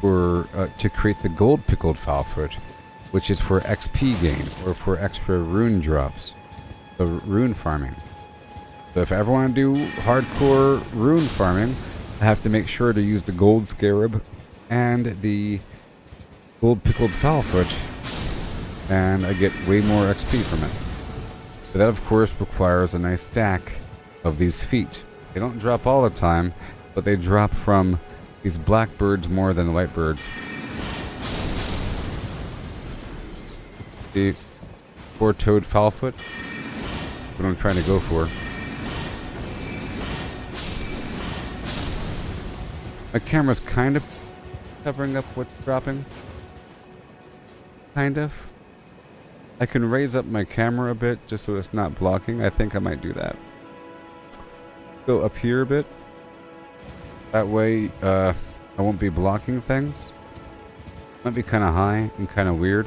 or to create the gold pickled fowl foot, which is for XP gain or for extra rune drops. So rune farming. So if I ever want to do hardcore rune farming, I have to make sure to use the gold scarab and the gold pickled fowl foot, and I get way more XP from it. But that of course requires a nice stack of these feet. They don't drop all the time, but they drop from these black birds more than the white birds. The four-toed fowlfoot, what I'm trying to go for. My camera's kind of covering up what's dropping. Kind of. I can raise up my camera a bit just so it's not blocking. I think I might do that. Go up here a bit. That way I won't be blocking things. Might be kind of high and kind of weird.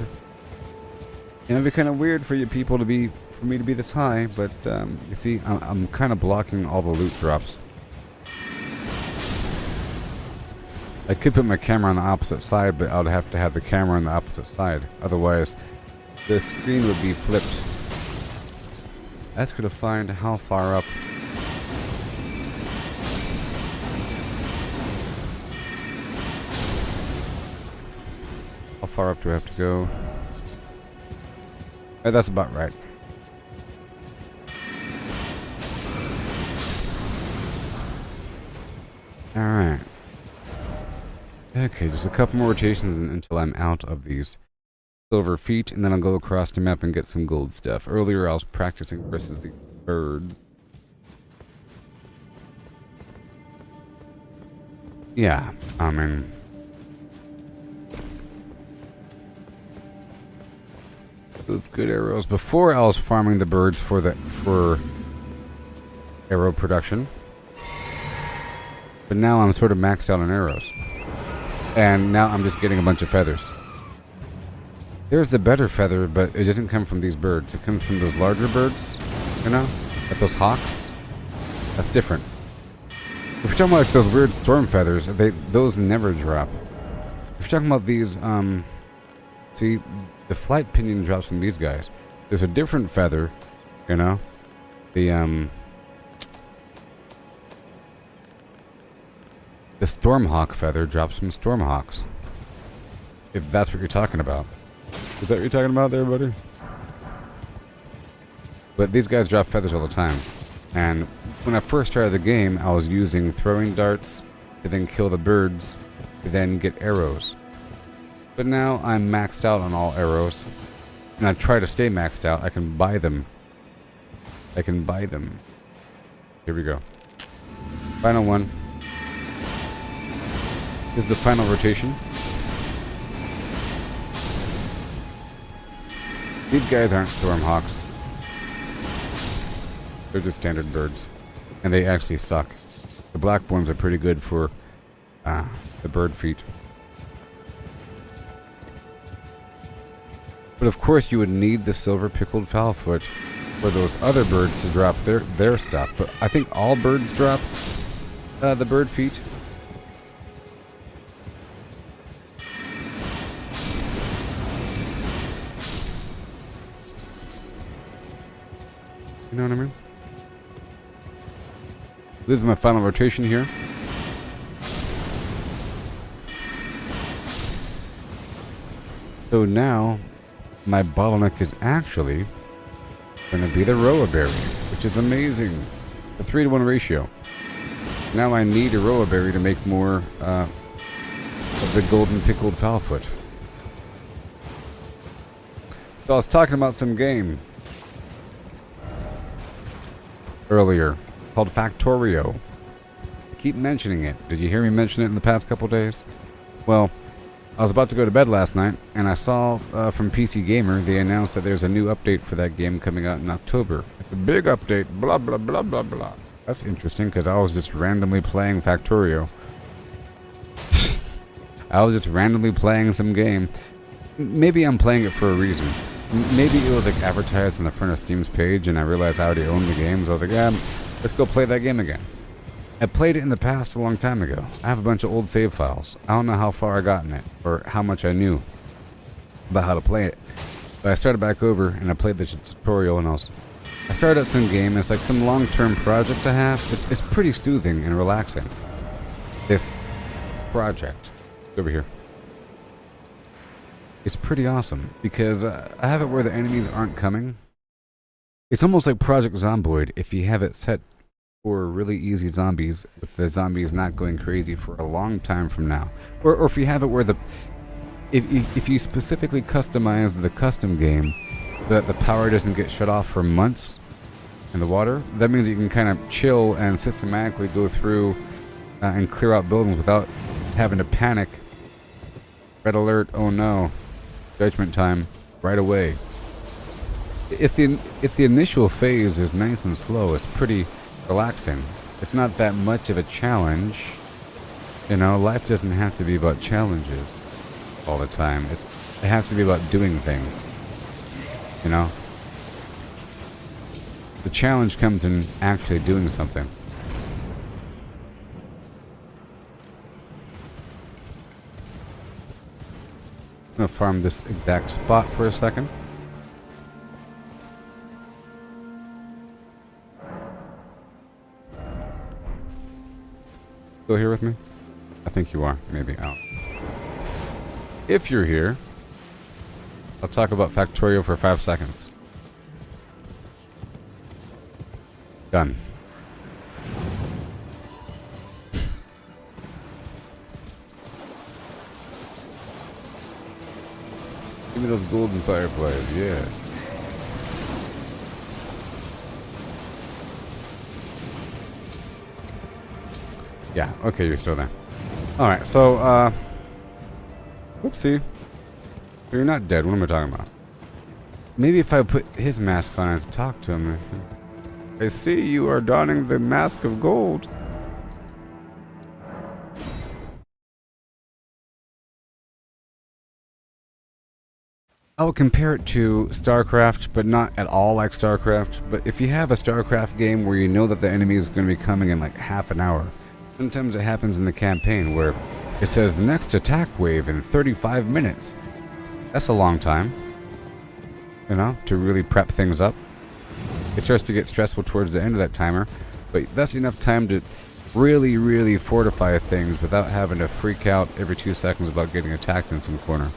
It might be kind of weird for you people to be, for me to be this high, but you see, I'm kind of blocking all the loot drops. I could put my camera on the opposite side, but I'd have to have the camera on the opposite side. Otherwise, the screen would be flipped. Ask her to find how far up. far up do I have to go? That's about right. Alright. Okay, just a couple more rotations until I'm out of these silver feet, and then I'll go across the map and get some gold stuff. Earlier I was practicing versus the birds. Yeah, I mean... those good arrows. Before I was farming the birds for arrow production. But now I'm sort of maxed out on arrows. And now I'm just getting a bunch of feathers. There's the better feather, but it doesn't come from these birds. It comes from those larger birds, you know? Like those hawks. That's different. If you're talking about like those weird storm feathers, those never drop. If you're talking about these, see, the flight pinion drops from these guys. There's a different feather, you know? The Stormhawk feather drops from Stormhawks. If that's what you're talking about. Is that what you're talking about there, buddy? But these guys drop feathers all the time. And when I first started the game, I was using throwing darts to then kill the birds, to then get arrows. But now I'm maxed out on all arrows. And I try to stay maxed out. I can buy them. I can buy them. Here we go. Final one. This is the final rotation. These guys aren't Stormhawks. They're just standard birds. And they actually suck. The black ones are pretty good for the bird feet. But of course you would need the silver pickled fowlfoot for those other birds to drop their stuff. But I think all birds drop the bird feet. You know what I mean? This is my final rotation here. So now, my bottleneck is actually going to be the Roa Berry, which is amazing. A 3-to-1 ratio. Now I need a Roa Berry to make more of the golden pickled fowlfoot. So I was talking about some game earlier called Factorio. I keep mentioning it. Did you hear me mention it in the past couple days? Well, I was about to go to bed last night, and I saw from PC Gamer, they announced that there's a new update for that game coming out in October. It's a big update, blah, blah, blah, blah, blah. That's interesting, because I was just randomly playing Factorio. I was just randomly playing some game. Maybe I'm playing it for a reason. Maybe it was like advertised on the front of Steam's page, and I realized I already owned the game, so I was like, yeah, let's go play that game again. I played it in the past a long time ago. I have a bunch of old save files. I don't know how far I got in it, or how much I knew about how to play it. But I started back over, and I played the tutorial, and I started out some game, and it's like some long-term project to have. It's pretty soothing and relaxing. This project. Over here. It's pretty awesome, because I have it where the enemies aren't coming. It's almost like Project Zomboid if you have it set for really easy zombies, with the zombies not going crazy for a long time from now. Or if you have it where if you specifically customize the custom game so that the power doesn't get shut off for months in the water, that means you can kind of chill and systematically go through and clear out buildings without having to panic. Red alert, oh no. Judgment time, right away. If the initial phase is nice and slow, it's pretty relaxing. It's not that much of a challenge. You know, life doesn't have to be about challenges all the time. It has to be about doing things. You know? The challenge comes in actually doing something. I'm gonna farm this exact spot for a second. Still here with me? I think you are. Maybe. Oh. If you're here, I'll talk about Factorio for 5 seconds. Done. Give me those golden fireflies, yeah. Yeah, okay, you're still there. Alright, so, whoopsie. So you're not dead, what am I talking about? Maybe if I put his mask on and talk to him. I see you are donning the mask of gold. I would compare it to StarCraft, but not at all like StarCraft. But if you have a StarCraft game where you know that the enemy is going to be coming in like half an hour, sometimes it happens in the campaign where it says next attack wave in 35 minutes. That's a long time, you know, to really prep things up. It starts to get stressful towards the end of that timer, but that's enough time to really, really fortify things without having to freak out every 2 seconds about getting attacked in some corner.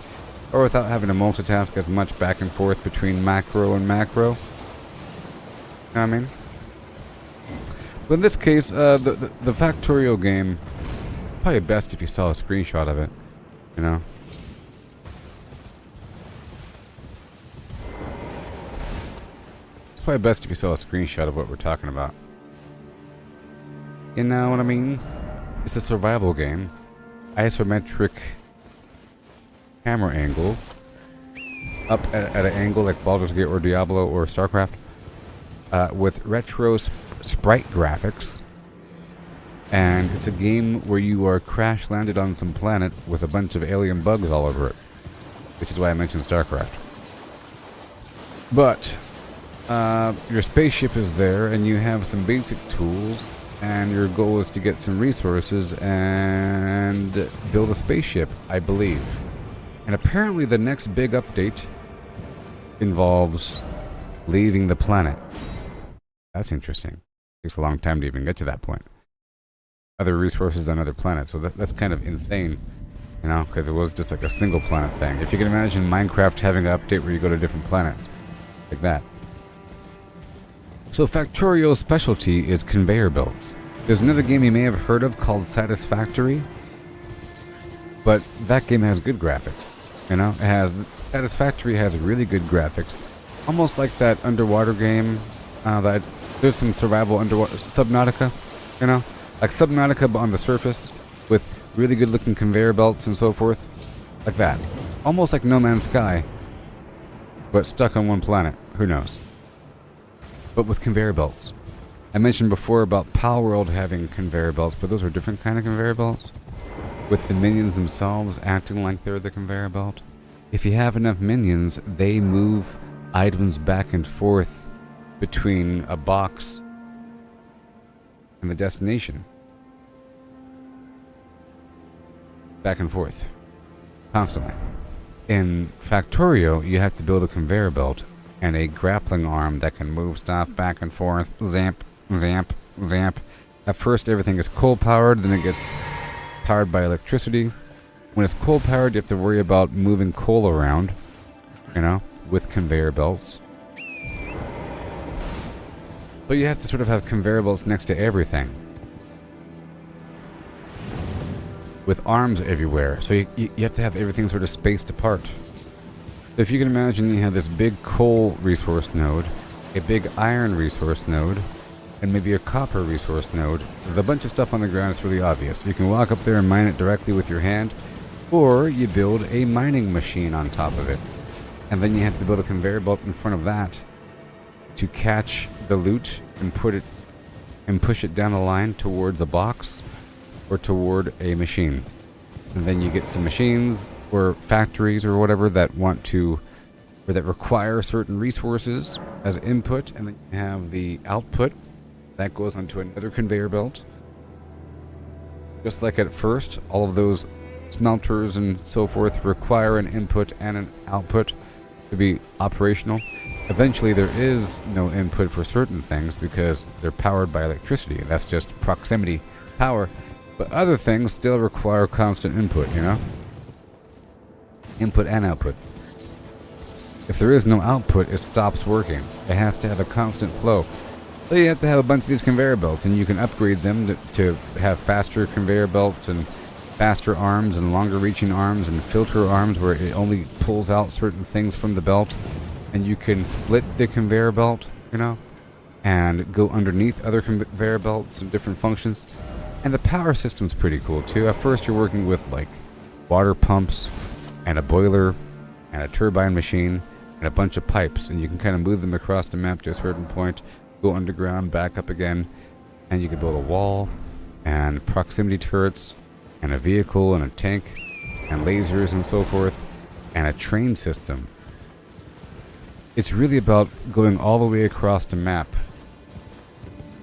Or without having to multitask as much back and forth between macro and macro. You know what I mean? But in this case, the Factorio game, probably best if you saw a screenshot of it, you know? It's probably best if you saw a screenshot of what we're talking about. You know what I mean? It's a survival game. Isometric camera angle. Up at an angle like Baldur's Gate or Diablo or StarCraft. With retro sprite graphics. And it's a game where you are crash landed on some planet with a bunch of alien bugs all over it. Which is why I mentioned StarCraft. But your spaceship is there and you have some basic tools. And your goal is to get some resources and build a spaceship, I believe. And apparently the next big update involves leaving the planet. That's interesting. Takes a long time to even get to that point. Other resources on other planets. So that's kind of insane, you know, because it was just like a single planet thing. If you can imagine Minecraft having an update where you go to different planets. Like that. So Factorio's specialty is conveyor belts. There's another game you may have heard of called Satisfactory. But that game has good graphics. You know, it has Satisfactory has really good graphics. Almost like that underwater game. There's some survival underwater Subnautica, you know? Like Subnautica but on the surface with really good looking conveyor belts and so forth. Like that. Almost like No Man's Sky. But stuck on one planet. Who knows? But with conveyor belts. I mentioned before about Palworld having conveyor belts, but those are different kind of conveyor belts. With the minions themselves acting like they're the conveyor belt. If you have enough minions, they move items back and forth between a box and the destination. Back and forth. Constantly. In Factorio, you have to build a conveyor belt and a grappling arm that can move stuff back and forth. Zamp, zamp, zamp. At first everything is coal powered, then it gets powered by electricity. When it's coal powered, you have to worry about moving coal around, you know, with conveyor belts. So you have to sort of have conveyor belts next to everything. With arms everywhere, so you have to have everything sort of spaced apart. If you can imagine, you have this big coal resource node, a big iron resource node, and maybe a copper resource node. With a bunch of stuff on the ground, it's really obvious. You can walk up there and mine it directly with your hand, or you build a mining machine on top of it. And then you have to build a conveyor belt in front of that to catch the loot and put it and push it down the line towards a box or toward a machine. And then you get some machines or factories or whatever that want to, or that require certain resources as input, and then you have the output that goes onto another conveyor belt. Just like at first, all of those smelters and so forth require an input and an output to be operational. Eventually there is no input for certain things because they're powered by electricity. That's just proximity power. But other things still require constant input, you know? Input and output. If there is no output, it stops working. It has to have a constant flow. So you have to have a bunch of these conveyor belts, and you can upgrade them to have faster conveyor belts and faster arms and longer reaching arms and filter arms where it only pulls out certain things from the belt, and you can split the conveyor belt, you know, and go underneath other conveyor belts and different functions. And the power system's pretty cool too. At first you're working with like water pumps and a boiler and a turbine machine and a bunch of pipes, and you can kind of move them across the map to a certain point, go underground, back up again, and you can build a wall and proximity turrets and a vehicle and a tank and lasers and so forth and a train system. It's really about going all the way across the map,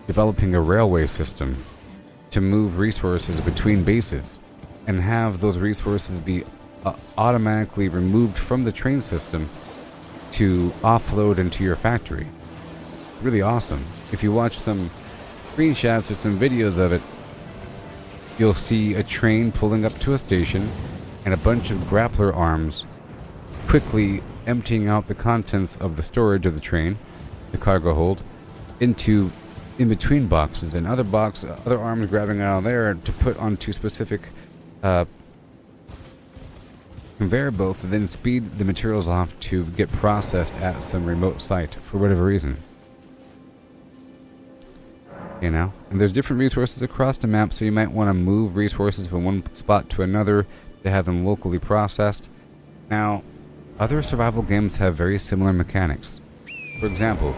developing a railway system to move resources between bases and have those resources be automatically removed from the train system to offload into your factory. Really awesome. If you watch some screenshots or some videos of it, you'll see a train pulling up to a station and a bunch of grappler arms quickly emptying out the contents of the storage of the train, the cargo hold, into in-between boxes, and other arms grabbing out of there to put onto specific conveyor belts and then speed the materials off to get processed at some remote site for whatever reason. You know? And there's different resources across the map, so you might want to move resources from one spot to another to have them locally processed. Now, other survival games have very similar mechanics. For example,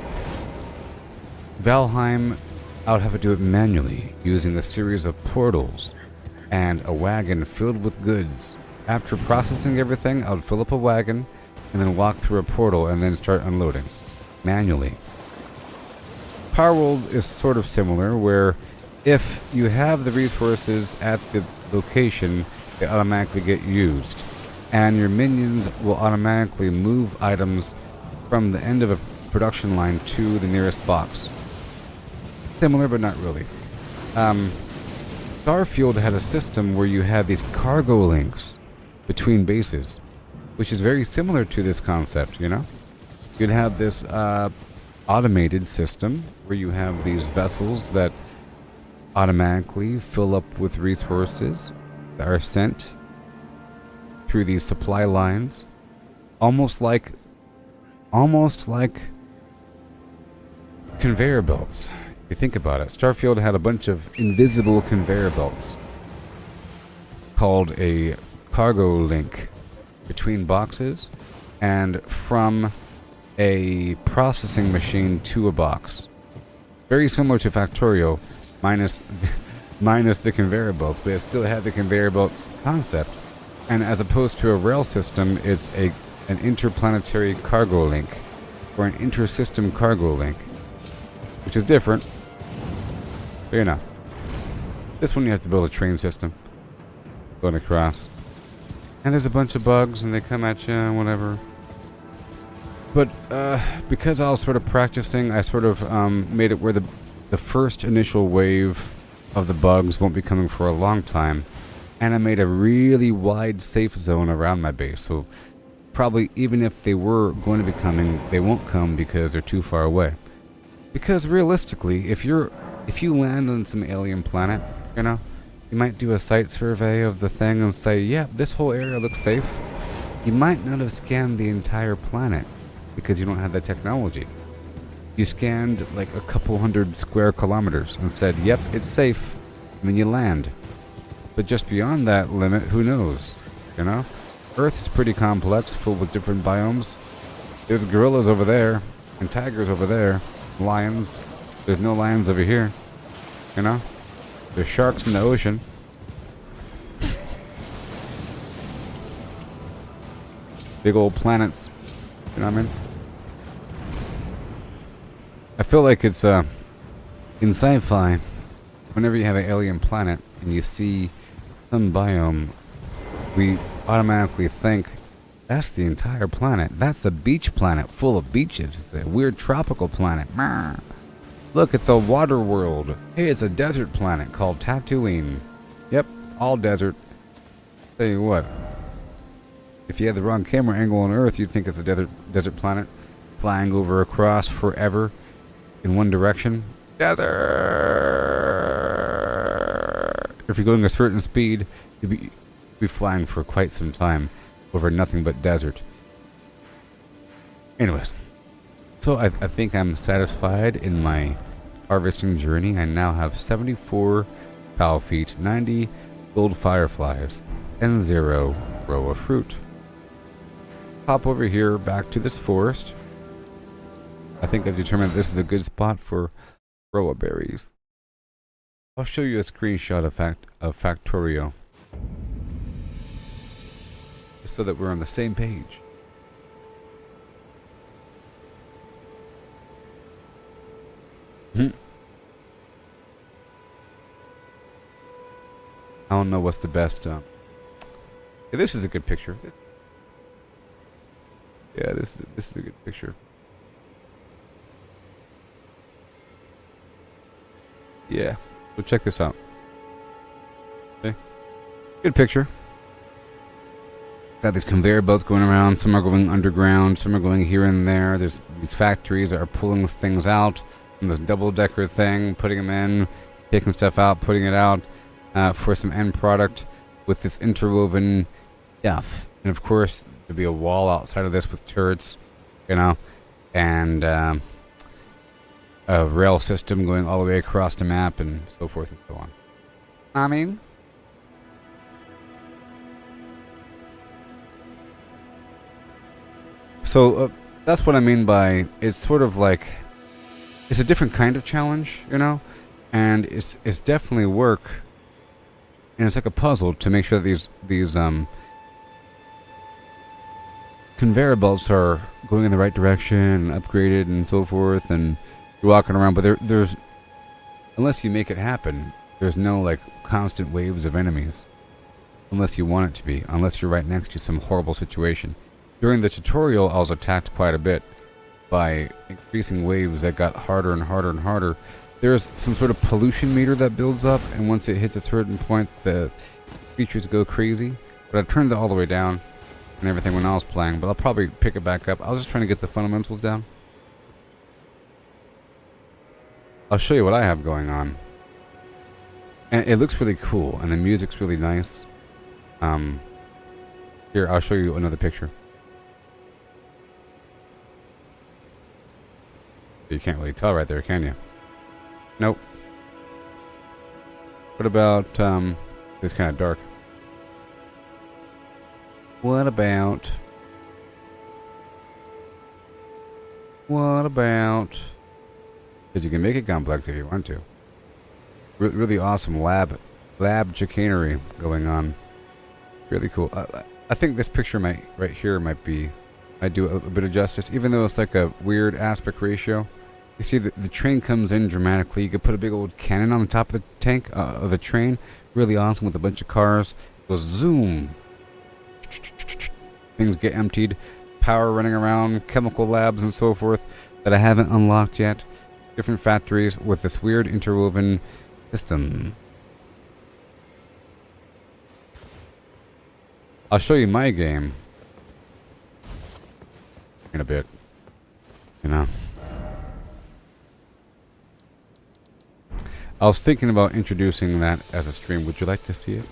Valheim, I would have to do it manually, using a series of portals and a wagon filled with goods. After processing everything, I would fill up a wagon and then walk through a portal and then start unloading manually. Power World is sort of similar, where if you have the resources at the location, they automatically get used, and your minions will automatically move items from the end of a production line to the nearest box. Similar, but not really. Starfield had a system where you had these cargo links between bases, which is very similar to this concept, you know? You'd have this automated system where you have these vessels that automatically fill up with resources that are sent through these supply lines, almost like conveyor belts. If you think about it, Starfield had a bunch of invisible conveyor belts called a cargo link between boxes and from a processing machine to a box. Very similar to Factorio, minus the conveyor belts, but it still had the conveyor belt concept. And as opposed to a rail system, it's an interplanetary cargo link, or an inter-system cargo link, which is different. But you know, this one you have to build a train system going across, and there's a bunch of bugs, and they come at you and whatever. But because I was sort of practicing, I sort of made it where the first initial wave of the bugs won't be coming for a long time, and I made a really wide safe zone around my base. So probably even if they were going to be coming, they won't come because they're too far away. Because realistically, if you land on some alien planet, you know, you might do a site survey of the thing and say, yeah, this whole area looks safe. You might not have scanned the entire planet because you don't have that technology. You scanned like a couple hundred square kilometers and said, yep, it's safe, and then you land. But just beyond that limit, who knows, you know? Earth is pretty complex, full with different biomes. There's gorillas over there, and tigers over there, lions. There's no lions over here, you know? There's sharks in the ocean. Big old planets, you know what I mean? I feel like it's, in sci-fi, whenever you have an alien planet and you see some biome, we automatically think, that's the entire planet. That's a beach planet full of beaches. It's a weird tropical planet. Look, it's a water world. Hey, it's a desert planet called Tatooine. Yep, all desert. Tell you what, If you had the wrong camera angle on Earth, you'd think it's a desert planet flying over across forever in one direction. Desert! If you're going a certain speed, you'd be flying for quite some time over nothing but desert. Anyways, so I think I'm satisfied in my harvesting journey. I now have 74 fowl feet, 90 gold fireflies, and 0 row of fruit. Hop over here back to this forest. I think I've determined this is a good spot for roa berries. I'll show you a screenshot of Factorio, just so that we're on the same page. I don't know what's the best. Yeah, this is a good picture. Yeah, this is a good picture. Yeah, so check this out. Okay, good picture. Got these conveyor belts going around. Some are going underground. Some are going here and there. There's these factories that are pulling things out from this double-decker thing, putting them in, taking stuff out, putting it out for some end product with this interwoven stuff. And of course, there'll be a wall outside of this with turrets, you know, and a rail system going all the way across the map and so forth and so on. I mean, so that's what I mean by it's sort of like it's a different kind of challenge, you know, and it's definitely work, and it's like a puzzle to make sure that these conveyor belts are going in the right direction, and upgraded, and so forth, and you're walking around, but there's unless you make it happen, there's no like constant waves of enemies, unless you want it to be, unless you're right next to some horrible situation. During the tutorial, I was attacked quite a bit by increasing waves that got harder and harder and harder. There's some sort of pollution meter that builds up, and once it hits a certain point, the creatures go crazy. But I turned it all the way down and everything when I was playing, but I'll probably pick it back up. I was just trying to get the fundamentals down. I'll show you what I have going on. And it looks really cool, and the music's really nice. Here, I'll show you another picture. You can't really tell right there, can you? Nope. What about, it's kind of dark. What about... Because you can make it complex if you want to. Really awesome lab chicanery going on. Really cool. I think this picture might do a bit of justice, even though it's like a weird aspect ratio. You see the train comes in dramatically. You could put a big old cannon on the top of the tank of the train. Really awesome with a bunch of cars. It goes zoom. Things get emptied. Power running around. Chemical labs and so forth that I haven't unlocked yet. Different factories with this weird interwoven system. I'll show you my game in a bit. You know. I was thinking about introducing that as a stream. Would you like to see it?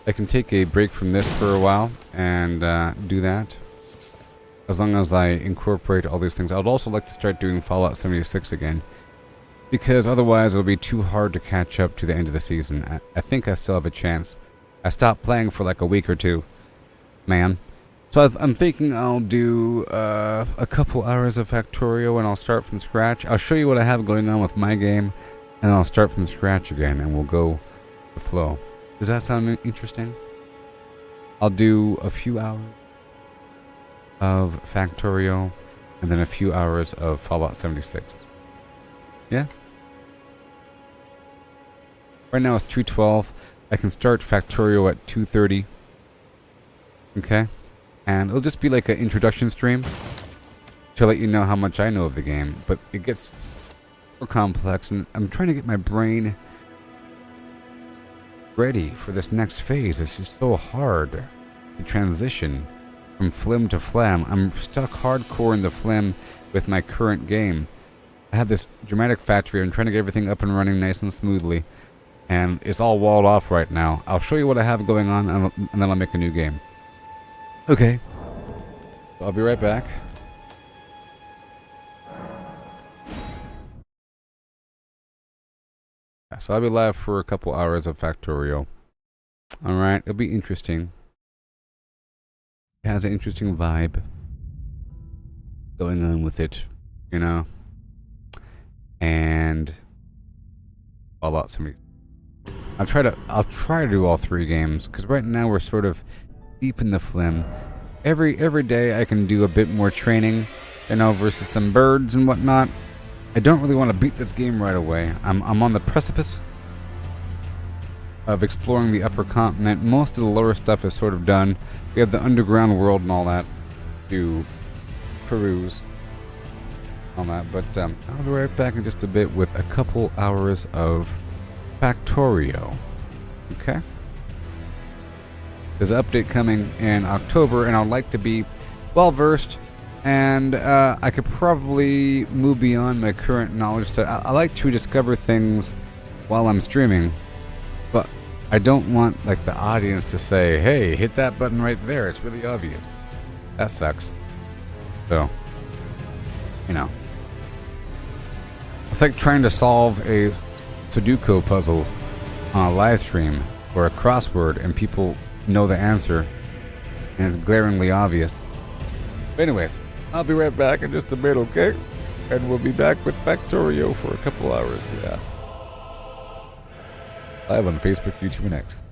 I can take a break from this for a while and do that. As long as I incorporate all these things. I would also like to start doing Fallout 76 again. Because otherwise it'll be too hard to catch up to the end of the season. I think I still have a chance. I stopped playing for like a week or two. Man. So I'm thinking I'll do a couple hours of Factorio and I'll start from scratch. I'll show you what I have going on with my game. And I'll start from scratch again and we'll go the flow. Does that sound interesting? I'll do a few hours of Factorio and then a few hours of Fallout 76. Yeah? Right now it's 2:12. I can start Factorio at 2:30. Okay? And it'll just be like an introduction stream to let you know how much I know of the game. But it gets more complex, and I'm trying to get my brain ready for this next phase. This is so hard to transition from Flim to Flam. I'm stuck hardcore in the Flim with my current game. I have this dramatic factory. I'm trying to get everything up and running nice and smoothly. And it's all walled off right now. I'll show you what I have going on, and then I'll make a new game. Okay. I'll be right back. Yeah, so I'll be live for a couple hours of Factorio. Alright, it'll be interesting. It has an interesting vibe going on with it, you know. And all out somebody. I'll try to do all 3 games, because right now we're sort of deep in the Flim. Every day I can do a bit more training, you know, versus some birds and whatnot. I don't really want to beat this game right away. I'm on the precipice of exploring the upper continent. Most of the lower stuff is sort of done. We have the underground world and all that to peruse. All that, but I'll be right back in just a bit with a couple hours of Factorio. Okay? There's an update coming in October, and I'd like to be well versed, and I could probably move beyond my current knowledge set. I like to discover things while I'm streaming, but I don't want like the audience to say, "Hey, hit that button right there. It's really obvious." That sucks. So, you know, it's like trying to solve a Sudoku puzzle on a live stream or a crossword, and people know the answer, and it's glaringly obvious. But anyways, I'll be right back in just a bit, okay? And we'll be back with Factorio for a couple hours. Yeah. Live on Facebook, YouTube, and X.